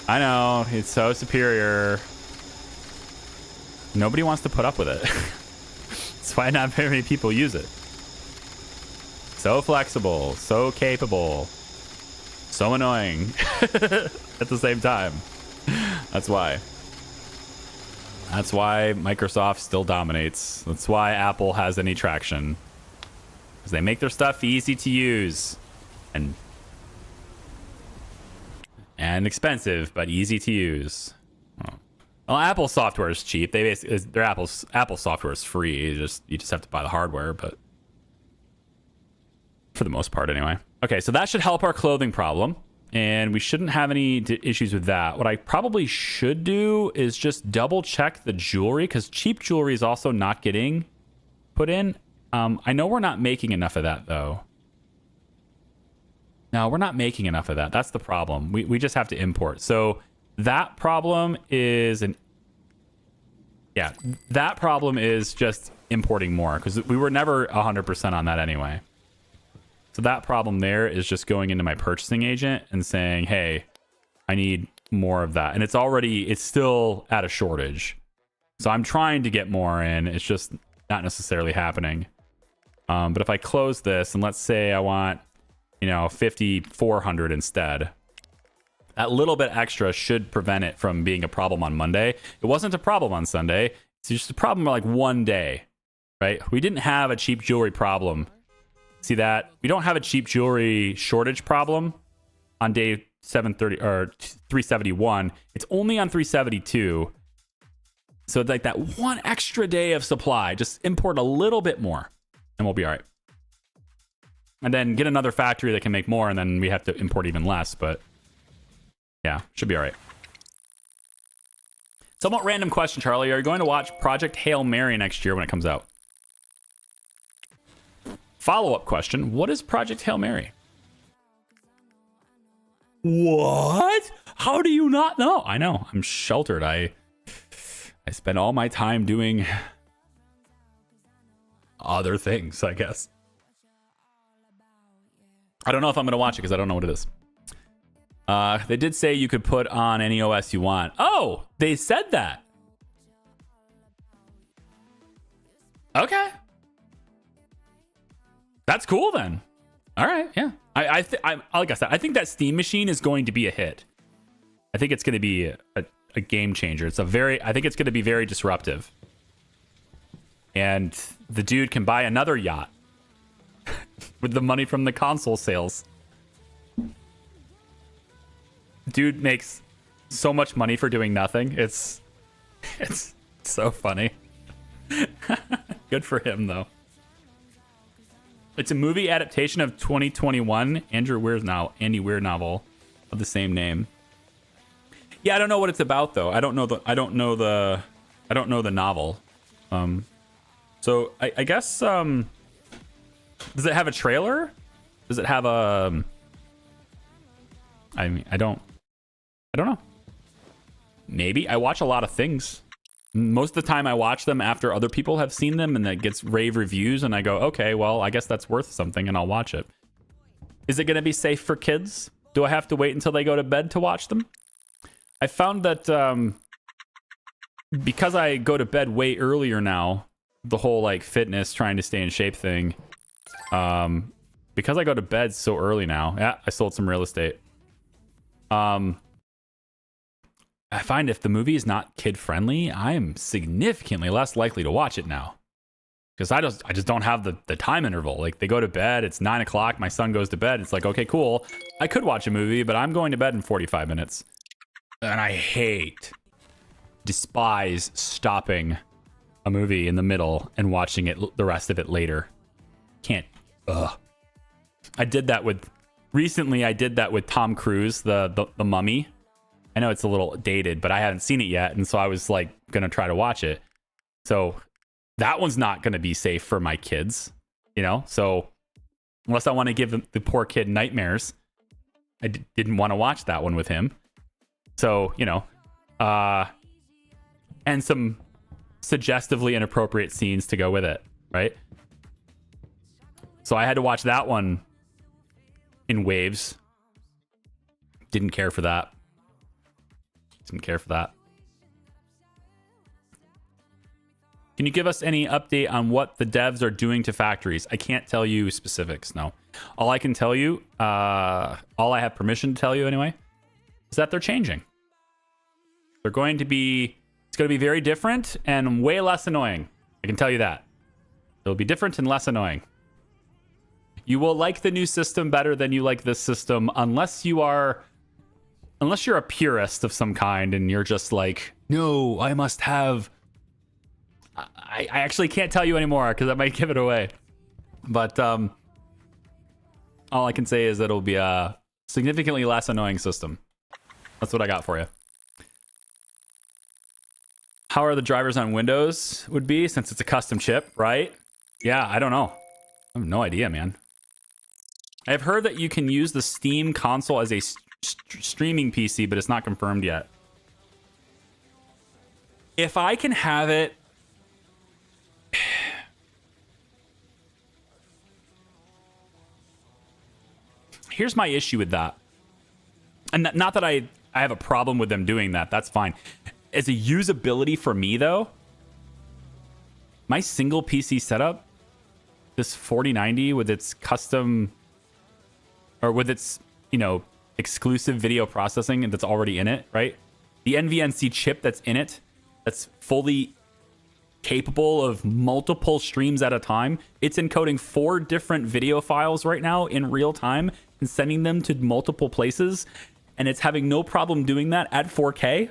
I know, it's so superior. Nobody wants to put up with it. That's why not very many people use it. So flexible, so capable, so annoying at the same time. That's why. That's why Microsoft still dominates. That's why Apple has any traction. Because they make their stuff easy to use. And expensive, but easy to use. Oh. Well, Apple software is cheap. They basically, their Apple software is free. You just have to buy the hardware, but for the most part anyway. Okay, so that should help our clothing problem. And we shouldn't have any issues with that. What I probably should do is just double check the jewelry, because cheap jewelry is also not getting put in. I know we're not making enough of that, though. No, we're not making enough of that. That's the problem. We just have to import. So that problem is that problem is just importing more, because we were never 100% on that anyway. So that problem there is just going into my purchasing agent and saying, hey, I need more of that. And it's still at a shortage. So I'm trying to get more in. It's just not necessarily happening. But if I close this and let's say I want, 5,400 instead, that little bit extra should prevent it from being a problem on Monday. It wasn't a problem on Sunday. It's just a problem for like one day, right? We didn't have a cheap jewelry problem. See that? We don't have a cheap jewelry shortage problem on day 730 or 371. It's only on 372. So like that one extra day of supply, just import a little bit more and we'll be all right. And then get another factory that can make more, and then we have to import even less, but yeah, should be all right. Somewhat random question, Charlie. Are you going to watch Project Hail Mary next year when it comes out? Follow-up question. What is Project Hail Mary? What? How do you not know? I know. I'm sheltered. I spend all my time doing other things, I guess. I don't know if I'm going to watch it because I don't know what it is. They did say you could put on any OS you want. Oh, they said that. Okay. That's cool then. All right, yeah. I like I said, I think that Steam machine is going to be a hit. I think it's going to be a game changer. I think it's going to be very disruptive. And the dude can buy another yacht with the money from the console sales. Dude makes so much money for doing nothing. It's so funny. Good for him, though. It's a movie adaptation of 2021 Andy Weir novel of the same name. Yeah, I don't know what it's about though. I don't know the novel. So I guess does it have a trailer? Does it have a I mean, I don't know. Maybe. I watch a lot of things. Most of the time I watch them after other people have seen them and that gets rave reviews and I go, okay, well, I guess that's worth something and I'll watch it. Is it going to be safe for kids? Do I have to wait until they go to bed to watch them? I found that because I go to bed way earlier now, the whole like fitness, trying to stay in shape thing, because I go to bed so early now, yeah, I sold some real estate. I find if the movie is not kid friendly, I am significantly less likely to watch it now. because I just don't have the time interval. Like they go to bed, it's 9 o'clock, my son goes to bed. It's like, okay, cool. I could watch a movie, but I'm going to bed in 45 minutes. And I despise stopping a movie in the middle and watching it the rest of it later. Can't. Ugh. I did that with Tom Cruise, the Mummy. I know it's a little dated, but I haven't seen it yet, and so I was like gonna try to watch it. So that one's not gonna be safe for my kids, you know. So unless I want to give the poor kid nightmares, I didn't want to watch that one with him. So, you know, and some suggestively inappropriate scenes to go with it, right? So I had to watch that one in waves. Didn't care for that. Can you give us any update on what the devs are doing to factories? I can't tell you specifics, no. All I can tell you, all I have permission to tell you anyway, is that they're changing. It's going to be very different and way less annoying. I can tell you that. It'll be different and less annoying. You will like the new system better than you like this system unless you're a purist of some kind and you're just like, no, I must have... I actually can't tell you anymore because I might give it away. But all I can say is that it'll be a significantly less annoying system. That's what I got for you. How are the drivers on Windows would be since it's a custom chip, right? Yeah, I don't know. I have no idea, man. I've heard that you can use the Steam console as a streaming PC, but it's not confirmed yet. If I can have it... Here's my issue with that. And not that I have a problem with them doing that. That's fine. As a usability for me, though, my single PC setup, this 4090 with its custom... or with its, you know, exclusive video processing that's already in it, right? The NVNC chip that's in it, that's fully capable of multiple streams at a time. It's encoding 4 different video files right now in real time and sending them to multiple places. And it's having no problem doing that at 4K.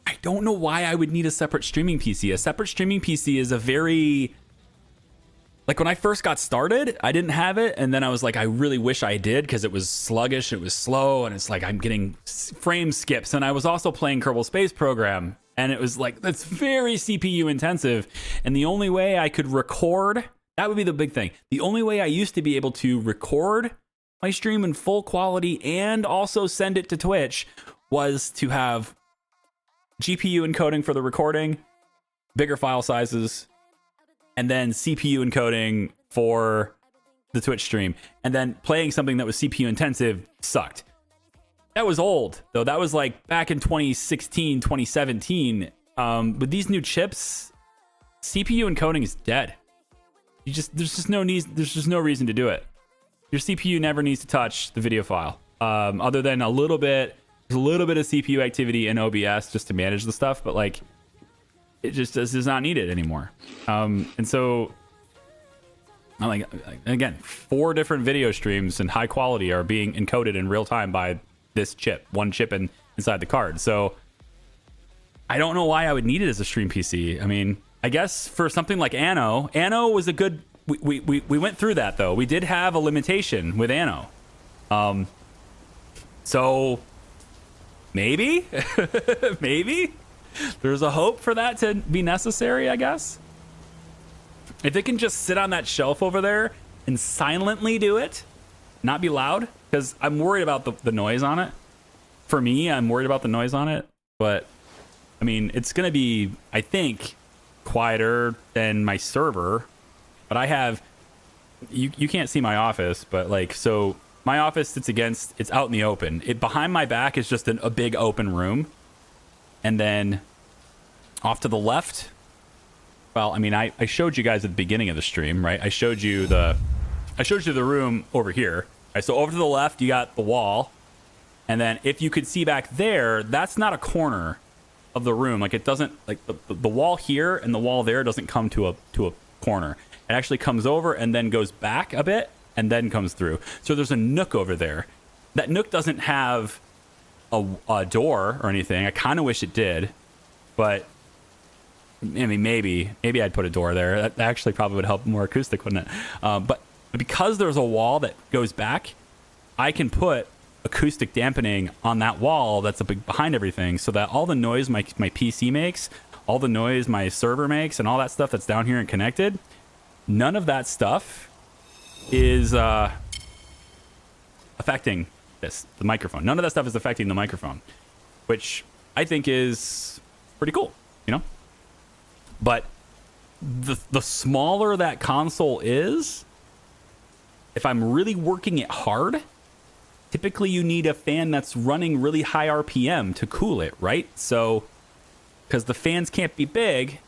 I don't know why I would need a separate streaming PC. A separate streaming PC is a very... Like when I first got started, I didn't have it. And then I was like, I really wish I did because it was sluggish. It was slow. And it's like, I'm getting frame skips. And I was also playing Kerbal Space Program. And it was like, that's very CPU intensive. And the only way I could record, that would be the big thing. The only way I used to be able to record my stream in full quality and also send it to Twitch was to have GPU encoding for the recording, bigger file sizes, and then CPU encoding for the Twitch stream. And then playing something that was CPU intensive sucked. That was old, though. That was like back in 2016, 2017. With these new chips, CPU encoding is dead. There's just no reason to do it. Your CPU never needs to touch the video file. Other than there's a little bit of CPU activity in OBS just to manage the stuff, but like it just does not need it anymore. And so I'm like, again, 4 different video streams in high quality are being encoded in real time by this chip, one chip inside the card. So I don't know why I would need it as a stream PC. I mean, I guess for something like Anno was a good... We went through that, though. We did have a limitation with Anno. So maybe? Maybe? There's a hope for that to be necessary, I guess. If it can just sit on that shelf over there and silently do it, not be loud, because I'm worried about the noise on it. For me, I'm worried about the noise on it. But, I mean, it's going to be, I think, quieter than my server. But I have... You can't see my office, but, like, so... My office it's out in the open. Behind my back is just a big open room. And then off to the left, well, I mean, I showed you guys at the beginning of the stream, right? I showed you the room over here. Right, so over to the left, you got the wall. And then if you could see back there, that's not a corner. of the room. Like it doesn't like the wall here and the wall there doesn't come to a corner. It actually comes over and then goes back a bit and then comes through. So there's a nook over there. That nook doesn't have a door or anything. I kind of wish it did, but I mean, maybe I'd put a door there. That actually probably would help more acoustic, wouldn't it? But because there's a wall that goes back, I can put acoustic dampening on that wall that's behind everything, so that all the noise my PC makes, all the noise my server makes, and all that stuff that's down here and connected, none of that stuff is affecting the microphone. None of that stuff is affecting the microphone, which I think is pretty cool, you know? But the smaller that console is, if I'm really working it hard, typically you need a fan that's running really high RPM to cool it, right? So, because the fans can't be big,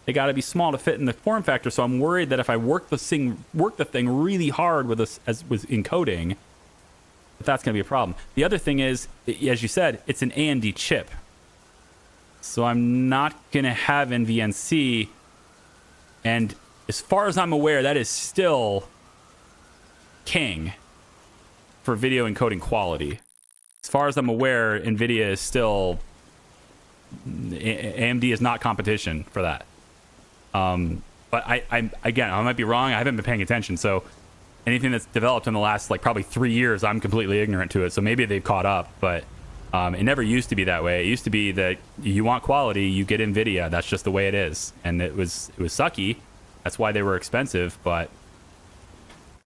they got to be small to fit in the form factor. So I'm worried that if I work the thing really hard with encoding, that's going to be a problem. The other thing is, as you said, it's an AMD chip. So I'm not going to have NVNC. And as far as I'm aware, that is still king for video encoding quality. As far as I'm aware, NVIDIA is still... AMD is not competition for that. But I might be wrong. I haven't been paying attention. So anything that's developed in the last probably 3 years, I'm completely ignorant to it. So maybe they've caught up, but it never used to be that way. It used to be that you want quality, you get NVIDIA. That's just the way it is. And it was sucky. That's why they were expensive, but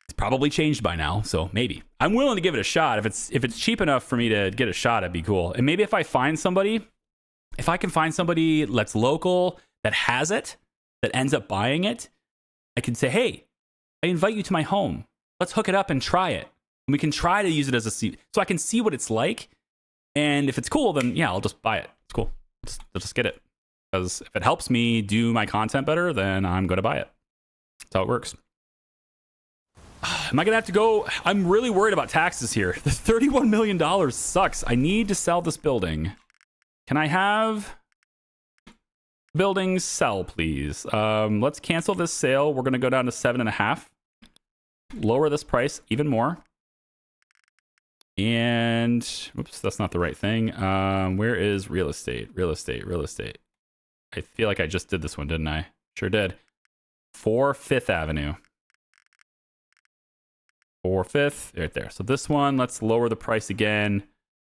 it's probably changed by now. So maybe I'm willing to give it a shot. If it's cheap enough for me to get a shot, it'd be cool. And maybe if I can find somebody that's local, that has it, that ends up buying it, I can say, hey, I invite you to my home. Let's hook it up and try it. And we can try to use it as a seat so I can see what it's like. And if it's cool, then yeah, I'll just buy it. It's cool. I'll just get it. Because if it helps me do my content better, then I'm going to buy it. That's how it works. Am I going to have to go? I'm really worried about taxes here. The $31 million sucks. I need to sell this building. Can I have buildings sell, please? Let's cancel this sale. We're going to go down to 7.5. Lower this price even more. And, oops, that's not the right thing. Where is real estate? Real estate. I feel like I just did this one, didn't I? Sure did. 4 5th Avenue. 4 5th, right there. So this one, let's lower the price again.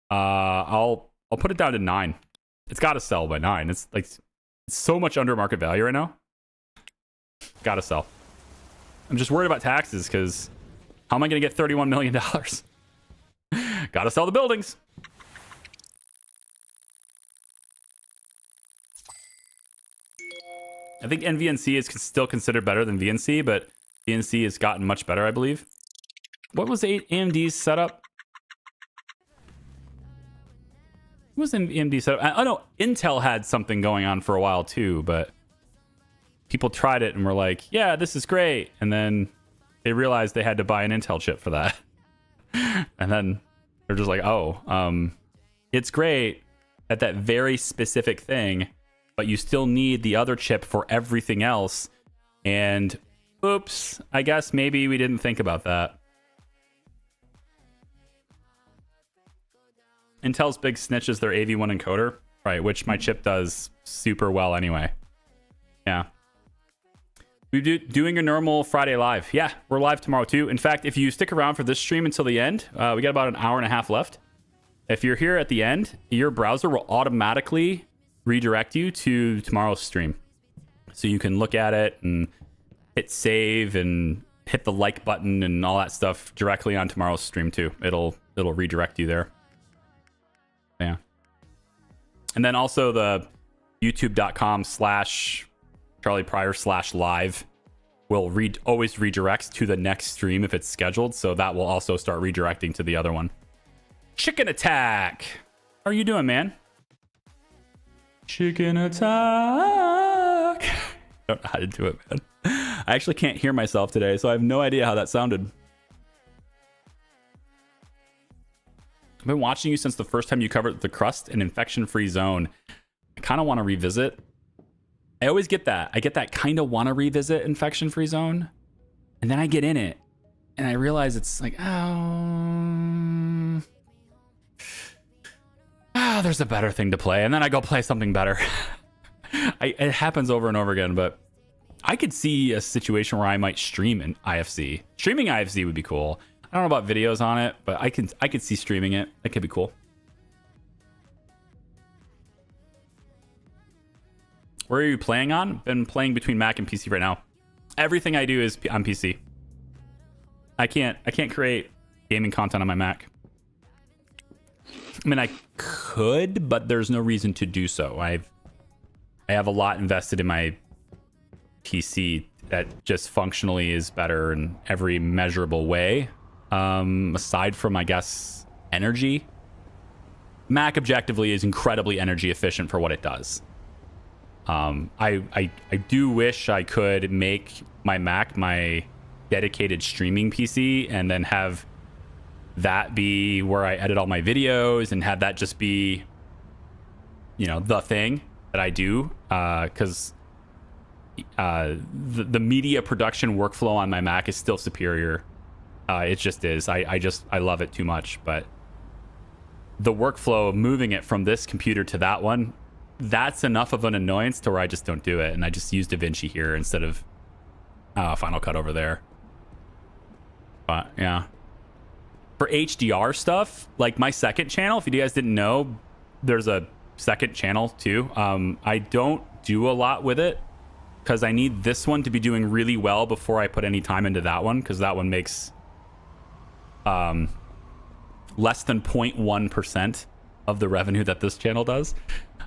I'll put it down to 9. It's got to sell by 9. It's so much under market value right now. Got to sell. I'm just worried about taxes because how am I going to get $31 million? Got to sell the buildings. I think NVNC is still considered better than VNC, but VNC has gotten much better, I believe. What was AMD's setup? What was AMD's setup? Oh no, Intel had something going on for a while too, but people tried it and were like, yeah, this is great. And then they realized they had to buy an Intel chip for that. And then they're just like, oh, it's great at that very specific thing, but you still need the other chip for everything else. And oops, I guess maybe we didn't think about that. Intel's big snitch is their AV1 encoder, right? Which my chip does super well anyway. Yeah. We're doing a normal Friday live. Yeah, we're live tomorrow too. In fact, if you stick around for this stream until the end, we got about an hour and a half left. If you're here at the end, your browser will automatically redirect you to tomorrow's stream. So you can look at it and hit save and hit the like button and all that stuff directly on tomorrow's stream too. It'll redirect you there. Yeah. And then also the youtube.com/Charlie Pryor/live will always redirects to the next stream if it's scheduled. So that will also start redirecting to the other one. Chicken attack. How are you doing, man? Chicken attack. I don't know how to do it, man. I actually can't hear myself today, so I have no idea how that sounded. I've been watching you since the first time you covered the crust and infection-free zone. I kind of want to revisit. I always get that. I get that kind of want to revisit Infection Free Zone. And then I get in it and I realize it's like, there's a better thing to play. And then I go play something better. It happens over and over again, but I could see a situation where I might stream an IFC. Streaming IFC would be cool. I don't know about videos on it, but I could see streaming it. That could be cool. Where are you playing on? Been playing between Mac and PC right now. Everything I do is on PC. I can't create gaming content on my Mac. I mean, I could, but there's no reason to do so. I have a lot invested in my PC that just functionally is better in every measurable way. Aside from, I guess, energy. Mac objectively is incredibly energy efficient for what it does. I do wish I could make my Mac my dedicated streaming PC and then have that be where I edit all my videos and have that just be, you know, the thing that I do. Because the media production workflow on my Mac is still superior. It just is. I love it too much. But the workflow of moving it from this computer to that one, that's enough of an annoyance to where I just don't do it. And I just use DaVinci here instead of Final Cut over there. But yeah. For HDR stuff, like my second channel, if you guys didn't know, there's a second channel too. I don't do a lot with it because I need this one to be doing really well before I put any time into that one, because that one makes less than 0.1% of the revenue that this channel does.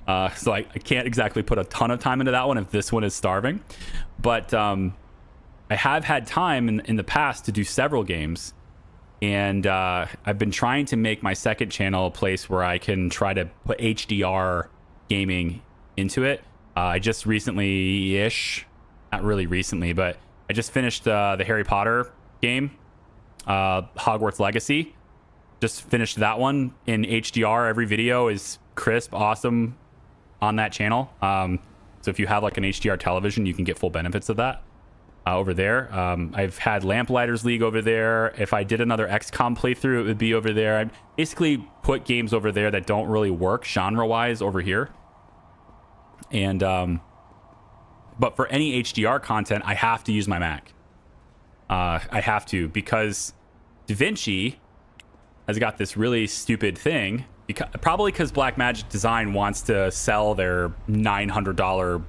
So I can't exactly put a ton of time into that one if this one is starving. But I have had time in the past to do several games. And I've been trying to make my second channel a place where I can try to put HDR gaming into it. I just recently-ish, not really recently, but I just finished the Harry Potter game, Hogwarts Legacy. Just finished that one in HDR. Every video is crisp, awesome on that channel. So if you have like an HDR television, you can get full benefits of that. Over there. I've had Lamplighters League over there. If I did another XCOM playthrough, it would be over there. I basically put games over there that don't really work genre-wise over here. And but for any HDR content, I have to use my Mac. I have to, because DaVinci has got this really stupid thing. Probably because Blackmagic Design wants to sell their $900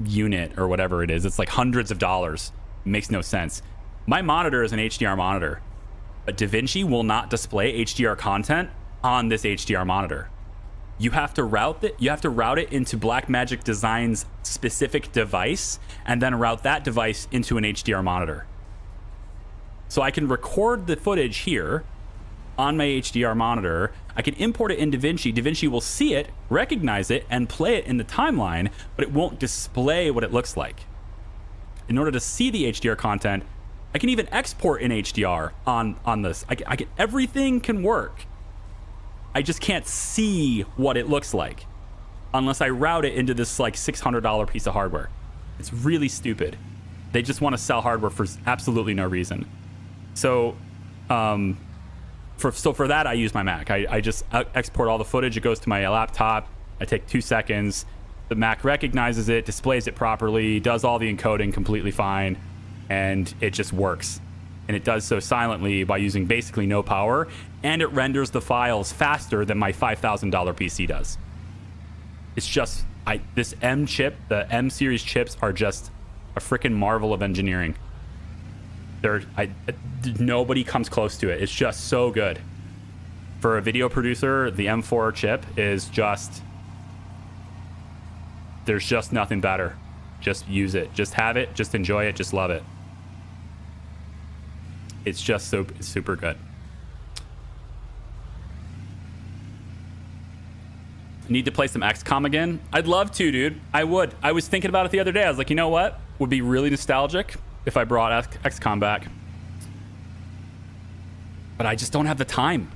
unit or whatever it is. It's like hundreds of dollars. It makes no sense. My monitor is an HDR monitor, but DaVinci will not display HDR content on this HDR monitor. You have to route it. You have to route it into Blackmagic Design's specific device, and then route that device into an HDR monitor. So I can record the footage here on my HDR monitor. I can import it in DaVinci. DaVinci will see it, recognize it, and play it in the timeline, but it won't display what it looks like. In order to see the HDR content, I can even export in HDR on this. Everything can work. I just can't see what it looks like unless I route it into this like $600 piece of hardware. It's really stupid. They just want to sell hardware for absolutely no reason. So, for that, I use my Mac. I just export all the footage. It goes to my laptop. I take 2 seconds. The Mac recognizes it, displays it properly, does all the encoding completely fine, and it just works. And it does so silently by using basically no power, and it renders the files faster than my $5,000 PC does. It's just, this M chip, the M series chips are just a freaking marvel of engineering. Nobody comes close to it. It's just so good. For a video producer, the M4 chip is just, there's just nothing better. Just use it. Just have it. Just enjoy it. Just love it. It's just so super good. Need to play some XCOM again? I'd love to, dude. I would. I was thinking about it the other day. I was like, you know what? Would be really nostalgic if I brought XCOM back. But I just don't have the time,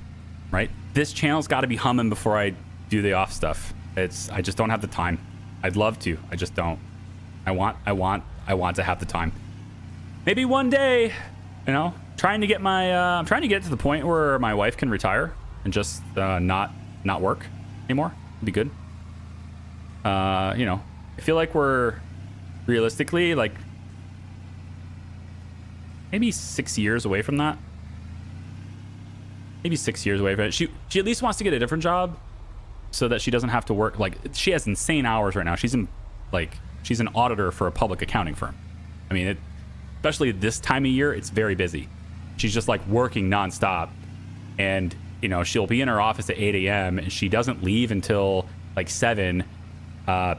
right? This channel's got to be humming before I do the off stuff. I just don't have the time. I'd love to. I just don't. I want to have the time. Maybe one day, you know, trying to get I'm trying to get to the point where my wife can retire and just not work anymore. It'd be good. You know, I feel like we're realistically like maybe 6 years away from that. Maybe 6 years away from it. She at least wants to get a different job so that she doesn't have to work. Like, she has insane hours right now. She's an auditor for a public accounting firm. I mean, especially this time of year, it's very busy. She's just like working nonstop. And, you know, she'll be in her office at 8 a.m. and she doesn't leave until like 7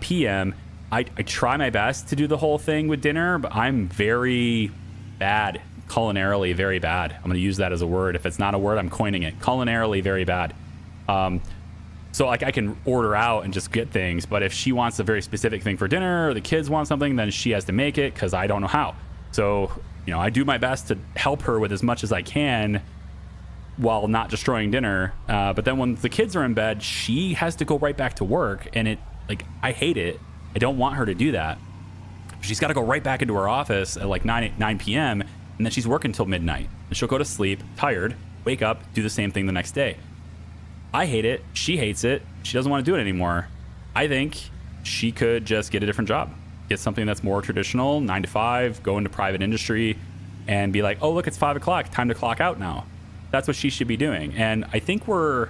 p.m. I try my best to do the whole thing with dinner, but I'm very bad, culinarily very bad. I'm going to use that as a word. If it's not a word, I'm coining it. Culinarily very bad. So like I can order out and just get things, but if she wants a very specific thing for dinner or the kids want something, then she has to make it because I don't know how. So, you know, I do my best to help her with as much as I can while not destroying dinner. But then when the kids are in bed, she has to go right back to work, and I hate it. I don't want her to do that. She's got to go right back into her office at like 9 p.m. and then she's working until midnight. And she'll go to sleep, tired, wake up, do the same thing the next day. I hate it. She hates it. She doesn't want to do it anymore. I think she could just get a different job, get something that's more traditional, 9 to 5, go into private industry, and be like, oh, look, it's 5 o'clock. Time to clock out now. That's what she should be doing. And I think we're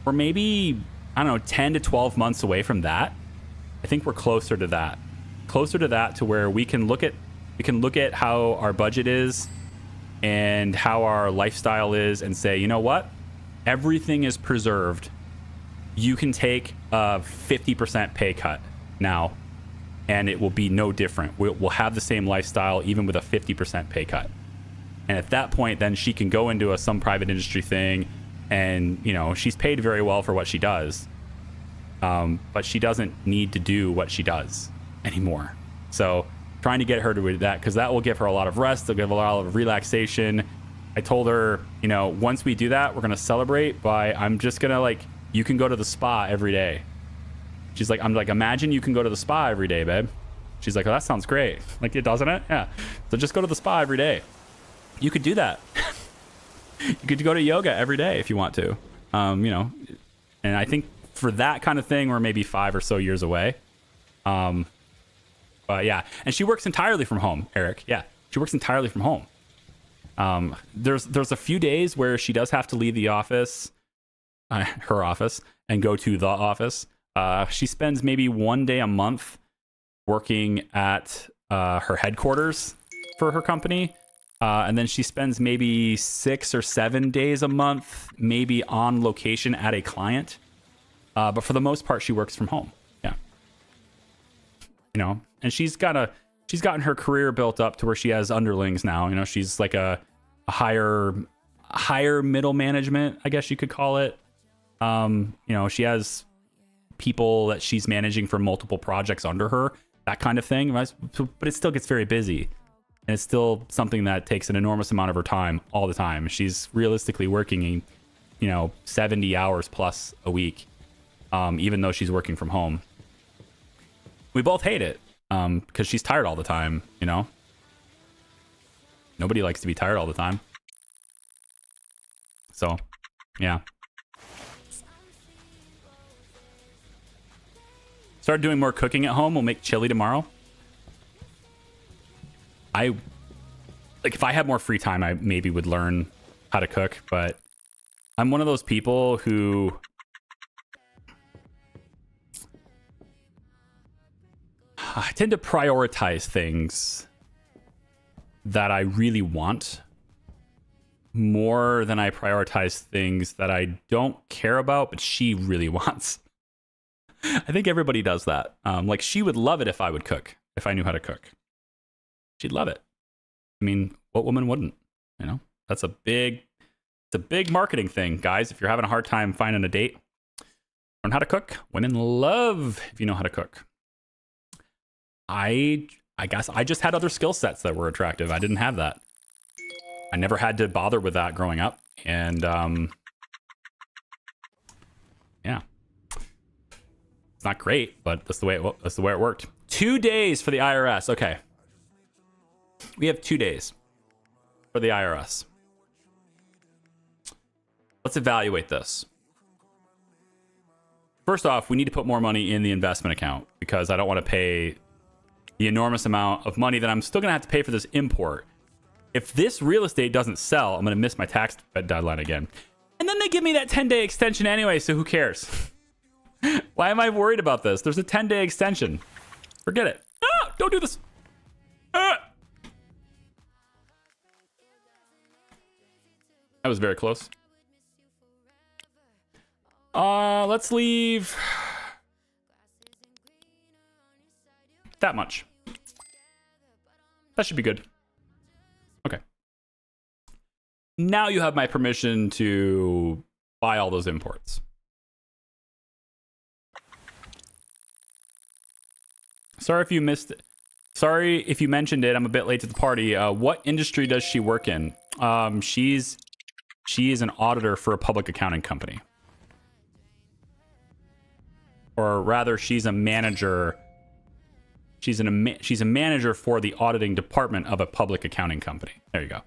maybe, I don't know, 10 to 12 months away from that. I think we're closer to that, to where we can look at how our budget is and how our lifestyle is and say, you know what? Everything is preserved. You can take a 50% pay cut now, and it will be no different. We'll have the same lifestyle even with a 50% pay cut. And at that point, then she can go into some private industry thing, and, you know, she's paid very well for what she does. But she doesn't need to do what she does anymore. So trying to get her to do that, because that will give her a lot of rest. It'll give her a lot of relaxation. I told her, you know, once we do that, we're going to celebrate by, I'm just going to like, you can go to the spa every day. She's like, I'm like, imagine you can go to the spa every day, babe. She's like, oh, that sounds great. Like, it doesn't it? Yeah. So just go to the spa every day. You could do that. You could go to yoga every day if you want to. You know, and I think for that kind of thing, we're maybe 5 or so years away. But yeah, and she works entirely from home, Eric. Yeah, she works entirely from home. There's a few days where she does have to leave the office, her office, and go to the office. She spends maybe 1 day a month working at her headquarters for her company. And then she spends maybe 6 or 7 days a month, maybe on location at a client. But for the most part, she works from home. Yeah. You know, and she's gotten her career built up to where she has underlings now. You know, she's like a higher middle management, I guess you could call it. You know, she has people that she's managing for multiple projects under her, that kind of thing. But it still gets very busy. And it's still something that takes an enormous amount of her time all the time. She's realistically working, 70 hours plus a week, even though she's working from home. We both hate it because she's tired all the time, you know? Nobody likes to be tired all the time. So, yeah. Start doing more cooking at home. We'll make chili tomorrow. If I had more free time, I maybe would learn how to cook, but I'm one of those people who I tend to prioritize things that I really want more than I prioritize things that I don't care about, but she really wants. I think everybody does that. Like, she would love it if I would cook, if I knew how to cook. She'd love it. I mean, what woman wouldn't? You know, it's a big marketing thing, guys. If you're having a hard time finding a date, learn how to cook. Women love if you know how to cook. I guess I just had other skill sets that were attractive. I didn't have that. I never had to bother with that growing up. And yeah. It's not great, but that's the way it worked. 2 days for the IRS. Okay. We have 2 days for the IRS. Let's evaluate this. First off, we need to put more money in the investment account because I don't want to pay the enormous amount of money that I'm still going to have to pay for this import. If this real estate doesn't sell, I'm going to miss my tax deadline again. And then they give me that 10-day extension anyway, so who cares? Why am I worried about this? There's a 10-day extension. Forget it. Ah, don't do this. Ah. That was very close. Let's leave that much. That should be good. Okay. Now you have my permission to buy all those imports. Sorry if you missed it. Sorry if you mentioned it. I'm a bit late to the party. What industry does she work in? She is an auditor for a public accounting company. Or rather, she's a manager. She's a manager for the auditing department of a public accounting company. There you go.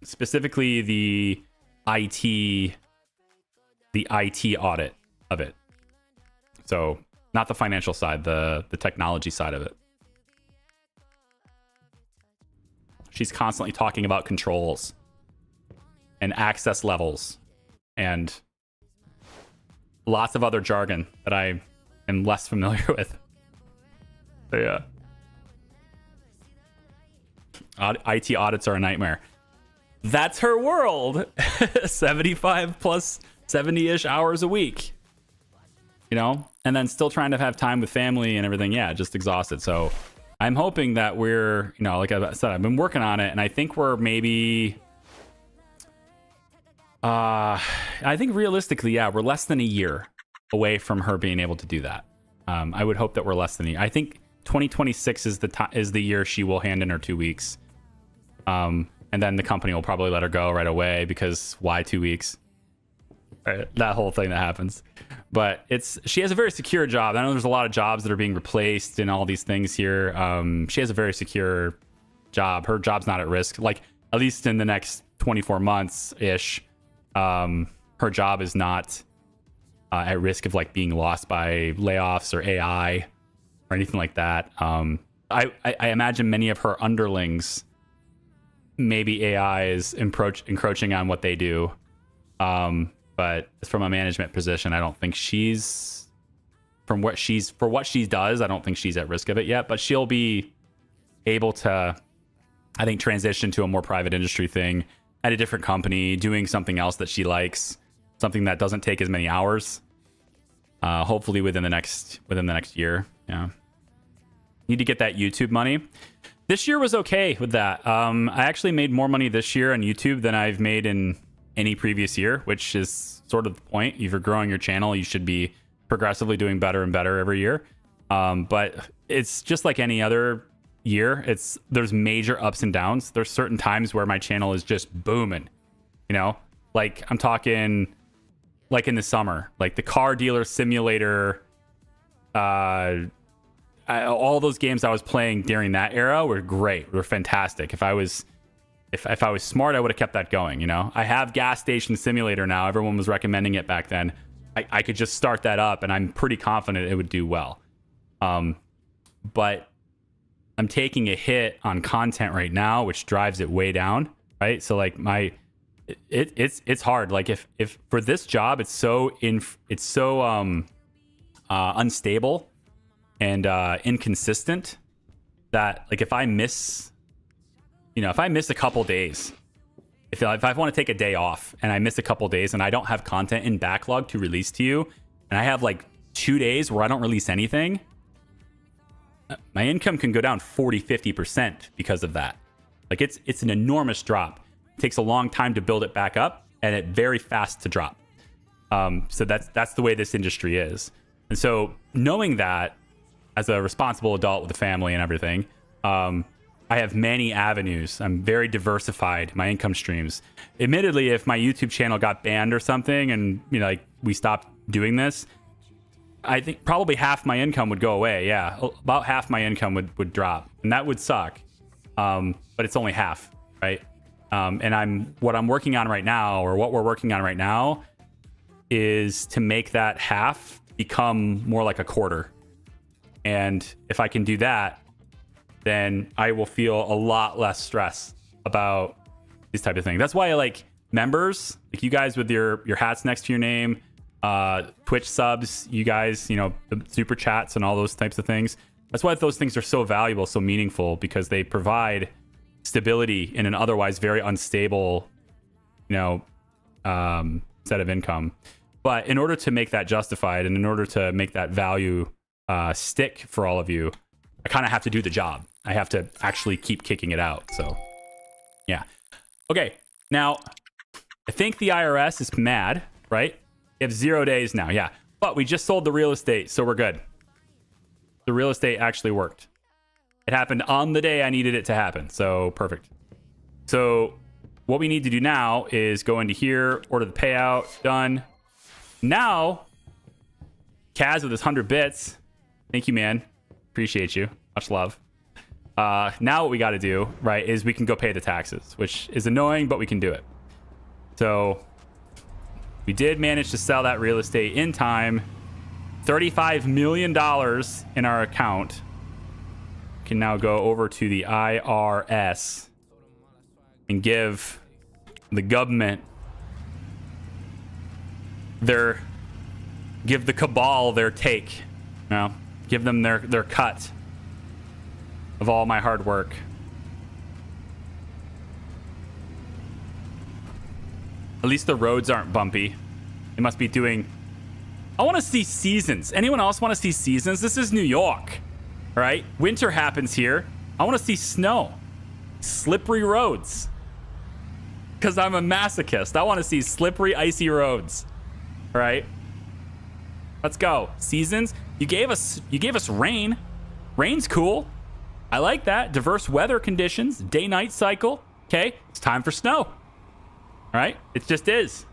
Specifically, the IT audit of it. So not the financial side, the technology side of it. She's constantly talking about controls and access levels and lots of other jargon that I am less familiar with. So yeah. IT audits are a nightmare. That's her world. 75 plus 70-ish hours a week. You know? And then still trying to have time with family and everything. Yeah, just exhausted. So I'm hoping that we're, you know, like I said, I've been working on it, and I think we're maybe... I think realistically, yeah, we're less than a year away from her being able to do that. I would hope that we're less than a year. I think 2026 is the year she will hand in her 2 weeks. And then the company will probably let her go right away because why 2 weeks? Right, that whole thing that happens. But she has a very secure job. I know there's a lot of jobs that are being replaced and all these things here. She has a very secure job. Her job's not at risk. Like, at least in the next 24 months ish. Her job is not at risk of like being lost by layoffs or AI or anything like that. I imagine many of her underlings, maybe AI is encroaching on what they do. But from a management position, I don't think for what she does, I don't think she's at risk of it yet, but she'll be able to, I think, transition to a more private industry thing at a different company, doing something else that she likes, something that doesn't take as many hours. Hopefully within the next year. Yeah. Need to get that YouTube money. This year was okay with that. I actually made more money this year on YouTube than I've made in any previous year, which is sort of the point. If you're growing your channel, you should be progressively doing better and better every year. But it's just like any other year. There's major ups and downs. There's certain times where my channel is just booming, you know, like I'm talking like in the summer, like the car dealer simulator, all those games I was playing during that era were great. Were fantastic. If I was smart, I would have kept that going. You know, I have Gas Station Simulator now. Everyone was recommending it back then. I could just start that up and I'm pretty confident it would do well. But I'm taking a hit on content right now, which drives it way down. Right. So like it's hard. Like if for this job, it's so unstable and inconsistent that like if I miss a couple days, if I want to take a day off and I miss a couple days and I don't have content in backlog to release to you, and I have like 2 days where I don't release anything, my income can go down 40-50% because of that. Like it's an enormous drop. It takes a long time to build it back up and it very fast to drop. So that's the way this industry is. And so knowing that as a responsible adult with a family and everything, I have many avenues. I'm very diversified, my income streams. Admittedly, if my YouTube channel got banned or something and like we stopped doing this, I think probably half my income would go away. Yeah, about half my income would drop, and that would suck. But it's only half, right? And what I'm working on right now, or what we're working on right now, is to make that half become more like a quarter. And if I can do that, then I will feel a lot less stress about these type of things. That's why I like members, like you guys with your hats next to your name, Twitch subs, you guys, the super chats and all those types of things. That's why those things are so valuable, so meaningful, because they provide stability in an otherwise very unstable, set of income. But in order to make that justified, and in order to make that value stick for all of you, I kind of have to do the job. I have to actually keep kicking it out. So, yeah. Okay. Now, I think the IRS is mad, right? We have 0 days now. Yeah. But we just sold the real estate, so we're good. The real estate actually worked. It happened on the day I needed it to happen. So, perfect. So, what we need to do now is go into here, order the payout, done. Now, Kaz with his 100 bits. Thank you, man. Appreciate you. Much love. Now what we got to do, right, is we can go pay the taxes, which is annoying, but we can do it. So we did manage to sell that real estate in time. $35 million in our account. We can now go over to the IRS and give the government give the cabal their take. Give them their cut of all my hard work. At least the roads aren't bumpy. They must be doing... I want to see seasons. Anyone else want to see seasons? This is New York, all right? Winter happens here. I want to see snow. Slippery roads. Because I'm a masochist. I want to see slippery, icy roads. All right? Let's go. Seasons. You gave us rain. Rain's cool. I like that. Diverse weather conditions. Day-night cycle. Okay. It's time for snow. All right? It just is.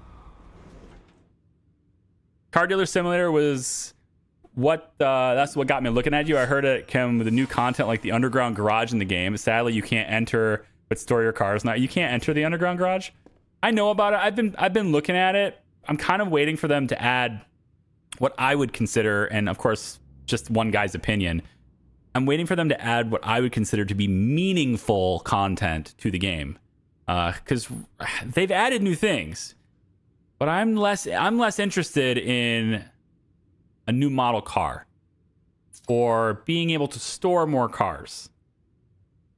Car Dealer Simulator was that's what got me looking at you. I heard it came with the new content like the underground garage in the game. Sadly, you can't enter but store your cars. Now, you can't enter the underground garage. I know about it. I've been looking at it. I'm kind of waiting for them to add what I would consider, and of course, just one guy's opinion. I'm waiting for them to add what I would consider to be meaningful content to the game, because they've added new things. But I'm less interested in a new model car, or being able to store more cars,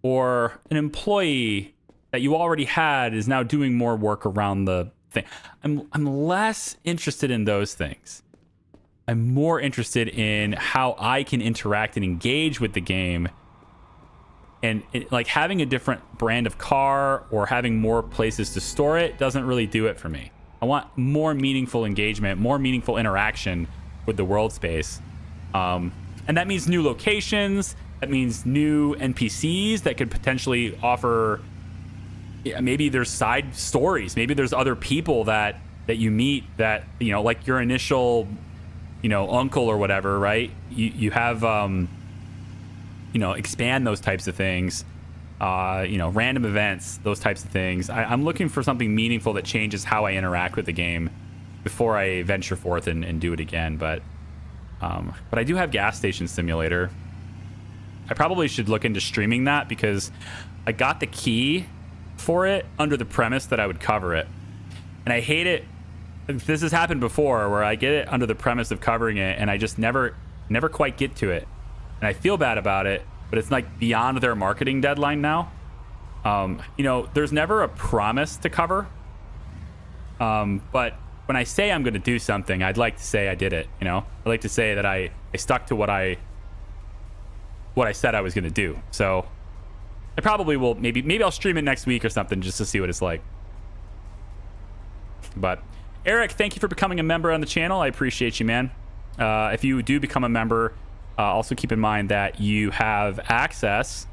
or an employee that you already had is now doing more work around the thing. I'm less interested in those things. I'm more interested in how I can interact and engage with the game. And like having a different brand of car or having more places to store it doesn't really do it for me. I want more meaningful engagement, more meaningful interaction with the world space. And that means new locations. That means new NPCs that could potentially offer... maybe there's side stories. Maybe there's other people that you meet that, like your initial... uncle or whatever, right? You have, expand those types of things, random events, those types of things. I'm looking for something meaningful that changes how I interact with the game before I venture forth and do it again. But I do have Gas Station Simulator. I probably should look into streaming that because I got the key for it under the premise that I would cover it. And I hate it. This has happened before where I get it under the premise of covering it and I just never quite get to it. And I feel bad about it, but it's like beyond their marketing deadline now. There's never a promise to cover. But when I say I'm going to do something, I'd like to say I did it, I'd like to say that I stuck to what I said I was going to do. So I probably will, maybe I'll stream it next week or something just to see what it's like. But Eric, thank you for becoming a member on the channel. I appreciate you, man. If you do become a member, also keep in mind that you have access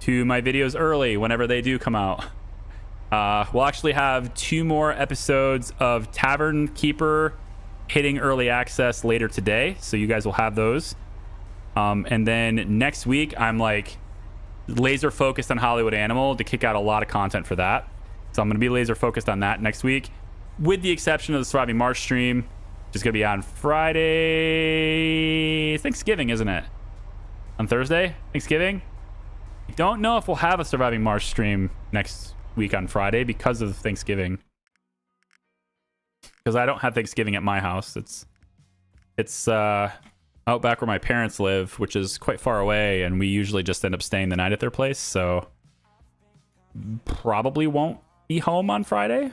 to my videos early whenever they do come out. We'll actually have 2 more episodes of Tavern Keeper hitting early access later today, so you guys will have those. And then next week, I'm like laser focused on Hollywood Animal to kick out a lot of content for that. So I'm going to be laser focused on that next week, with the exception of the Surviving Mars stream, which is going to be on Friday. Thanksgiving, isn't it? On Thursday? Thanksgiving? I don't know if we'll have a Surviving Mars stream next week on Friday because of Thanksgiving. Because I don't have Thanksgiving at my house. It's out back where my parents live, which is quite far away, and we usually just end up staying the night at their place, so probably won't be home on Friday.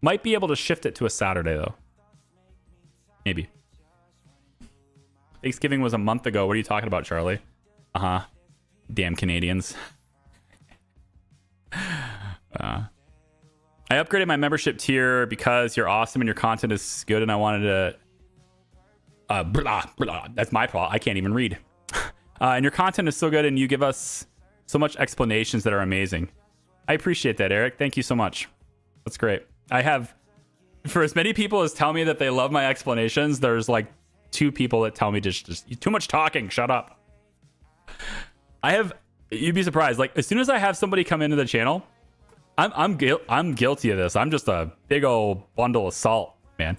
Might be able to shift it to a Saturday, though. Maybe. Thanksgiving was a month ago. What are you talking about, Charlie? Uh-huh. Damn Canadians. I upgraded my membership tier because you're awesome and your content is good, and I wanted to... blah, blah. That's my fault. I can't even read. And your content is so good, and you give us so much explanations that are amazing. I appreciate that, Eric. Thank you so much. That's great. I have... For as many people as tell me that they love my explanations, there's like 2 people that tell me just too much talking. Shut up. You'd be surprised. Like, as soon as I have somebody come into the channel, I'm guilty of this. I'm just a big old bundle of salt, man.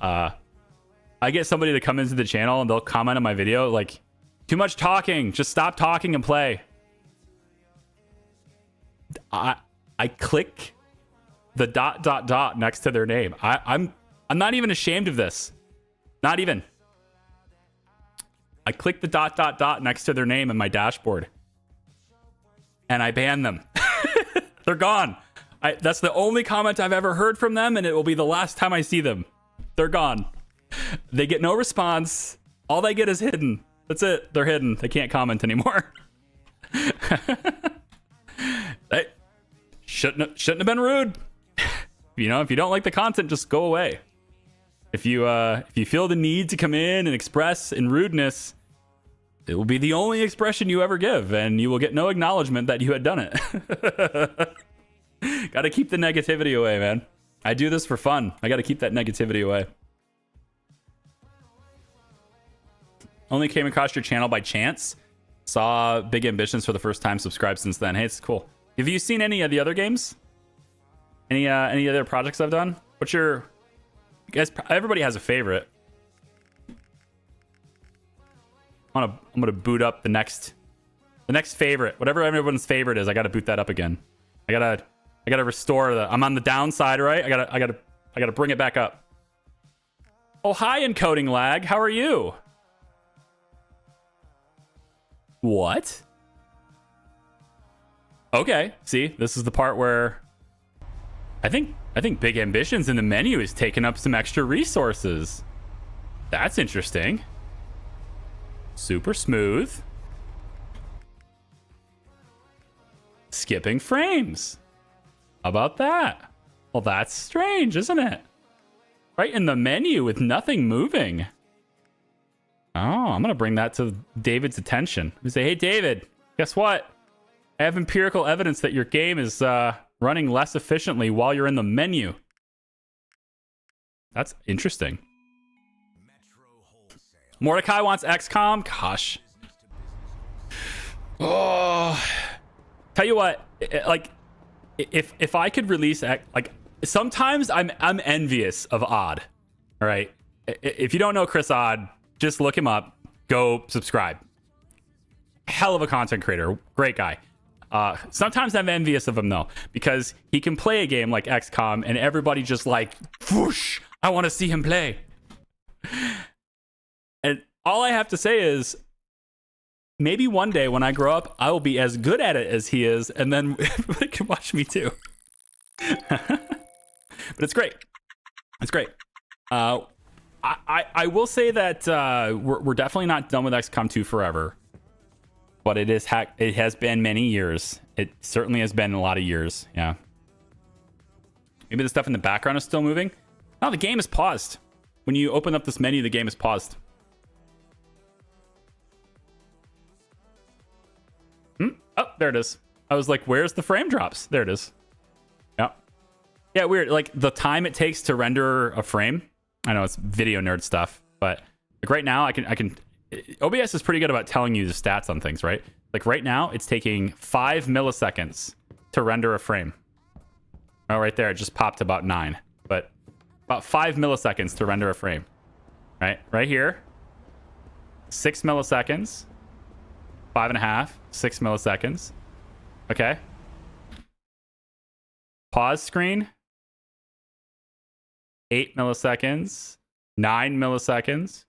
I get somebody to come into the channel and they'll comment on my video like, too much talking. Just stop talking and play. I click the ... next to their name. I'm not even ashamed of this. Not even. I click the ... next to their name in my dashboard, and I ban them. They're gone. That's the only comment I've ever heard from them, and it will be the last time I see them. They're gone. They get no response. All they get is hidden. That's it. They're hidden. They can't comment anymore. They shouldn't have been rude. You know, if you don't like the content, just go away. If you feel the need to come in and express in rudeness, it will be the only expression you ever give, and you will get no acknowledgement that you had done it. Got to keep the negativity away, man. I do this for fun. I got to keep that negativity away. Only came across your channel by chance. Saw Big Ambitions for the first time. Subscribed since then. Hey, it's cool. Have you seen any of the other games? Any other projects I've done? What's your... Guys, everybody has a favorite. I'm gonna boot up the next favorite. Whatever everyone's favorite is, I gotta boot that up again. I gotta restore the... I'm on the downside, right? I gotta bring it back up. Oh, hi, encoding lag. How are you? What? Okay, see, this is the part where I think Big Ambitions in the menu is taking up some extra resources. That's interesting. Super smooth. Skipping frames. How about that? Well, that's strange, isn't it? Right in the menu with nothing moving. Oh, I'm going to bring that to David's attention. We say, hey, David, guess what? I have empirical evidence that your game is running less efficiently while you're in the menu. That's interesting. Mordecai wants XCOM. Gosh. Oh. Tell you what, like, if I could release, like, sometimes I'm envious of Odd. All right. If you don't know Chris Odd, just look him up. Go subscribe. Hell of a content creator. Great guy. Sometimes I'm envious of him, though, because he can play a game like XCOM and everybody just like, whoosh, I want to see him play. And all I have to say is, maybe one day when I grow up, I will be as good at it as he is, and then everybody can watch me too. But it's great. It's great. I will say that we're definitely not done with XCOM 2 forever. But it has been many years. It certainly has been a lot of years. Yeah. Maybe the stuff in the background is still moving. No, the game is paused. When you open up this menu, the game is paused. Oh, there it is. I was like, where's the frame drops? There it is. Yeah. Yeah, weird. Like the time it takes to render a frame I know it's video nerd stuff, but like right now I can OBS is pretty good about telling you the stats on things, right? Like right now it's taking 5 milliseconds to render a frame. Oh, right there, it just popped about 9, but about 5 milliseconds to render a frame. Right here, 6 milliseconds, 5.5, 6 milliseconds. Okay. Pause screen, 8 milliseconds, 9 milliseconds,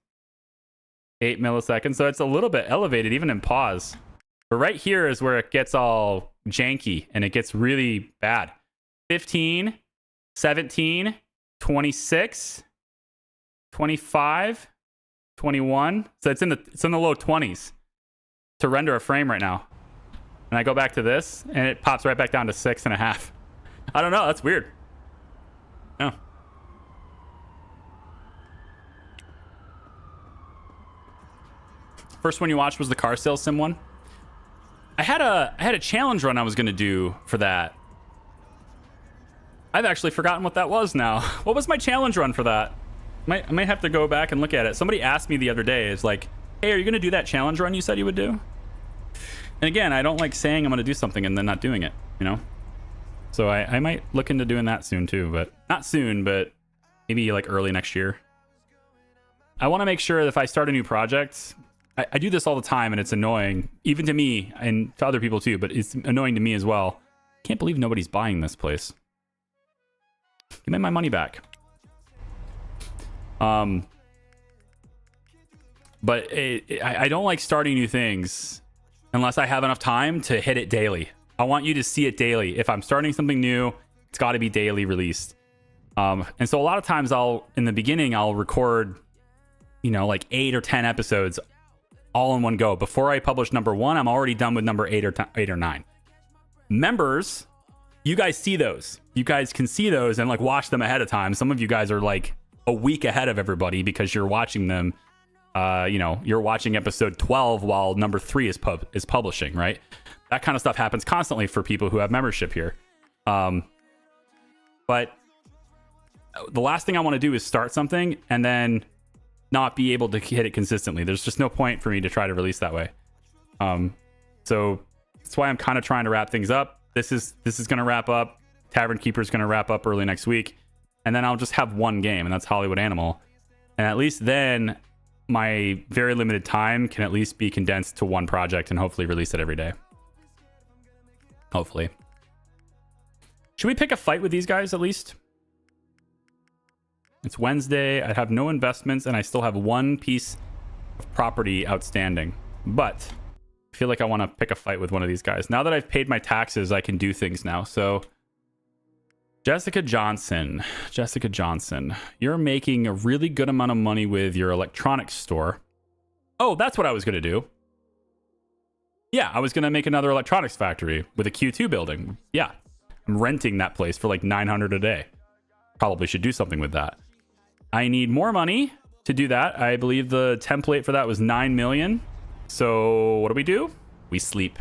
8 milliseconds. So it's a little bit elevated even in pause. But right here is where it gets all janky and it gets really bad. 15, 17, 26, 25, 21. So it's in the low 20s to render a frame right now. And I go back to this and it pops right back down to 6.5. I don't know. That's weird. No. First one you watched was the car sales sim one. I had a challenge run I was going to do for that. I've actually forgotten what that was now. What was my challenge run for that? I might have to go back and look at it. Somebody asked me the other day, it's like, hey, are you going to do that challenge run you said you would do? And again, I don't like saying I'm going to do something and then not doing it, you know? So I might look into doing that soon too, but not soon, but maybe like early next year. I want to make sure that if I start a new project, I do this all the time and it's annoying, even to me and to other people too, but it's annoying to me as well. Can't believe nobody's buying this place. Give me my money back. But I don't like starting new things unless I have enough time to hit it daily. I want you to see it daily. If I'm starting something new, it's got to be daily released. And so a lot of times in the beginning, I'll record, you know, like 8 or 10 episodes all in one go. Before I publish number 1, I'm already done with number 8 or 9. Members, you guys see those. You guys can see those and like watch them ahead of time. Some of you guys are like a week ahead of everybody because you're watching them. You know, you're watching episode 12 while number 3 is publishing, right? That kind of stuff happens constantly for people who have membership here. But the last thing I want to do is start something and then not be able to hit it consistently. There's just no point for me to try to release that way. So that's why I'm kind of trying to wrap things up. This is going to wrap up. Tavern Keeper is going to wrap up early next week. And then I'll just have one game, and that's Hollywood Animal. And at least then my very limited time can at least be condensed to one project and hopefully release it every day. Hopefully. Should we pick a fight with these guys at least? It's Wednesday. I have no investments, and I still have one piece of property outstanding. But I feel like I want to pick a fight with one of these guys. Now that I've paid my taxes, I can do things now. So Jessica Johnson, you're making a really good amount of money with your electronics store. Oh, that's what I was going to do. Yeah, I was going to make another electronics factory with a Q2 building. Yeah, I'm renting that place for like $900 a day. Probably should do something with that. I need more money to do that. I believe the template for that was 9 million. So what do? We sleep.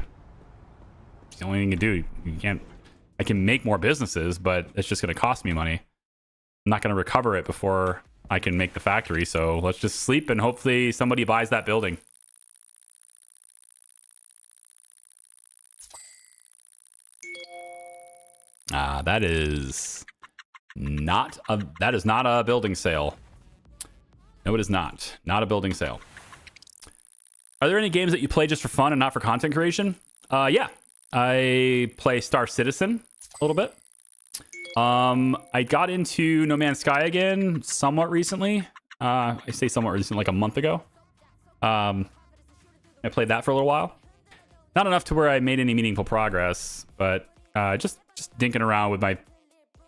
It's the only thing you do. You can't. I can make more businesses, but it's just going to cost me money. I'm not going to recover it before I can make the factory. So let's just sleep and hopefully somebody buys that building. That is not a building sale. No, it is not. Not a building sale. Are there any games that you play just for fun and not for content creation? Yeah. I play Star Citizen a little bit. I got into No Man's Sky again somewhat recently. I say somewhat recently, like a month ago. I played that for a little while. Not enough to where I made any meaningful progress, but just dinking around with my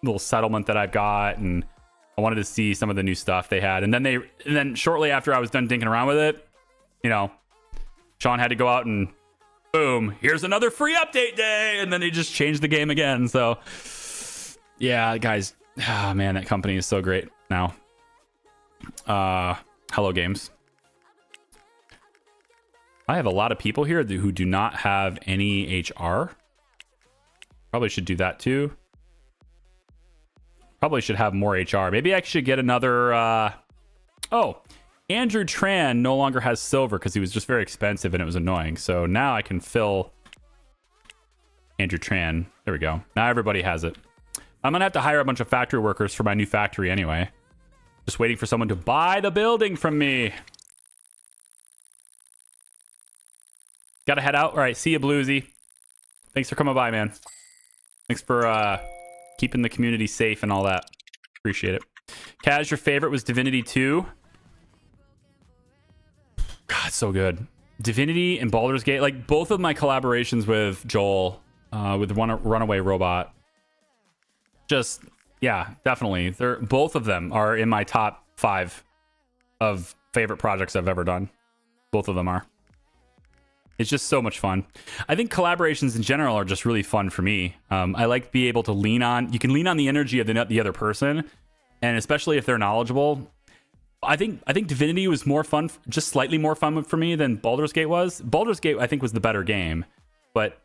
little settlement that I've got, and I wanted to see some of the new stuff they had. And then shortly after I was done dinking around with it, you know, Sean had to go out and boom, here's another free update day, and then he just changed the game again. So yeah, guys, man, that company is so great now. Hello Games. I have a lot of people here who do not have any HR. Probably should do that too. Probably should have more HR. Maybe I should get another... Oh, Andrew Tran no longer has silver because he was just very expensive and it was annoying. So now I can fill Andrew Tran. There we go. Now everybody has it. I'm going to have to hire a bunch of factory workers for my new factory anyway. Just waiting for someone to buy the building from me. Gotta head out. All right, see you, Bluesy. Thanks for coming by, man. Thanks for keeping the community safe and all that. Appreciate it. Kaz, your favorite was Divinity 2. God, so good. Divinity and Baldur's Gate. Like, both of my collaborations with Joel, with Runaway Robot. Just, yeah, definitely. Both of them are in my top 5 of favorite projects I've ever done. Both of them are. It's just so much fun. I think collaborations in general are just really fun for me. I like to be able to lean on... You can lean on the energy of the other person, and especially if they're knowledgeable. I think Divinity was more fun, just slightly more fun for me than Baldur's Gate was. Baldur's Gate, I think, was the better game, but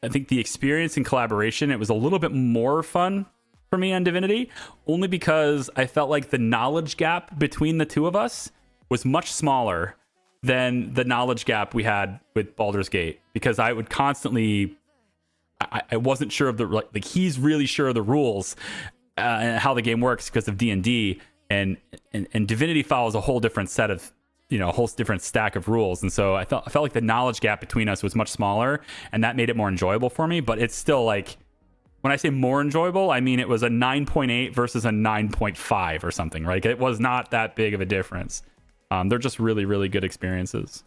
I think the experience in collaboration, it was a little bit more fun for me on Divinity, only because I felt like the knowledge gap between the two of us was much smaller than the knowledge gap we had with Baldur's Gate, because I would constantly... I wasn't sure of the... Like, he's really sure of the rules and how the game works because of D&D, and Divinity follows a whole different set of, a whole different stack of rules. And so I felt like the knowledge gap between us was much smaller, and that made it more enjoyable for me. But it's still like, when I say more enjoyable, I mean it was a 9.8 versus a 9.5 or something, right? It was not that big of a difference. They're just really, really good experiences.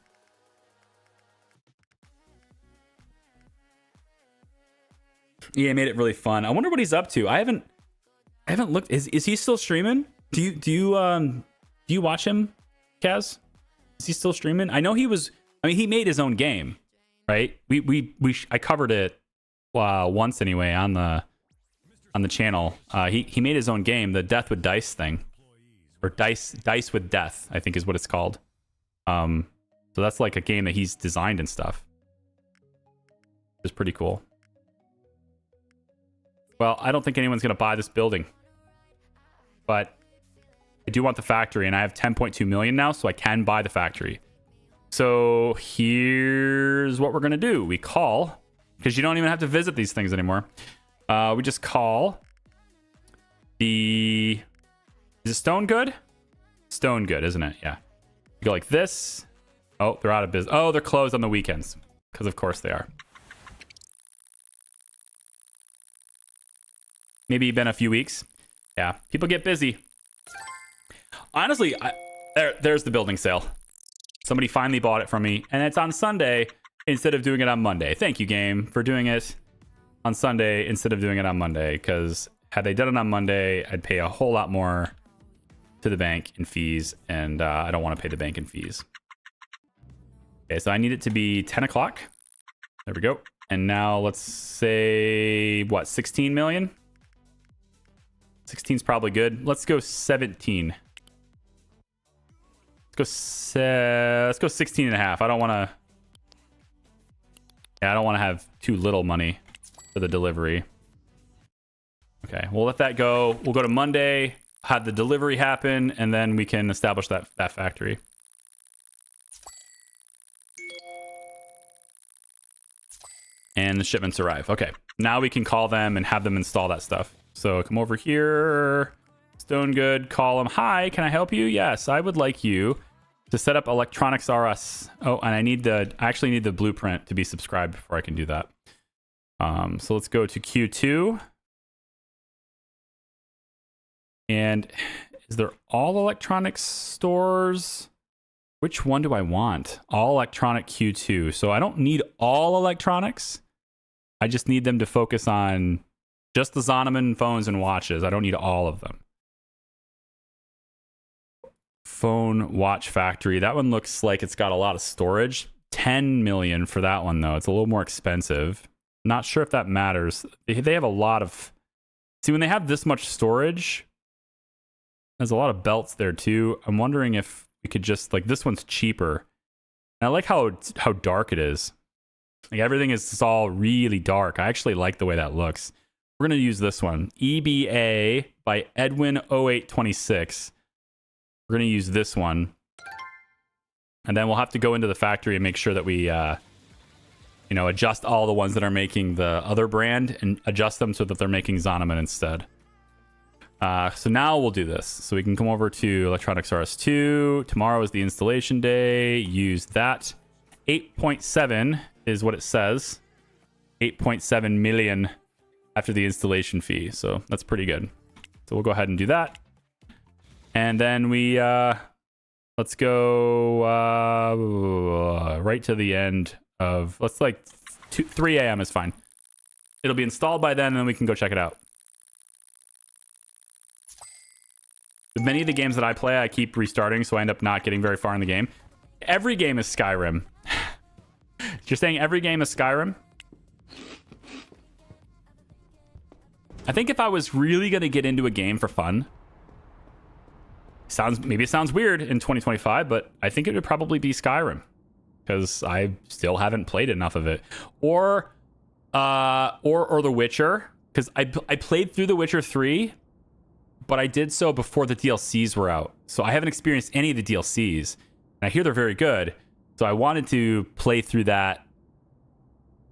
EA made it really fun. I wonder what he's up to. I haven't looked. Is he still streaming? Do you watch him, Kaz? Is he still streaming? I know he was. I mean, he made his own game, right? I covered it once anyway on the channel. He made his own game, the Death with Dice thing. Or Dice with Death, I think is what it's called. So that's like a game that he's designed and stuff. It's pretty cool. Well, I don't think anyone's going to buy this building. But I do want the factory, and I have 10.2 million now, so I can buy the factory. So here's what we're going to do. We call, because you don't even have to visit these things anymore. We just call the... Is it Stone Good? Stone Good, isn't it? Yeah. You go like this. Oh, they're out of business. Oh, they're closed on the weekends. Because of course they are. Maybe been a few weeks. Yeah, people get busy. Honestly, there's the building sale. Somebody finally bought it from me, and it's on Sunday instead of doing it on Monday. Thank you, game, for doing it on Sunday instead of doing it on Monday, because had they done it on Monday, I'd pay a whole lot more to the bank in fees, and I don't want to pay the bank in fees. Okay, so I need it to be 10 o'clock. There we go. And now let's say, what, 16 million? 16 is probably good. Let's go 17. Let's go 16 and a half. I don't want to... Yeah, I don't want to have too little money for the delivery. Okay, we'll let that go. We'll go to Monday, have the delivery happen, and then we can establish that factory. And the shipments arrive. Okay, now we can call them and have them install that stuff. So come over here, Stone Good, call them. Hi, can I help you? Yes, I would like you to set up Electronics RS. Oh, and I actually need the blueprint to be subscribed before I can do that. So let's go to Q2. And is there all electronics stores? Which one do I want? All electronic Q2. So I don't need all electronics. I just need them to focus on just the Zonoman phones and watches. I don't need all of them. Phone watch factory. That one looks like it's got a lot of storage. 10 million for that one, though. It's a little more expensive. Not sure if that matters. They have a lot of... See, when they have this much storage, there's a lot of belts there, too. I'm wondering if we could just... Like, this one's cheaper. And I like how dark it is. Like, everything is all really dark. I actually like the way that looks. We're going to use this one. EBA by Edwin0826. We're going to use this one. And then we'll have to go into the factory and make sure that we, adjust all the ones that are making the other brand and adjust them so that they're making Zonoman instead. So now we'll do this. So we can come over to Electronics RS2. Tomorrow is the installation day. Use that. 8.7 is what it says. 8.7 million after the installation fee. So that's pretty good. So we'll go ahead and do that. And then we, let's go right to the end of, let's 3 a.m. is fine. It'll be installed by then and then we can go check it out. With many of the games that I play, I keep restarting, so I end up not getting very far in the game. Every game is Skyrim. You're saying every game is Skyrim? I think if I was really going to get into a game for fun, maybe it sounds weird in 2025, but I think it would probably be Skyrim, because I still haven't played enough of it. Or The Witcher, because I played through The Witcher 3, but I did so before the DLCs were out. So I haven't experienced any of the DLCs. And I hear they're very good. So I wanted to play through that.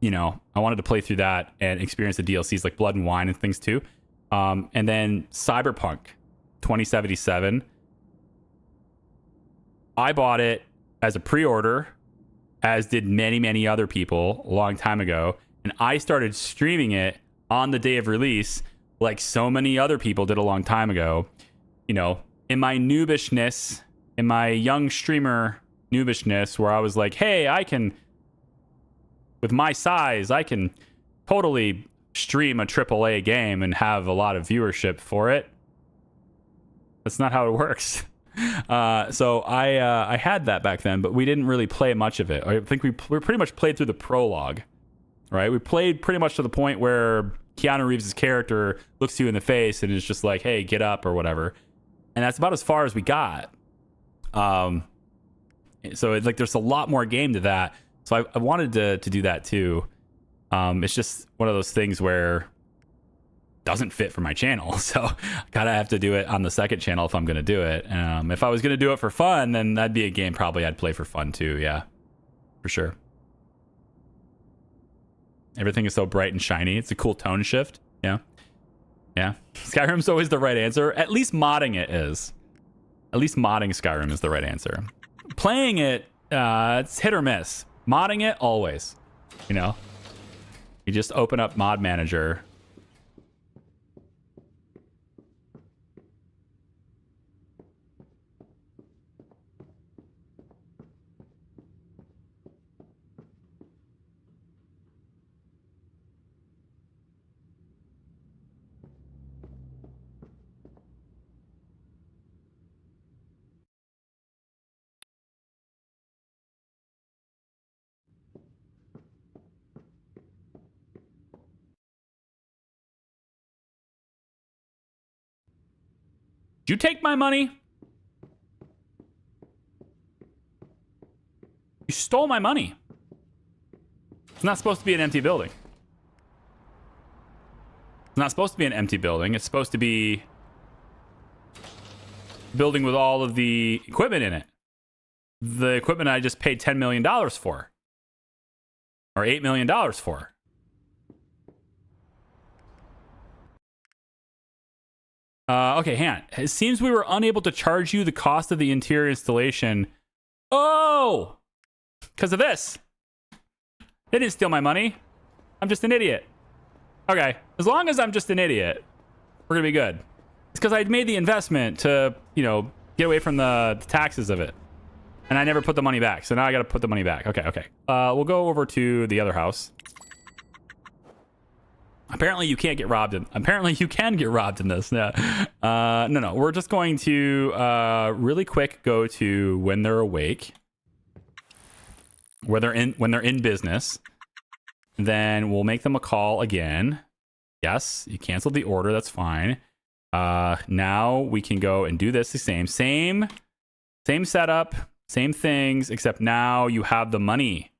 I wanted to play through that and experience the DLCs like Blood and Wine and things too. And then Cyberpunk 2077. I bought it as a pre-order, as did many, many other people a long time ago. And I started streaming it on the day of release, like so many other people did a long time ago. In my noobishness, in my young streamer noobishness, where I was like, hey, with my size, I can totally stream a AAA game and have a lot of viewership for it. That's not how it works. So I had that back then, but we didn't really play much of it. I think we pretty much played through the prologue, right? We played pretty much to the point where Keanu Reeves' character looks you in the face and is just like, hey, get up or whatever. And that's about as far as we got. So there's a lot more game to that. So I wanted to do that too. It's just one of those things where it doesn't fit for my channel. So I gotta have to do it on the second channel if I'm going to do it. If I was going to do it for fun, then that'd be a game probably I'd play for fun too. Yeah, for sure. Everything is so bright and shiny. It's a cool tone shift. Yeah. Skyrim's always the right answer. At least modding it is. At least modding Skyrim is the right answer. Playing it, it's hit or miss. Modding it, always. You just open up Mod Manager. Did you take my money? You stole my money. It's not supposed to be an empty building. It's not supposed to be an empty building. It's supposed to be a building with all of the equipment in it. The equipment I just paid $10 million for. Or $8 million for. Okay, hang on. It seems we were unable to charge you the cost of the interior installation. Oh! Because of this. They didn't steal my money. I'm just an idiot. Okay, as long as I'm just an idiot, we're going to be good. It's because I made the investment to, get away from the taxes of it. And I never put the money back, so now I got to put the money back. Okay. We'll go over to the other house. Apparently you can't get robbed apparently you can get robbed in this. No. We're just going to really quick go to when they're awake. When they're in business. Then we'll make them a call again. Yes, you canceled the order, that's fine. Now we can go and do this the same setup, same things, except now you have the money.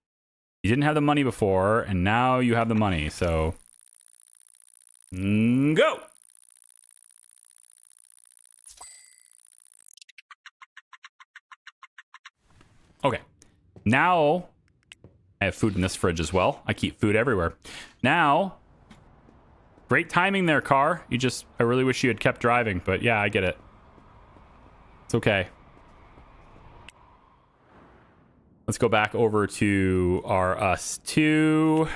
You didn't have the money before, and now you have the money, so Go. Okay. Now, I have food in this fridge as well. I keep food everywhere. Now, great timing there, car. I really wish you had kept driving, but yeah, I get it. It's okay. Let's go back over to RS2.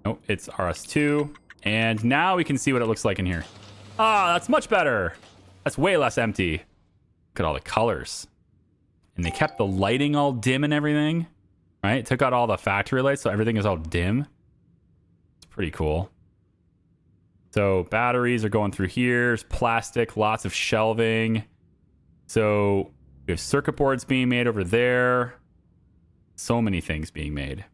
Oh, it's RS2. And now we can see what it looks like in here. Ah, that's much better. That's way less empty. Look at all the colors. And they kept the lighting all dim and everything. Right? Took out all the factory lights, so everything is all dim. It's pretty cool. So batteries are going through here. There's plastic, lots of shelving. So we have circuit boards being made over there. So many things being made.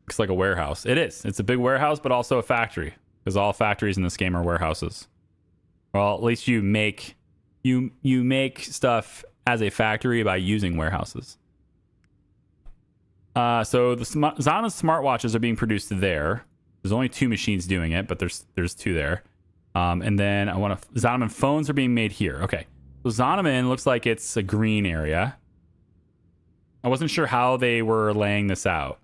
Looks like a warehouse. It is. It's a big warehouse, but also a factory. Because all factories in this game are warehouses. Well, at least you make stuff as a factory by using warehouses. So the Zana smartwatches are being produced there. There's only 2 machines doing it, but there's 2 there. And then Zonoman phones are being made here. Okay. So Zonoman looks like it's a green area. I wasn't sure how they were laying this out.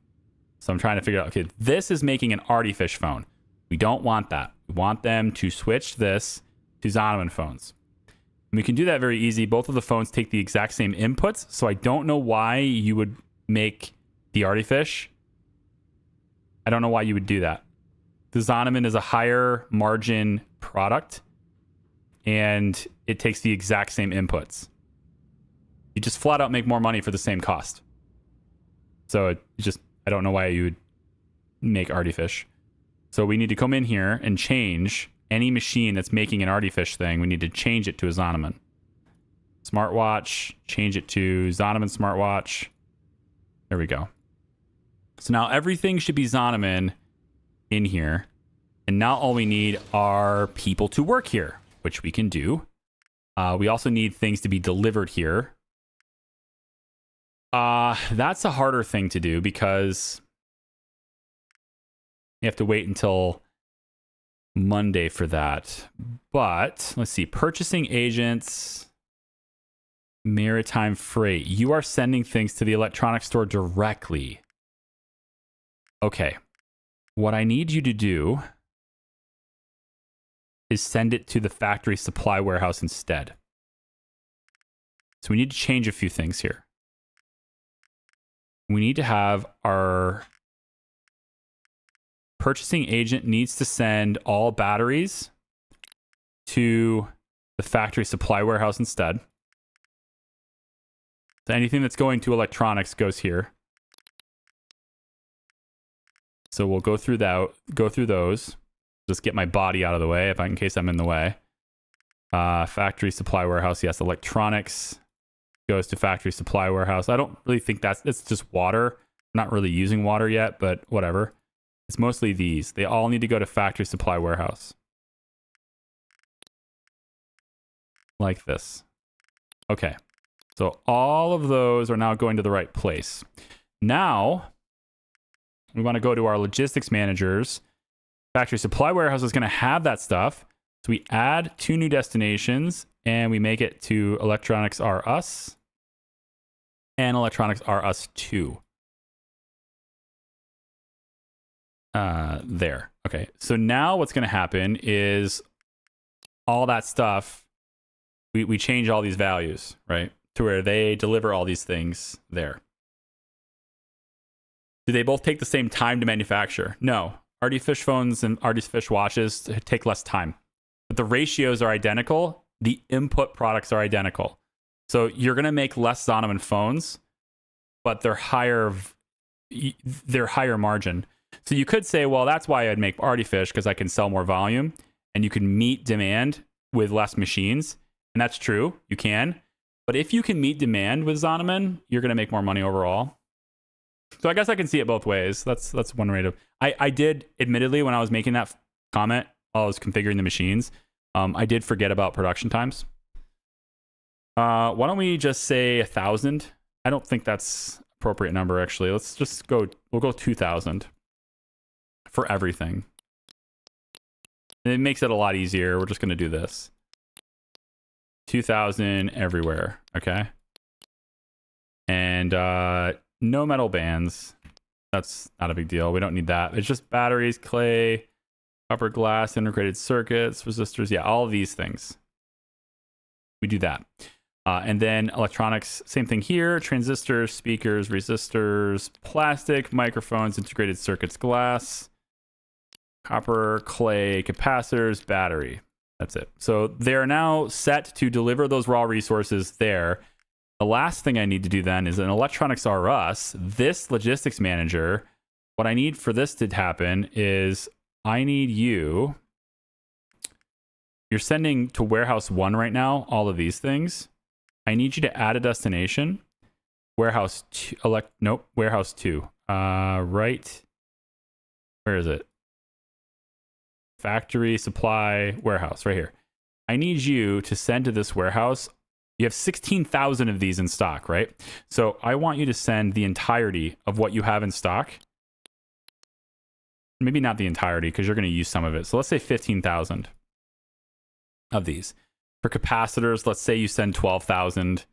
So I'm trying to figure out, okay, this is making an Artifish phone. We don't want that. We want them to switch this to Zonoman phones. And we can do that very easy. Both of the phones take the exact same inputs, so I don't know why you would make the Artifish. I don't know why you would do that. The Zonoman is a higher margin product, and it takes the exact same inputs. You just flat out make more money for the same cost. So I don't know why you would make Artifish. So we need to come in here and change any machine that's making an Artifish thing. We need to change it to a Zonoman. Smartwatch, change it to Zonoman smartwatch. There we go. So now everything should be Zonoman in here. And now all we need are people to work here, which we can do. We also need things to be delivered here. That's a harder thing to do because you have to wait until Monday for that. But let's see, purchasing agents, maritime freight. You are sending things to the electronics store directly. Okay. What I need you to do is send it to the factory supply warehouse instead. So we need to change a few things here. We need to have our purchasing agent needs to send all batteries to the factory supply warehouse instead. So anything that's going to electronics goes here. So we'll go through those. Just get my body out of the way in case I'm in the way. Factory supply warehouse. Yes, electronics goes to factory supply warehouse. I don't really think it's just water. I'm not really using water yet, but whatever. It's mostly these. They all need to go to factory supply warehouse. Like this. Okay. So all of those are now going to the right place. Now, we want to go to our logistics managers. Factory supply warehouse is going to have that stuff. So we add 2 new destinations and we make it to Electronics R Us and Electronics R Us 2. There. Okay. So now what's going to happen is all that stuff, we change all these values, right? To where they deliver all these things there. Do they both take the same time to manufacture? No. Artifish phones and Artifish watches take less time. But the ratios are identical. The input products are identical. So you're going to make less Zonoman phones, but they're higher margin. So you could say, well, that's why I'd make Artifish, because I can sell more volume and you can meet demand with less machines. And that's true. You can. But if you can meet demand with Zonoman, you're going to make more money overall. So I guess I can see it both ways. That's one way to... I did, admittedly, when I was making that comment, while I was configuring the machines, I did forget about production times. Why don't we just say 1,000? I don't think that's a appropriate number, actually. Let's just go, we'll go 2,000 for everything. And it makes it a lot easier. We're just going to do this. 2,000 everywhere, okay? And no metal bands. That's not a big deal. We don't need that. It's just batteries, clay, copper, glass, integrated circuits, resistors. Yeah, all of these things. We do that. And then electronics, same thing here. Transistors, speakers, resistors, plastic, microphones, integrated circuits, glass, copper, clay, capacitors, battery. That's it. So they're now set to deliver those raw resources there. The last thing I need to do then is an electronics R Us, this logistics manager. What I need for this to happen is I need you. You're sending to warehouse 1 right now, all of these things. I need you to add a destination. Warehouse 2, warehouse 2. Right. Where is it? Factory, supply, warehouse, right here. I need you to send to this warehouse. You have 16,000 of these in stock, right? So I want you to send the entirety of what you have in stock. Maybe not the entirety because you're going to use some of it. So let's say 15,000 of these. For capacitors, let's say you send 12,000.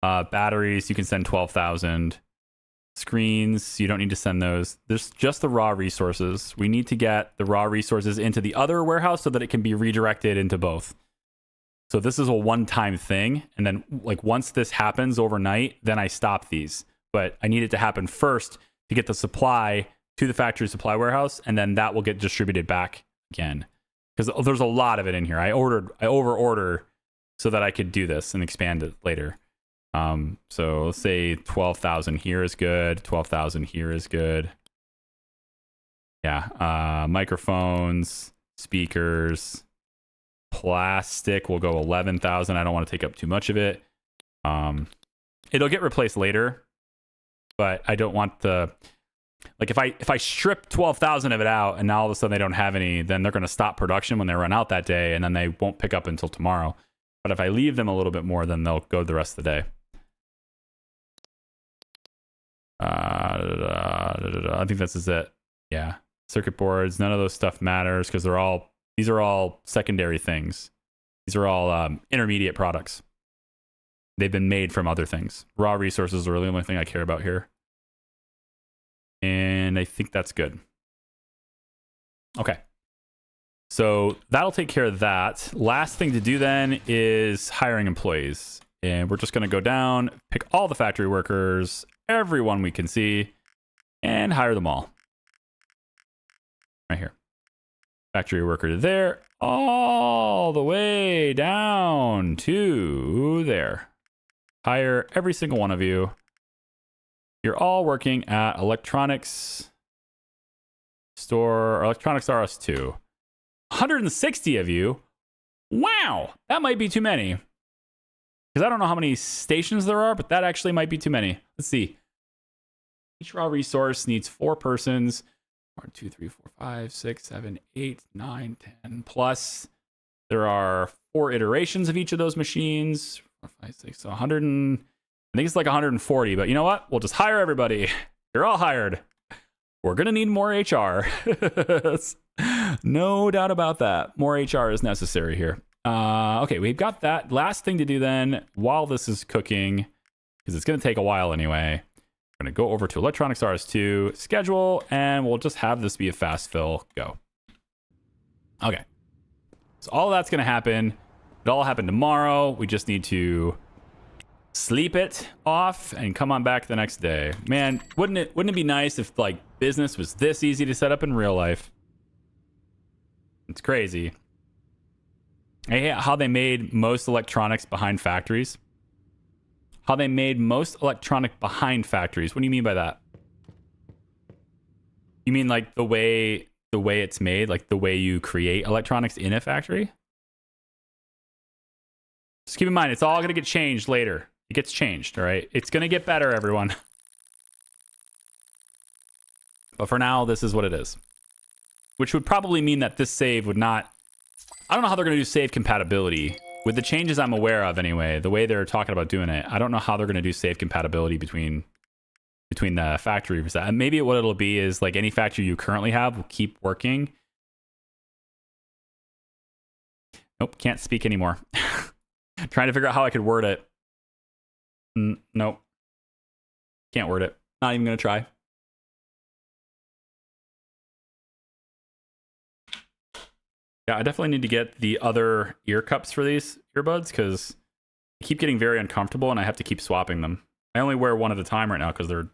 Batteries, you can send 12,000. Screens, you don't need to send those. There's just the raw resources. We need to get the raw resources into the other warehouse so that it can be redirected into both. So this is a one-time thing. And then like once this happens overnight, then I stop these. But I need it to happen first to get the supply to the factory supply warehouse. And then that will get distributed back again. Because there's a lot of it in here. I over-order so that I could do this and expand it later. So let's say 12,000 here is good. 12,000 here is good. Yeah. Microphones, speakers, plastic will go 11,000. I don't want to take up too much of it. It'll get replaced later, but I don't want the, like if I strip 12,000 of it out and now all of a sudden they don't have any, then they're going to stop production when they run out that day and then they won't pick up until tomorrow. But if I leave them a little bit more, then they'll go the rest of the day. I think this is it. Yeah. Circuit boards, none of those stuff matters because these are all secondary things. These are all intermediate products. They've been made from other things. Raw resources are really the only thing I care about here. And I think that's good. Okay. So that'll take care of that. Last thing to do then is hiring employees. And we're just going to go down, pick all the factory workers, everyone we can see, and hire them all. Right here. Factory worker there, all the way down to there. Hire every single one of you. You're all working at electronics store, or electronics RS2. 160 of you. Wow, that might be too many. Because I don't know how many stations there are, but that actually might be too many. Let's see. Each raw resource needs 4 persons. 1, 2, 3, 4, 5, 6, 7, 8, 9, 10. Plus, there are 4 iterations of each of those machines. 4, 5, 6, so 100 and... I think it's like 140, but you know what? We'll just hire everybody. You're all hired. We're going to need more HR. No doubt about that. More HR is necessary here. Okay, we've got that. Last thing to do then, while this is cooking, because it's going to take a while anyway, we're going to go over to Electronics RS2, schedule, and we'll just have this be a fast fill. Go. Okay. So all of that's going to happen. It all happened tomorrow. We just need to sleep it off and come on back the next day. Man, wouldn't it be nice if like business was this easy to set up in real life? It's crazy. I hate how they made most electronics behind factories. How they made most electronic behind factories. What do you mean by that? You mean like the way it's made, like the way you create electronics in a factory? Just keep in mind, it's all going to get changed later. It gets changed, all right? It's going to get better, everyone. But for now, this is what it is. Which would probably mean that this save would not... I don't know how they're going to do save compatibility. With the changes I'm aware of anyway, the way they're talking about doing it, I don't know how they're going to do save compatibility between between the factory reset. And maybe what it'll be is like any factory you currently have will keep working. Nope, can't speak anymore. Trying to figure out how I could word it. Nope. Can't word it. Not even going to try. Yeah, I definitely need to get the other ear cups for these earbuds because I keep getting very uncomfortable and I have to keep swapping them. I only wear one at a time right now because they're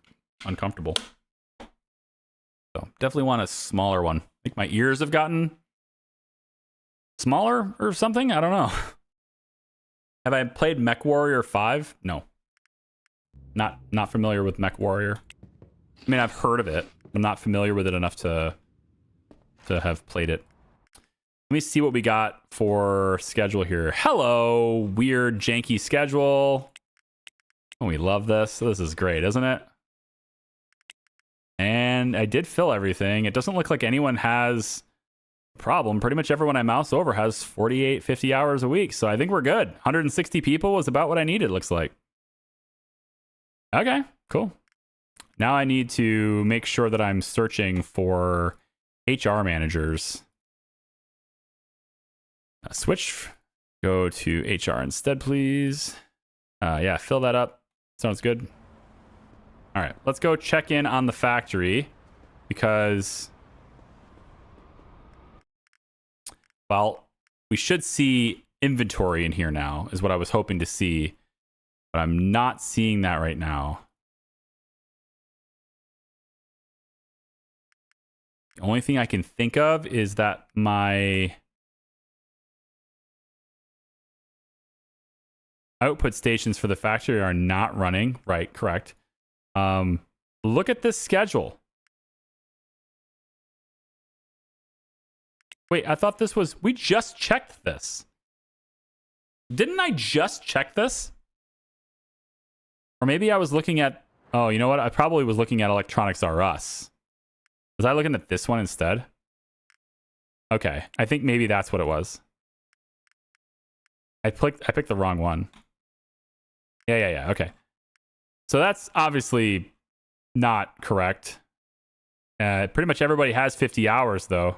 uncomfortable. So definitely want a smaller one. I think my ears have gotten smaller or something. I don't know. Have I played Mech Warrior 5? No. Not familiar with Mech Warrior. I mean, I've heard of it. I'm not familiar with it enough to have played it. Let me see what we got for schedule here. Hello, weird, janky schedule. Oh, we love this. This is great, isn't it? And I did fill everything. It doesn't look like anyone has a problem. Pretty much everyone I mouse over has 48, 50 hours a week. So I think we're good. 160 people was about what I needed, looks like. Okay, cool. Now I need to make sure that I'm searching for HR managers. Switch. Go to HR instead, please. Yeah, fill that up. Sounds good. All right, let's go check in on the factory because, well, we should see inventory in here now is what I was hoping to see, but I'm not seeing that right now. The only thing I can think of is that my output stations for the factory are not running. Right, correct. Look at this schedule. Wait, I thought this was... We just checked this. Didn't I just check this? Or maybe I was looking at... Oh, you know what? I probably was looking at Electronics R Us. Was I looking at this one instead? Okay, I think maybe that's what it was. I picked the wrong one. Yeah, okay. So that's obviously not correct. Pretty much everybody has 50 hours, though.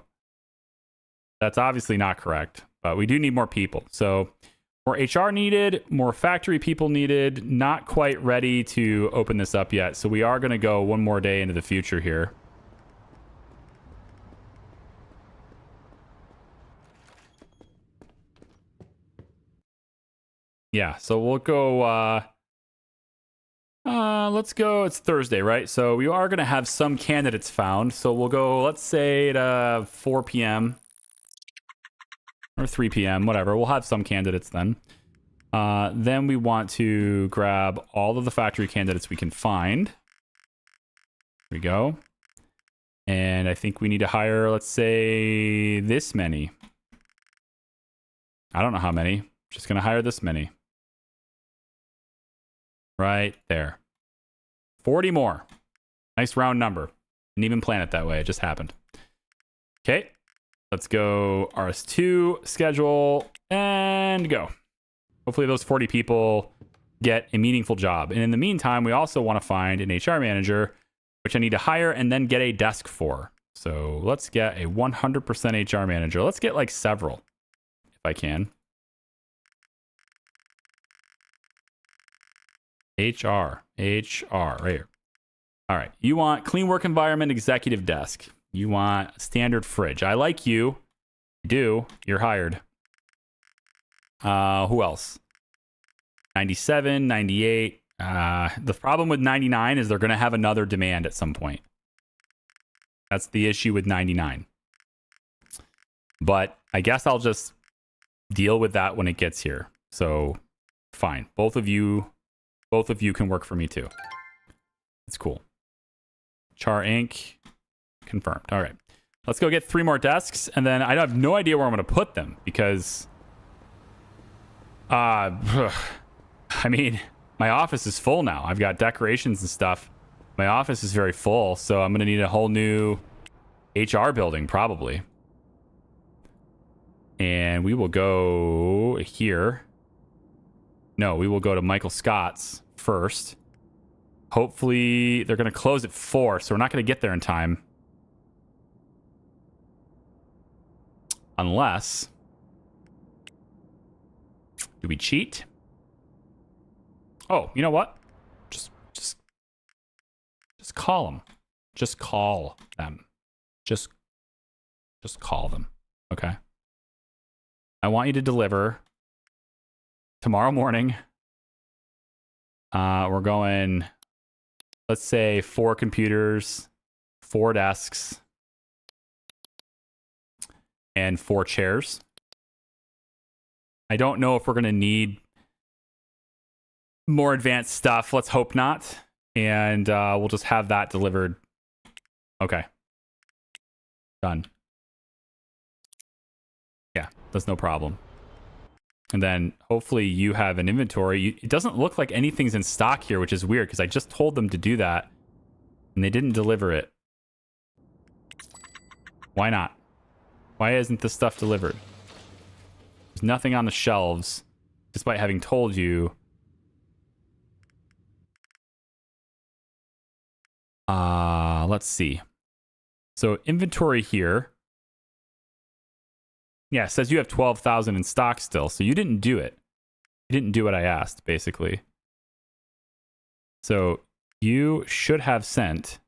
That's obviously not correct, but we do need more people. So more HR needed, more factory people needed, not quite ready to open this up yet. So we are going to go one more day into the future here. Yeah, so we'll go... let's go. It's Thursday, right? So we are going to have some candidates found. So we'll go, let's say at 4 p.m. or 3 p.m., whatever. We'll have some candidates then. Then we want to grab all of the factory candidates we can find. Here we go. And I think we need to hire, let's say, this many. I don't know how many. Just going to hire this many. Right there. 40 more. Nice round number. Didn't even plan it that way. It just happened. Okay. Let's go RS2, schedule, and go. Hopefully those 40 people get a meaningful job. And in the meantime, we also want to find an HR manager, which I need to hire and then get a desk for. So let's get a 100% HR manager. Let's get like several, if I can. HR, right here. All right. You want clean work environment, executive desk. You want standard fridge. I like you. You do. You're hired. Who else? 97, 98. The problem with 99 is they're going to have another demand at some point. That's the issue with 99. But I guess I'll just deal with that when it gets here. So fine. Both of you can work for me too. It's cool. Char Inc. Confirmed. All right. Let's go get 3 more desks. And then I have no idea where I'm going to put them because... I mean, my office is full now. I've got decorations and stuff. My office is very full, so I'm going to need a whole new HR building probably. And we will go here. No, we will go to Michael Scott's first. Hopefully they're going to close at 4, so we're not going to get there in time. Unless... Do we cheat? Oh, you know what? Just call them. Just call them. Just call them. Okay. I want you to deliver tomorrow morning. We're going, let's say 4 computers, 4 desks, and 4 chairs. I don't know if we're going to need more advanced stuff. Let's hope not. And we'll just have that delivered. Okay. Done. Yeah, that's no problem. And then hopefully you have an inventory. It doesn't look like anything's in stock here, which is weird because I just told them to do that and they didn't deliver it. Why not? Why isn't this stuff delivered? There's nothing on the shelves, despite having told you. Let's see. So inventory here. Yeah, it says you have 12,000 in stock still, so you didn't do it. You didn't do what I asked, basically. So you should have sent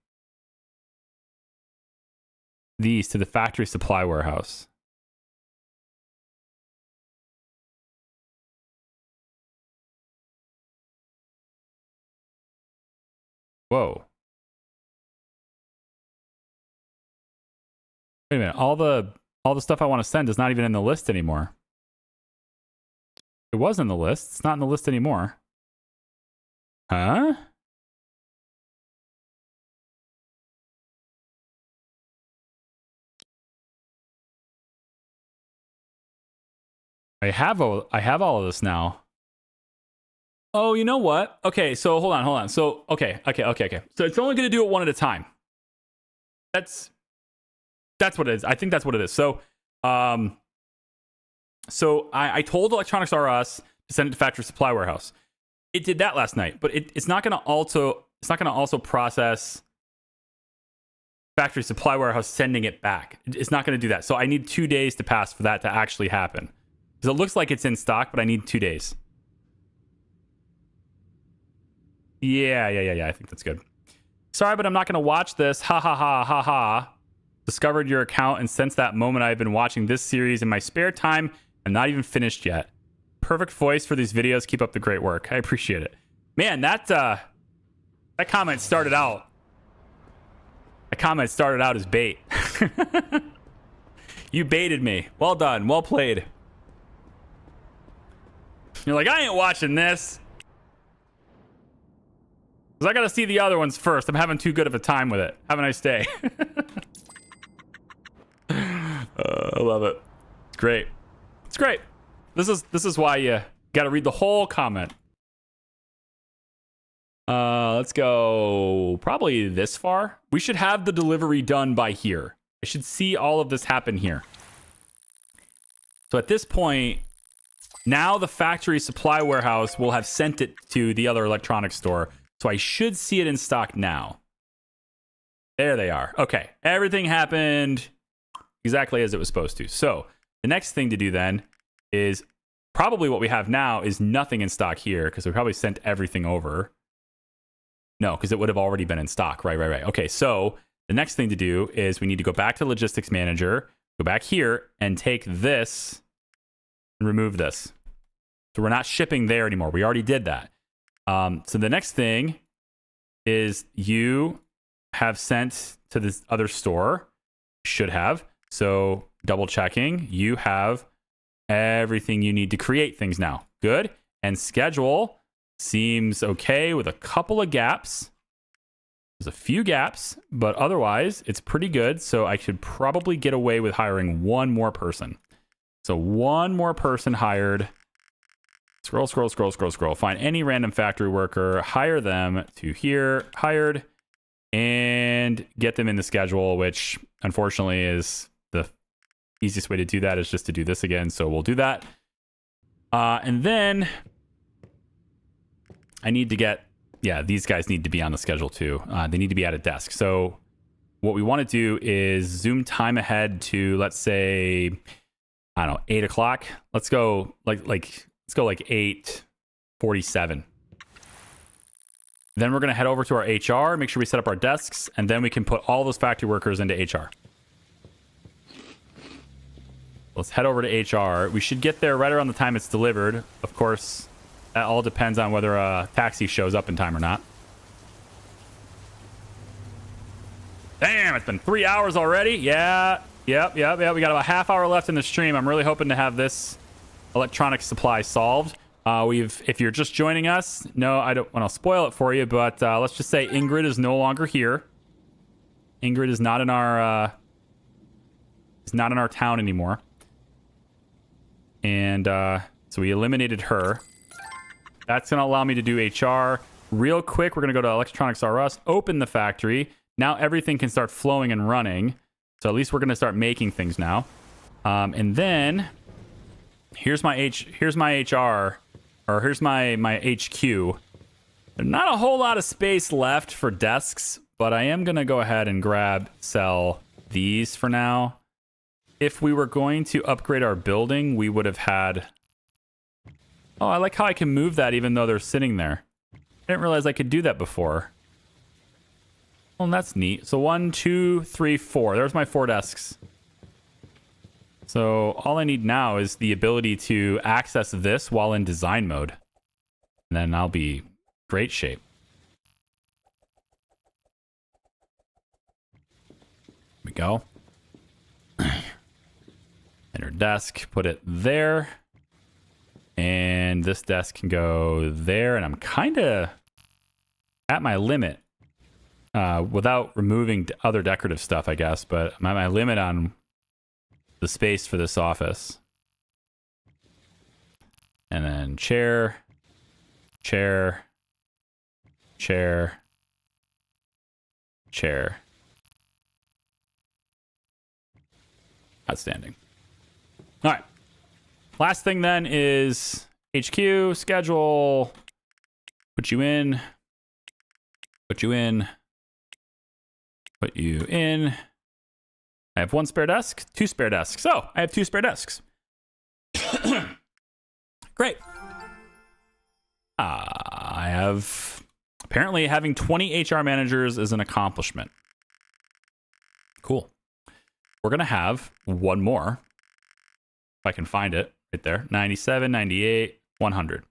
these to the factory supply warehouse. Whoa. Wait a minute, all the stuff I want to send is not even in the list anymore. It was in the list. It's not in the list anymore. Huh? I have all of this now. Oh, you know what? Okay, so hold on. So, okay. So it's only going to do it one at a time. That's what it is. I think that's what it is. So, I told Electronics R Us to send it to Factory Supply Warehouse. It did that last night, but it's not going to also process Factory Supply Warehouse sending it back. It's not going to do that. So I need 2 days to pass for that to actually happen. Because it looks like it's in stock, but I need 2 days. Yeah. I think that's good. Sorry, but I'm not going to watch this. Ha ha ha ha ha. Discovered your account, and since that moment I've been watching this series in my spare time. I'm not even finished yet. Perfect voice for these videos. Keep up the great work. I appreciate it. Man, that comment started out. That comment started out as bait. You baited me. Well done. Well played. You're like, I ain't watching this. Because I got to see the other ones first. I'm having too good of a time with it. Have a nice day. I love it. It's great. It's great. This is why you got to read the whole comment. Let's go probably this far. We should have the delivery done by here. I should see all of this happen here. So at this point, now the factory supply warehouse will have sent it to the other electronics store. So I should see it in stock now. There they are. Okay. Everything happened exactly as it was supposed to. So the next thing to do then is probably what we have now is nothing in stock here because we probably sent everything over. No, because it would have already been in stock. Right. Okay, so the next thing to do is we need to go back to Logistics Manager, go back here, and take this and remove this. So we're not shipping there anymore. We already did that. So the next thing is you have sent to this other store. Should have. So double checking. You have everything you need to create things now. Good. And schedule seems okay with a couple of gaps. There's a few gaps, but otherwise it's pretty good. So I should probably get away with hiring one more person. So one more person hired. Scroll. Find any random factory worker, hire them to here, hired, and get them in the schedule, which unfortunately is the easiest way to do that is just to do this again. So we'll do that. And then I need to get yeah, these guys need to be on the schedule too. They need to be at a desk. So what we want to do is zoom time ahead to, let's say, I don't know, 8 o'clock. Let's go like 8:47. Then we're going to head over to our HR, make sure we set up our desks, and then we can put all those factory workers into HR. Let's head over to HR. We should get there right around the time it's delivered. Of course, that all depends on whether a taxi shows up in time or not. Damn, it's been 3 hours already. Yeah. Yep. We got about a half hour left in the stream. I'm really hoping to have this electronic supply solved. If you're just joining us, no, I don't want to spoil it for you, but let's just say Ingrid is no longer here. Ingrid is not in our town anymore. And so we eliminated her. That's going to allow me to do HR. Real quick, we're going to go to Electronics R Us, open the factory. Now everything can start flowing and running. So at least we're going to start making things now. And then here's my HR, or here's my HQ. There's not a whole lot of space left for desks, but I am going to go ahead and sell these for now. If we were going to upgrade our building, we would have had... Oh, I like how I can move that even though they're sitting there. I didn't realize I could do that before. Well, that's neat. So 1, 2, 3, 4. There's my 4 desks. So all I need now is the ability to access this while in design mode. And then I'll be great shape. Here we go. Enter desk, put it there. And this desk can go there. And I'm kind of at my limit without removing other decorative stuff, I guess. But I'm at my limit on the space for this office. And then chair, chair, chair, chair. Outstanding. All right. Last thing then is HQ, schedule, put you in, put you in, put you in. I have 1 spare desk, 2 spare desks. So I have 2 spare desks. Great. I have, apparently having 20 HR managers is an accomplishment. Cool. We're going to have 1 more. If I can find it right there. 97, 98, 100.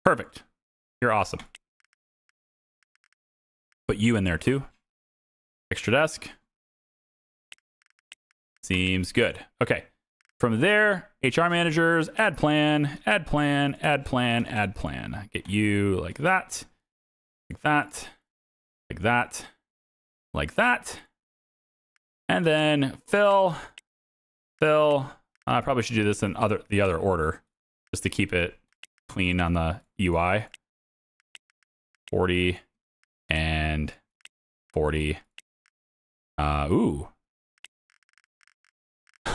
Perfect. You're awesome. Put you in there too. Extra desk. Seems good. Okay. From there, HR managers, add plan, add plan, add plan, add plan. Get you like that, like that, like that, like that. And then fill. I probably should do this in the other order just to keep it clean on the UI. 40 and 40. Ooh.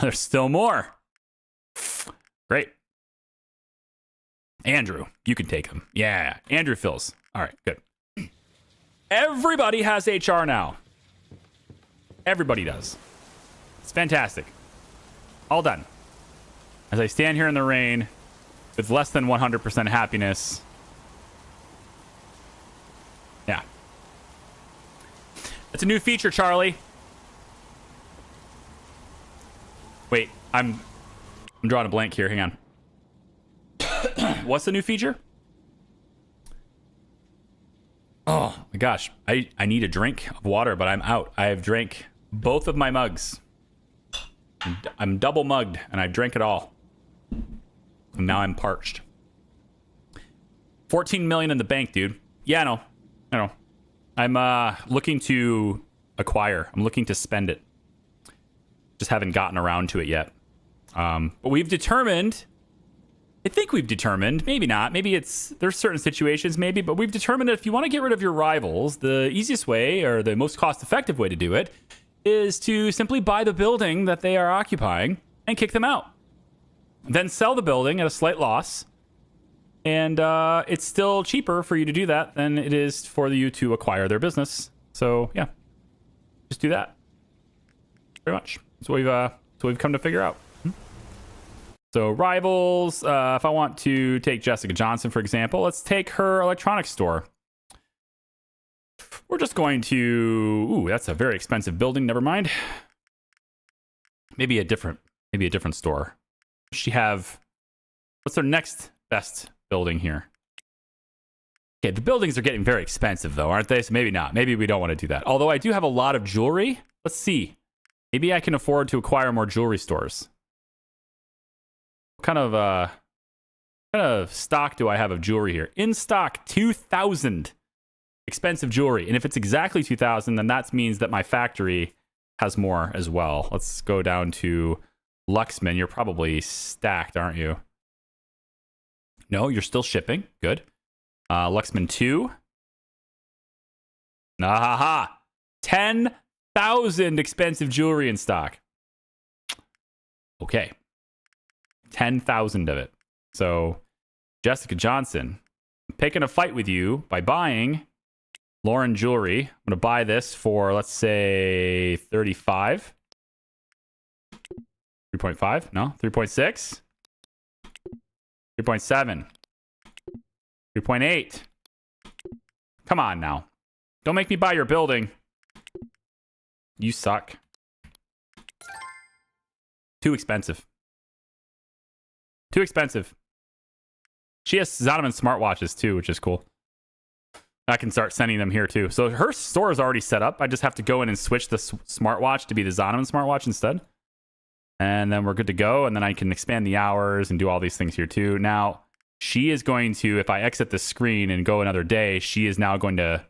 There's still more. Great. Andrew, you can take him. Yeah, Andrew fills. All right, good. Everybody has HR now. Everybody does. It's fantastic. All done. As I stand here in the rain with less than 100% happiness. Yeah. That's a new feature, Charlie. Wait, I'm drawing a blank here. Hang on. What's the new feature? Oh my gosh. I need a drink of water, but I'm out. I have drank both of my mugs. I'm double mugged, and I drank it all. And now I'm parched. 14 million in the bank, dude. Yeah, I know. I'm looking to acquire. I'm looking to spend it. Just haven't gotten around to it yet. But we've determined, I think we've determined, maybe not, maybe there's certain situations maybe, but we've determined that if you want to get rid of your rivals, the easiest way or the most cost-effective way to do it is to simply buy the building that they are occupying and kick them out. Then sell the building at a slight loss And it's still cheaper for you to do that than it is for you to acquire their business. So yeah, just do that. Pretty much. So we've come to figure out. So rivals. If I want to take Jessica Johnson, for example, let's take her electronics store. We're just going to. Ooh, that's a very expensive building. Never mind. Maybe a different store. Does she have? What's their next best building here? Okay, the buildings are getting very expensive though, aren't they? So maybe not. Maybe we don't want to do that. Although I do have a lot of jewelry. Let's see. Maybe I can afford to acquire more jewelry stores. What kind of stock do I have of jewelry here? In stock, 2,000 expensive jewelry. And if it's exactly 2,000, then that means that my factory has more as well. Let's go down to Luxman. You're probably stacked, aren't you? No, you're still shipping. Good. Luxman 2. Ahaha. 10,000 expensive jewelry in stock. Okay. 10,000 of it. So, Jessica Johnson, I'm picking a fight with you by buying Lauren jewelry. I'm going to buy this for, let's say, 35. 3.5? No? 3.6? 3.7. 3.8. Come on now. Don't make me buy your building. You suck. Too expensive. Too expensive. She has Zonovan smartwatches too, which is cool. I can start sending them here too. So her store is already set up. I just have to go in and switch the smartwatch to be the Zonovan smartwatch instead. And then we're good to go. And then I can expand the hours and do all these things here too. Now, she is going to, if I exit this screen and go another day, she is now going to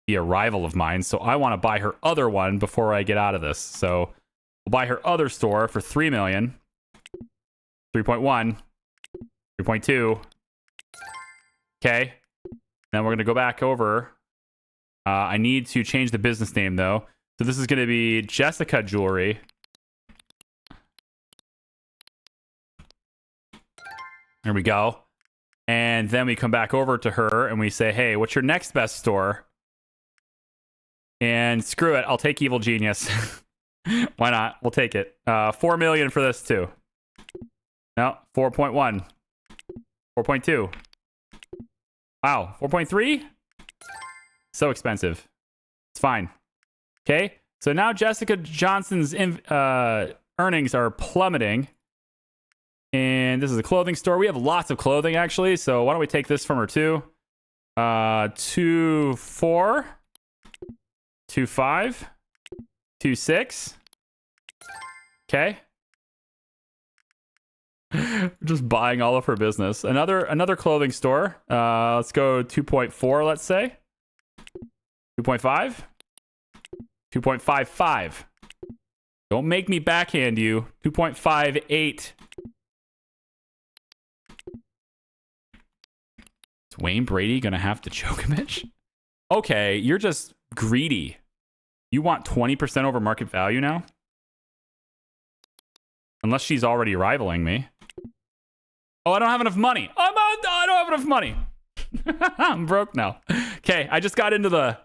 be a rival of mine. So I want to buy her other one before I get out of this. So we'll buy her other store for 3 million. 3.1. 3.2. Okay. Then we're going to go back over. I need to change the business name though. So this is going to be Jessica Jewelry. There we go. And then we come back over to her and we say, hey, what's your next best store? And screw it. I'll take Evil Genius. Why not? We'll take it. 4 million for this too. No, 4.1. 4.2. Wow, 4.3? So expensive. It's fine. Okay, so now Jessica Johnson's earnings are plummeting. And this is a clothing store. We have lots of clothing, actually. So why don't we take this from her, too? 2.4. 2.5. 2.6. Okay. Just buying all of her business. Another clothing store. Let's go 2.4, let's say. 2.5. 2.55. Don't make me backhand you. 2.58. Is Wayne Brady gonna have to choke a bitch? Okay, you're just greedy. You want 20% over market value now? Unless she's already rivaling me. Oh, I don't have enough money. I don't have enough money. I'm broke now. Okay, I just got into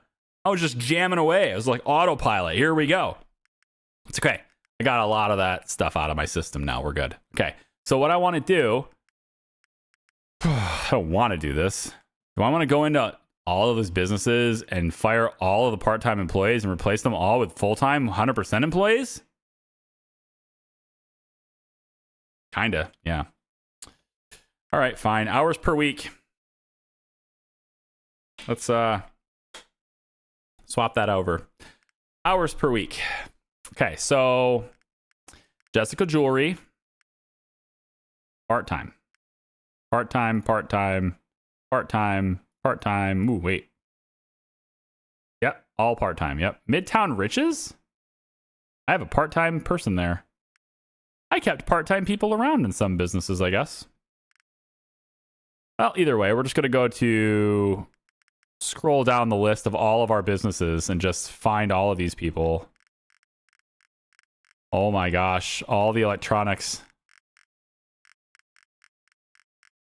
I was just jamming away. It was like autopilot. Here we go. It's okay. I got a lot of that stuff out of my system now. We're good. Okay, so what I want to do... I don't want to do this. Do I want to go into all of those businesses and fire all of the part-time employees and replace them all with full-time 100% employees? Kinda, yeah. All right, fine. Hours per week. Let's swap that over. Hours per week. Okay, so Jessica Jewelry. Part-time. Part-time, part-time, part-time, part-time. Ooh, wait. Yep, all part-time. Yep. Midtown Riches? I have a part-time person there. I kept part-time people around in some businesses, I guess. Well, either way, we're just going to go to scroll down the list of all of our businesses and just find all of these people. Oh my gosh, all the electronics.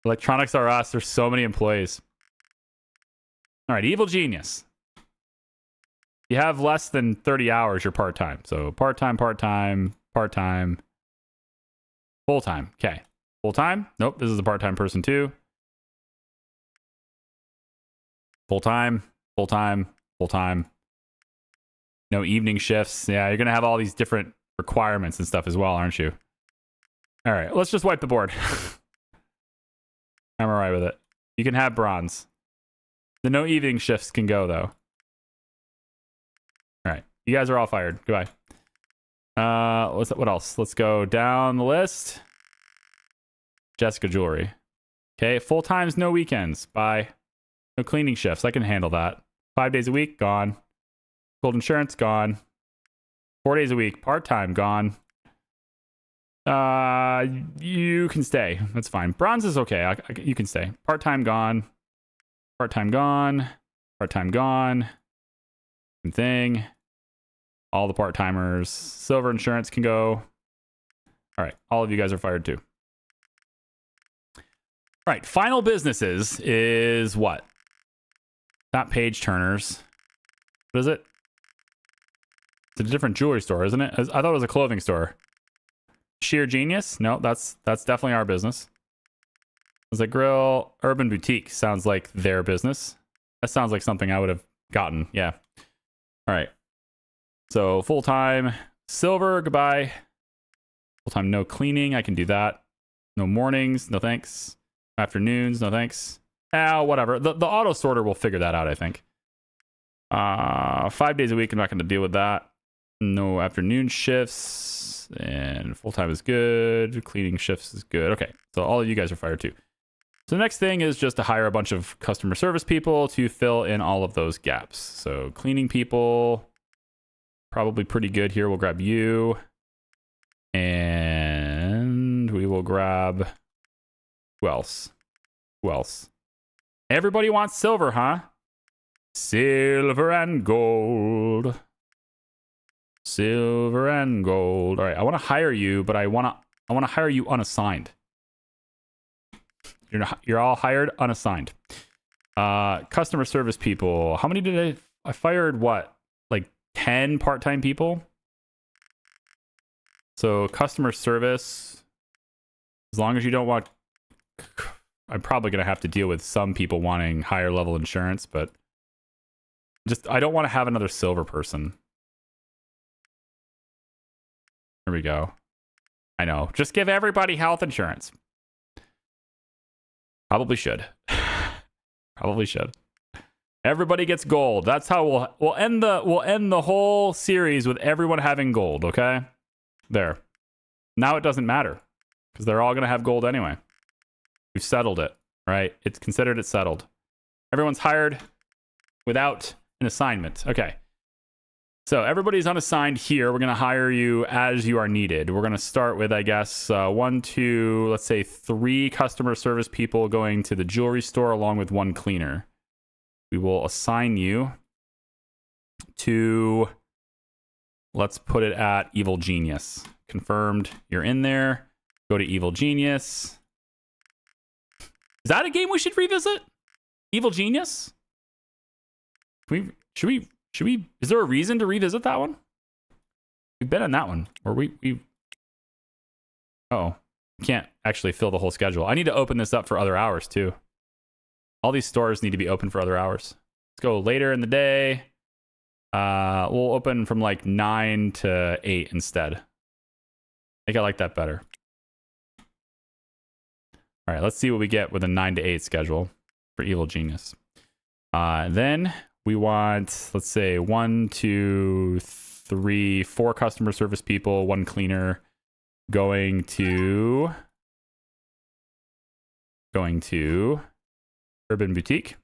Electronics R Us. There's so many employees. All right, Evil Genius. You have less than 30 hours, you're part-time. So part-time, part-time, part-time, full-time. Okay. Full-time? Nope, this is a part-time person too. Full-time, full-time, full-time. No evening shifts. Yeah, you're going to have all these different requirements and stuff as well, aren't you? All right, let's just wipe the board. I'm all right with it. You can have bronze. The no evening shifts can go, though. All right, you guys are all fired. Goodbye. What else? Let's go down the list. Jessica Jewelry. Okay, full times, no weekends. Bye. No cleaning shifts. I can handle that. 5 days a week, gone. Gold insurance, gone. 4 days a week, part-time, gone. You can stay. That's fine. Bronze is okay. You can stay. Part-time, gone. Part-time, gone. Part-time, gone. Same thing. All the part-timers. Silver insurance can go. All right. All of you guys are fired too. All right. Final businesses is what? Not page turners. What is it? It's a different jewelry store, isn't it? I thought it was a clothing store. Sheer Genius? No, that's definitely our business. Was it Grill? Urban Boutique sounds like their business. That sounds like something I would have gotten. Yeah. All right. So full-time silver, goodbye. Full-time no cleaning, I can do that. No mornings, no thanks. Afternoons, no thanks. Whatever. The auto sorter will figure that out, I think. 5 days a week, I'm not going to deal with that. No afternoon shifts. And full-time is good. Cleaning shifts is good. Okay, so all of you guys are fired too. So the next thing is just to hire a bunch of customer service people to fill in all of those gaps. So cleaning people, probably pretty good here. We'll grab you. And we will grab... Who else? Who else? Everybody wants silver, huh? Silver and gold. Silver and gold. All right, I want to hire you, but I want to hire you unassigned. You're all hired unassigned. Customer service people. How many did I fired what? Like 10 part-time people? So customer service, as long as you don't want, I'm probably going to have to deal with some people wanting higher level insurance, but I don't want to have another silver person. There we go. I know. Just give everybody health insurance. Probably should. Probably should. Everybody gets gold. That's how we'll end the whole series with everyone having gold, okay? There. Now it doesn't matter because they're all going to have gold anyway. We've settled it, right? It's considered it settled. Everyone's hired without an assignment. Okay. So everybody's unassigned here. We're going to hire you as you are needed. We're going to start with, I guess, 1, 2, let's say 3 customer service people going to the jewelry store along with 1 cleaner. We will assign you to, let's put it at Evil Genius. Confirmed. You're in there. Go to Evil Genius. Is that a game we should revisit? Evil Genius? Should we, is there a reason to revisit that one? We've been on that one. Or oh, can't actually fill the whole schedule. I need to open this up for other hours too. All these stores need to be open for other hours. Let's go later in the day. We'll open from like 9 to 8 instead. I think I like that better. All right, let's see what we get with a 9 to 8 schedule for Evil Genius. Then we want, let's say 1, 2, 3, 4 customer service people, 1 cleaner going to Urban Boutique.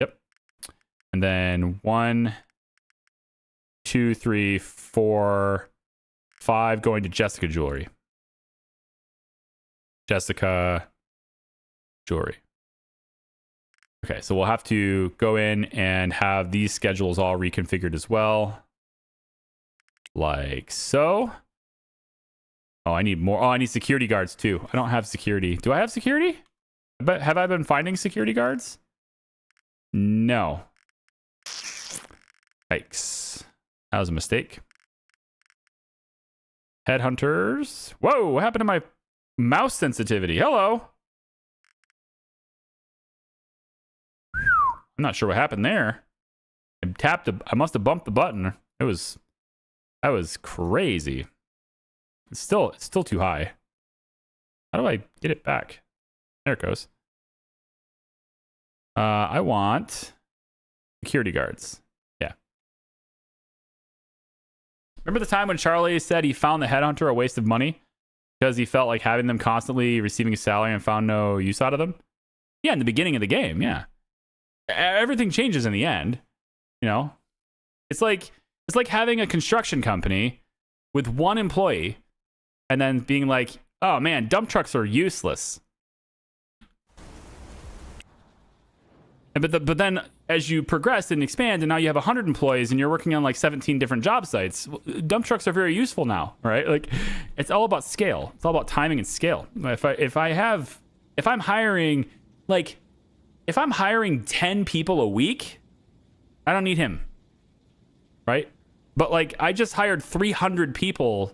Yep. And then 1, 2, 3, 4, 5 going to Jessica Jewelry. Jessica Jewelry. Okay, so we'll have to go in and have these schedules all reconfigured as well. Like so. Oh, I need more. Oh, I need security guards too. I don't have security. Do I have security? But have I been finding security guards? No. Yikes. That was a mistake. Headhunters. Whoa, what happened to my mouse sensitivity? Hello. I'm not sure what happened there. I must have bumped the button. That was crazy. It's still too high. How do I get it back? There it goes. I want security guards. Yeah. Remember the time when Charlie said he found the headhunter a waste of money because he felt like having them constantly receiving a salary and found no use out of them? Yeah, in the beginning of the game, yeah. Everything changes in the end, you know? It's like having a construction company with one employee and then being like, oh man, dump trucks are useless. But then as you progress and expand and now you have 100 employees and you're working on like 17 different job sites, dump trucks are very useful now, right? Like it's all about scale. It's all about timing and scale. If I'm hiring 10 people a week, I don't need him. Right? But like I just hired 300 people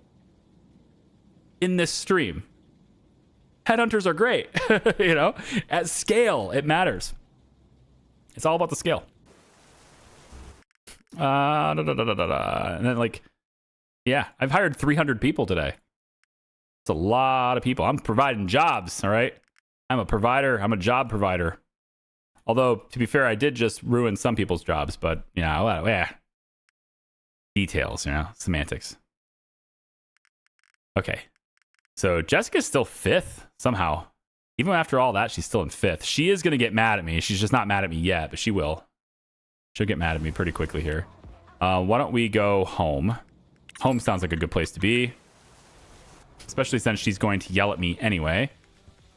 in this stream. Headhunters are great. You know, at scale, it matters. It's all about the scale. And then like, yeah, I've hired 300 people today. It's a lot of people. I'm providing jobs. All right. I'm a provider. I'm a job provider. Although, to be fair, I did just ruin some people's jobs, but you know, yeah. Details, you know, semantics. Okay. So Jessica's still 5th somehow. Even after all that, she's still in 5th. She is going to get mad at me. She's just not mad at me yet, but she will. She'll get mad at me pretty quickly here. Why don't we go home? Home sounds like a good place to be. Especially since she's going to yell at me anyway.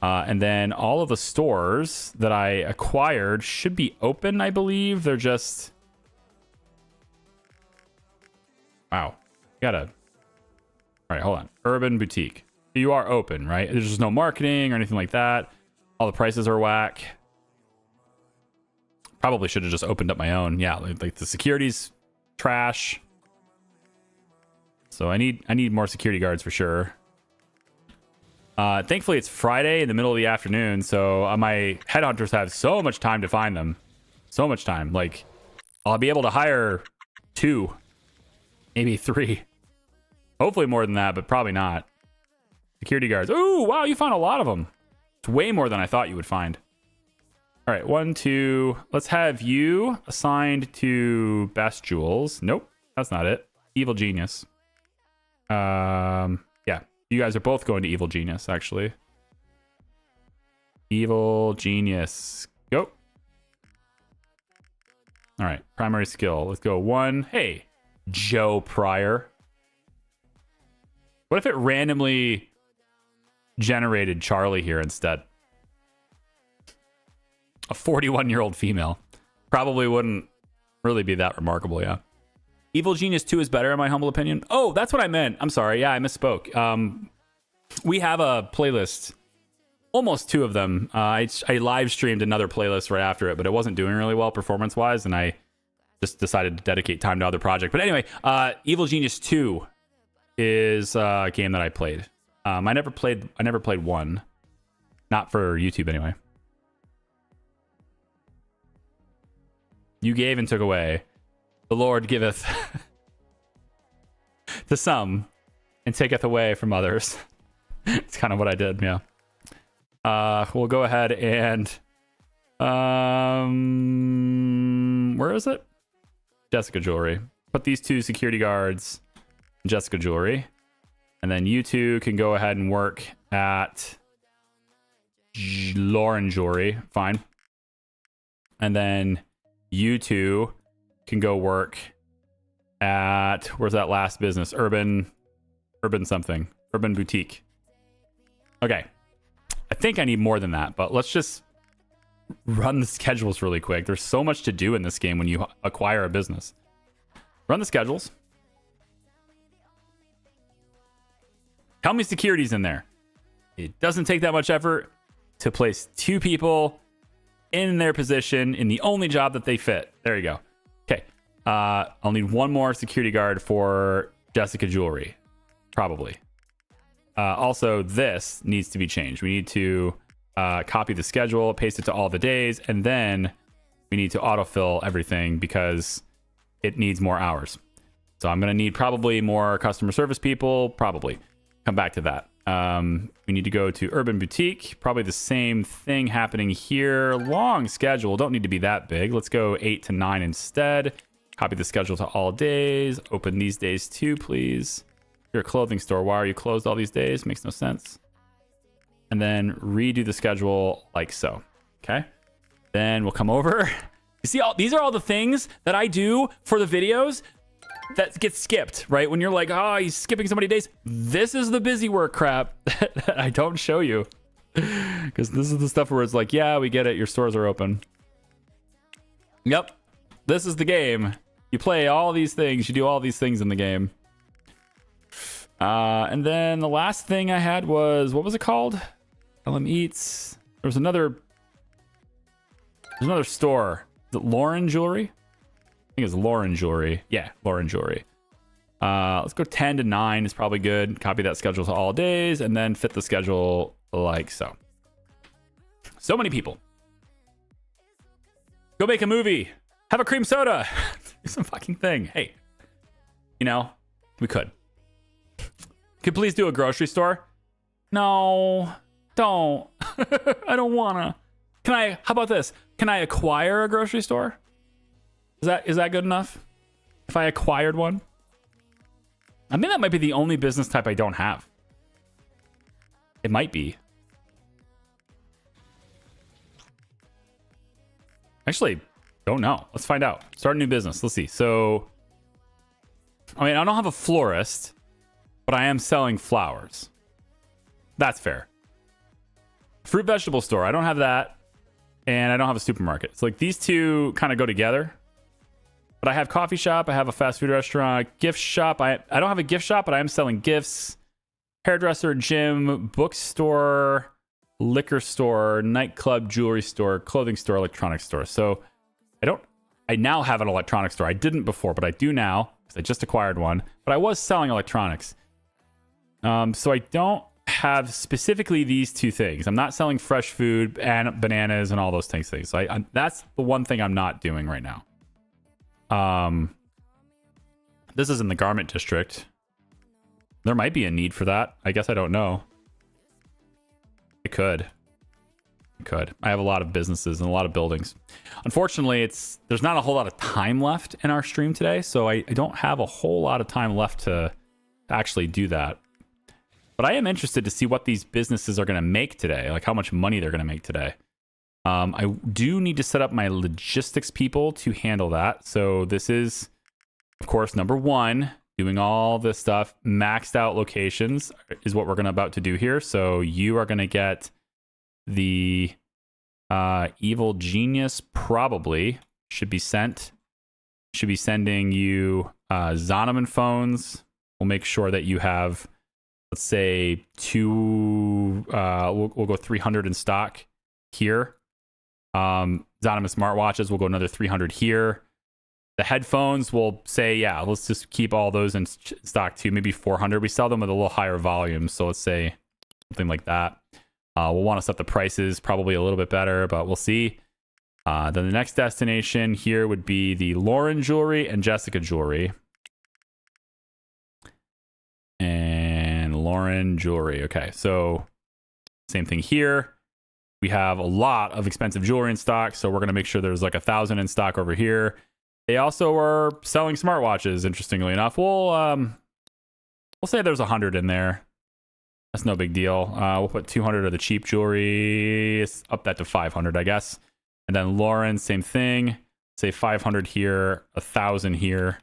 And then all of the stores that I acquired should be open, I believe. They're just... Wow. Gotta... All right, hold on. Urban Boutique. You are open, right? There's just no marketing or anything like that. All the prices are whack. Probably should have just opened up my own. Yeah, like the security's trash. So I need more security guards for sure. Thankfully, it's Friday in the middle of the afternoon, so my headhunters have so much time to find them. So much time. Like, I'll be able to hire 2, maybe 3. Hopefully more than that, but probably not. Security guards. Ooh, wow, you found a lot of them. It's way more than I thought you would find. All right, 1, 2. Let's have you assigned to Best Jewels. Nope, that's not it. Evil Genius. Yeah, you guys are both going to Evil Genius, actually. Evil Genius. Go. All right, primary skill. Let's go 1. Hey, Joe Pryor. What if it randomly generated Charlie here instead? A 41-year-old female. Probably wouldn't really be that remarkable, yeah. Evil Genius 2 is better, in my humble opinion. Oh, that's what I meant. I'm sorry. Yeah, I misspoke. We have a playlist. Almost 2 of them. I live streamed another playlist right after it, but it wasn't doing really well performance-wise, and I just decided to dedicate time to other project. But anyway, Evil Genius 2 is a game that I played. I never played 1. Not for YouTube anyway. You gave and took away. The Lord giveth to some and taketh away from others. It's kind of what I did, yeah. We'll go ahead and where is it? Jessica Jewelry. Put these 2 security guards in Jessica Jewelry. And then you 2 can go ahead and work at Lauren Jewelry. Fine. And then you 2 can go work at, where's that last business? Urban something. Urban Boutique. Okay. I think I need more than that, but let's just run the schedules really quick. There's so much to do in this game when you acquire a business. Run the schedules. Tell me security's in there. It doesn't take that much effort to place 2 people in their position in the only job that they fit. There you go. Okay. I'll need 1 more security guard for Jessica Jewelry. Probably. Also, this needs to be changed. We need to copy the schedule, paste it to all the days, and then we need to autofill everything because it needs more hours. So I'm going to need probably more customer service people. Probably. Come back to that. We need to go to Urban Boutique. Probably the same thing happening here. Long schedule. Don't need to be that big. Let's go 8 to 9 instead. Copy the schedule to all days. Open these days too, please. You're a clothing store. Why are you closed all these days? Makes no sense. And then redo the schedule like so. Okay. Then we'll come over. You see, these are all the things that I do for the videos that gets skipped, right? When you're like, oh, he's skipping so many days. This is the busy work crap that I don't show you. Because this is the stuff where it's like, yeah, we get it. Your stores are open. Yep. This is the game. You play all these things. You do all these things in the game. And then the last thing I had was, what was it called? LM Eats. There's another store. Is it Lauren Jewelry? I think it's Lauren Jewelry. Yeah, Lauren Jewelry. Let's go 10 to 9 is probably good. Copy that schedule to all days and then fit the schedule like so. So many people. Go make a movie. Have a cream soda. Do some fucking thing. Hey, you know, we could. Could please do a grocery store? No, don't. I don't wanna. How about this? Can I acquire a grocery store? Is that good enough? If I acquired one? I think that might be the only business type I don't have. It might be. Actually, don't know. Let's find out. Start a new business. Let's see. So, I mean, I don't have a florist, but I am selling flowers. That's fair. Fruit vegetable store. I don't have that. And I don't have a supermarket. So like these two kind of go together. But I have coffee shop. I have a fast food restaurant, gift shop. I don't have a gift shop, but I am selling gifts. Hairdresser, gym, bookstore, liquor store, nightclub, jewelry store, clothing store, electronics store. So I now have an electronics store. I didn't before, but I do now because I just acquired one. But I was selling electronics. So I don't have specifically these two things. I'm not selling fresh food and bananas and all those things. So that's the one thing I'm not doing right now. This is in the garment district. There might be a need for that. I guess I don't know. It could. I have a lot of businesses and a lot of buildings. Unfortunately, there's not a whole lot of time left in our stream today, so I don't have a whole lot of time left to actually do that. But I am interested to see what these businesses are going to make today, like how much money they're going to make today. I do need to set up my logistics people to handle that. So this is, of course, number 1, doing all this stuff. Maxed out locations is what we're about to do here. So you are going to get the Evil Genius probably should be sending you Zonoman phones. We'll make sure that you have, let's say, we'll go 300 in stock here. Zonoman smartwatches, we'll go another 300 here. The headphones, we'll say, yeah, let's just keep all those in stock too, maybe 400. We sell them with a little higher volume, so let's say something like that. We'll want to set the prices probably a little bit better, but we'll see. Then the next destination here would be the Lauren Jewelry and Jessica Jewelry. And Lauren Jewelry. Okay, so same thing here. We have a lot of expensive jewelry in stock, so we're going to make sure there's like 1,000 in stock over here. They also are selling smartwatches, interestingly enough. We'll say there's 100 in there. That's no big deal. We'll put 200 of the cheap jewelry, up that to 500, I guess. And then Lauren, same thing. Say 500 here, 1,000 here.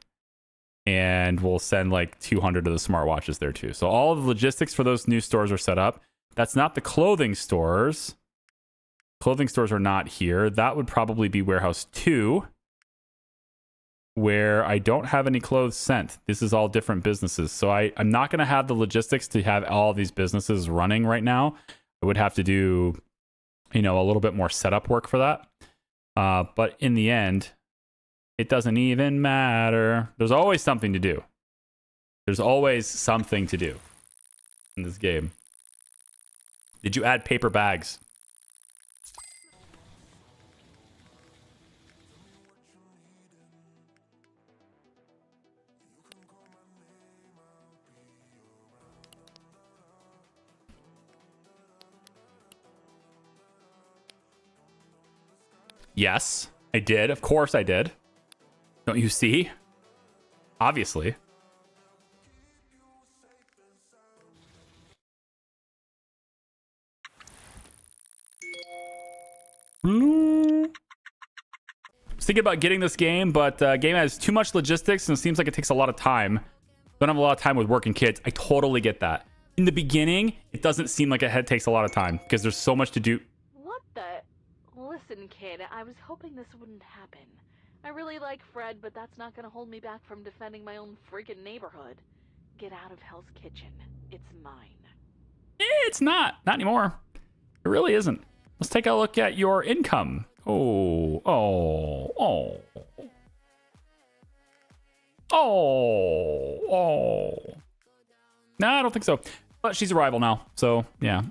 And we'll send like 200 of the smartwatches there too. So all of the logistics for those new stores are set up. That's not the clothing stores. Clothing stores are not here. That would probably be warehouse 2. where I don't have any clothes sent. This is all different businesses. So I'm not going to have the logistics to have all these businesses running right now. I would have to do, a little bit more setup work for that. But in the end, it doesn't even matter. There's always something to do. There's always something to do in this game. Did you add paper bags? Yes, I did. Of course I did. Don't you see? Obviously. I was thinking about getting this game, but game has too much logistics and it seems like it takes a lot of time. Don't have a lot of time with working kids. I totally get that. In the beginning, it doesn't seem like it takes a lot of time because there's so much to do. What the? Listen, kid, I was hoping this wouldn't happen. I really like Fred, but that's not gonna hold me back from defending my own freaking neighborhood. Get out of Hell's Kitchen. It's mine. It's not. Not anymore. It really isn't. Let's take a look at your income. Oh. No, I don't think so. But she's a rival now. So, yeah.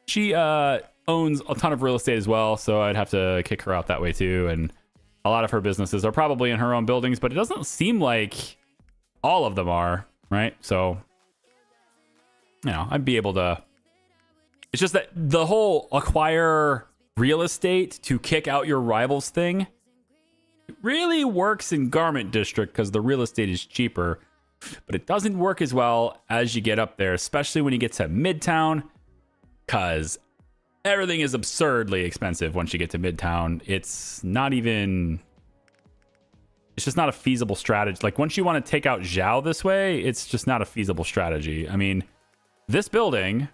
She owns a ton of real estate as well. So I'd have to kick her out that way too. And a lot of her businesses are probably in her own buildings, but it doesn't seem like all of them are, right? So, I'd be able to... It's just that the whole acquire real estate to kick out your rivals thing really works in Garment District because the real estate is cheaper, but it doesn't work as well as you get up there, especially when you get to Midtown, because everything is absurdly expensive once you get to Midtown. It's just not a feasible strategy. Like, once you want to take out Zhao this way, it's just not a feasible strategy. I mean, this building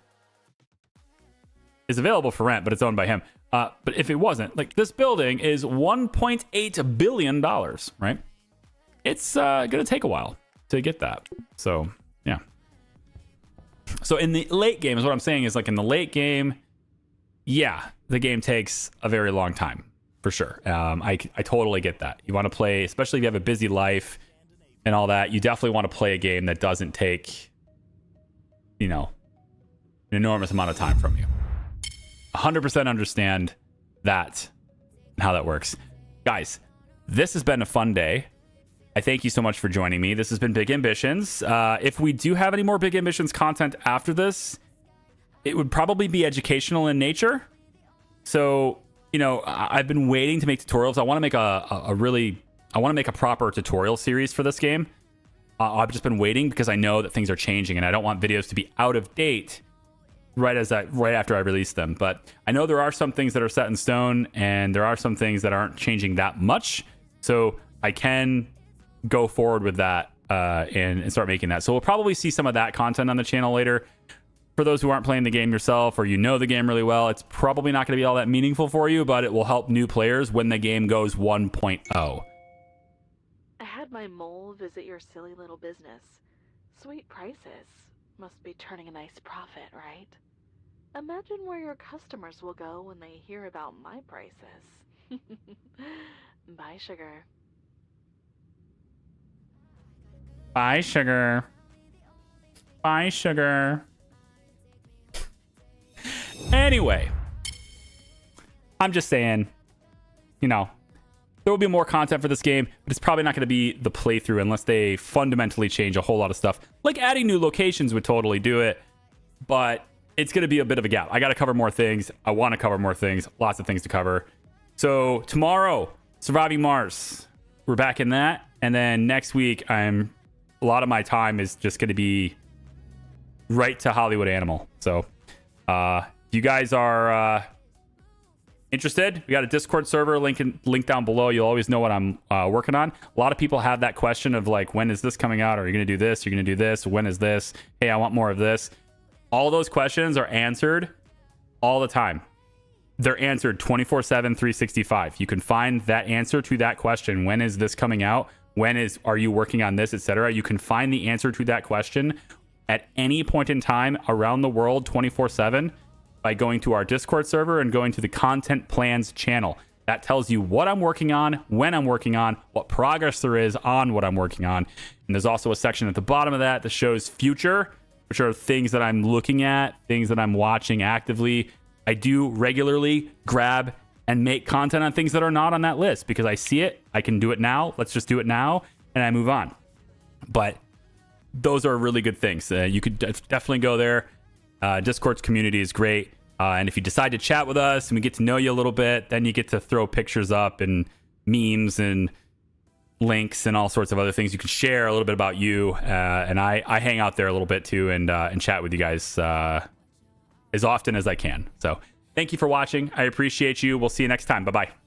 is available for rent, but it's owned by him. But if it wasn't, like, this building is $1.8 billion, right? It's going to take a while to get that. So, yeah. So in the late game is what I'm saying is, like, in the late game, yeah, the game takes a very long time for sure. I totally get that. You want to play, especially if you have a busy life and all that, you definitely want to play a game that doesn't take, an enormous amount of time from you. 100% understand that and how that works. Guys, this has been a fun day. I thank you so much for joining me. This has been Big Ambitions. If we do have any more Big Ambitions content after this, it would probably be educational in nature. So, I've been waiting to make tutorials. I want to make a proper tutorial series for this game. I've just been waiting because I know that things are changing and I don't want videos to be out of date right after I release them. But I know there are some things that are set in stone and there are some things that aren't changing that much. So I can go forward with that and start making that. So we'll probably see some of that content on the channel later. For those who aren't playing the game yourself or the game really well, it's probably not going to be all that meaningful for you, but it will help new players when the game goes 1.0. I had my mole visit your silly little business. Sweet prices. Must be turning a nice profit, right? Imagine where your customers will go when they hear about my prices. Bye, sugar. Bye, sugar. Bye, sugar. Anyway, I'm just saying, there will be more content for this game, but it's probably not going to be the playthrough unless they fundamentally change a whole lot of stuff. Like adding new locations would totally do it, but it's going to be a bit of a gap. I got to cover more things. I want to cover more things. Lots of things to cover. So tomorrow, Surviving Mars. We're back in that. And then next week, a lot of my time is just going to be right to Hollywood Animal. So if you guys are interested, we got a Discord server link down below. You'll always know what I'm working on. A lot of people have that question of like, when is this coming out? Are you going to do this? You're going to do this? When is this? Hey, I want more of this. All those questions are answered all the time. They're answered 24/7, 365. You can find that answer to that question. When is this coming out? are you working on this, etc. You can find the answer to that question at any point in time around the world 24/7 by going to our Discord server and going to the content plans channel. That tells you what I'm working on, when I'm working on, what progress there is on what I'm working on. And there's also a section at the bottom of that shows future, which are things that I'm looking at, things that I'm watching actively. I do regularly grab and make content on things that are not on that list because I see it. I can do it now. Let's just do it now. And I move on. But those are really good things. You could definitely go there. Discord's community is great. And if you decide to chat with us and we get to know you a little bit, then you get to throw pictures up and memes and links and all sorts of other things. You can share a little bit about you. And I hang out there a little bit too and chat with you guys as often as I can. So thank you for watching. I appreciate you. We'll see you next time. Bye-bye.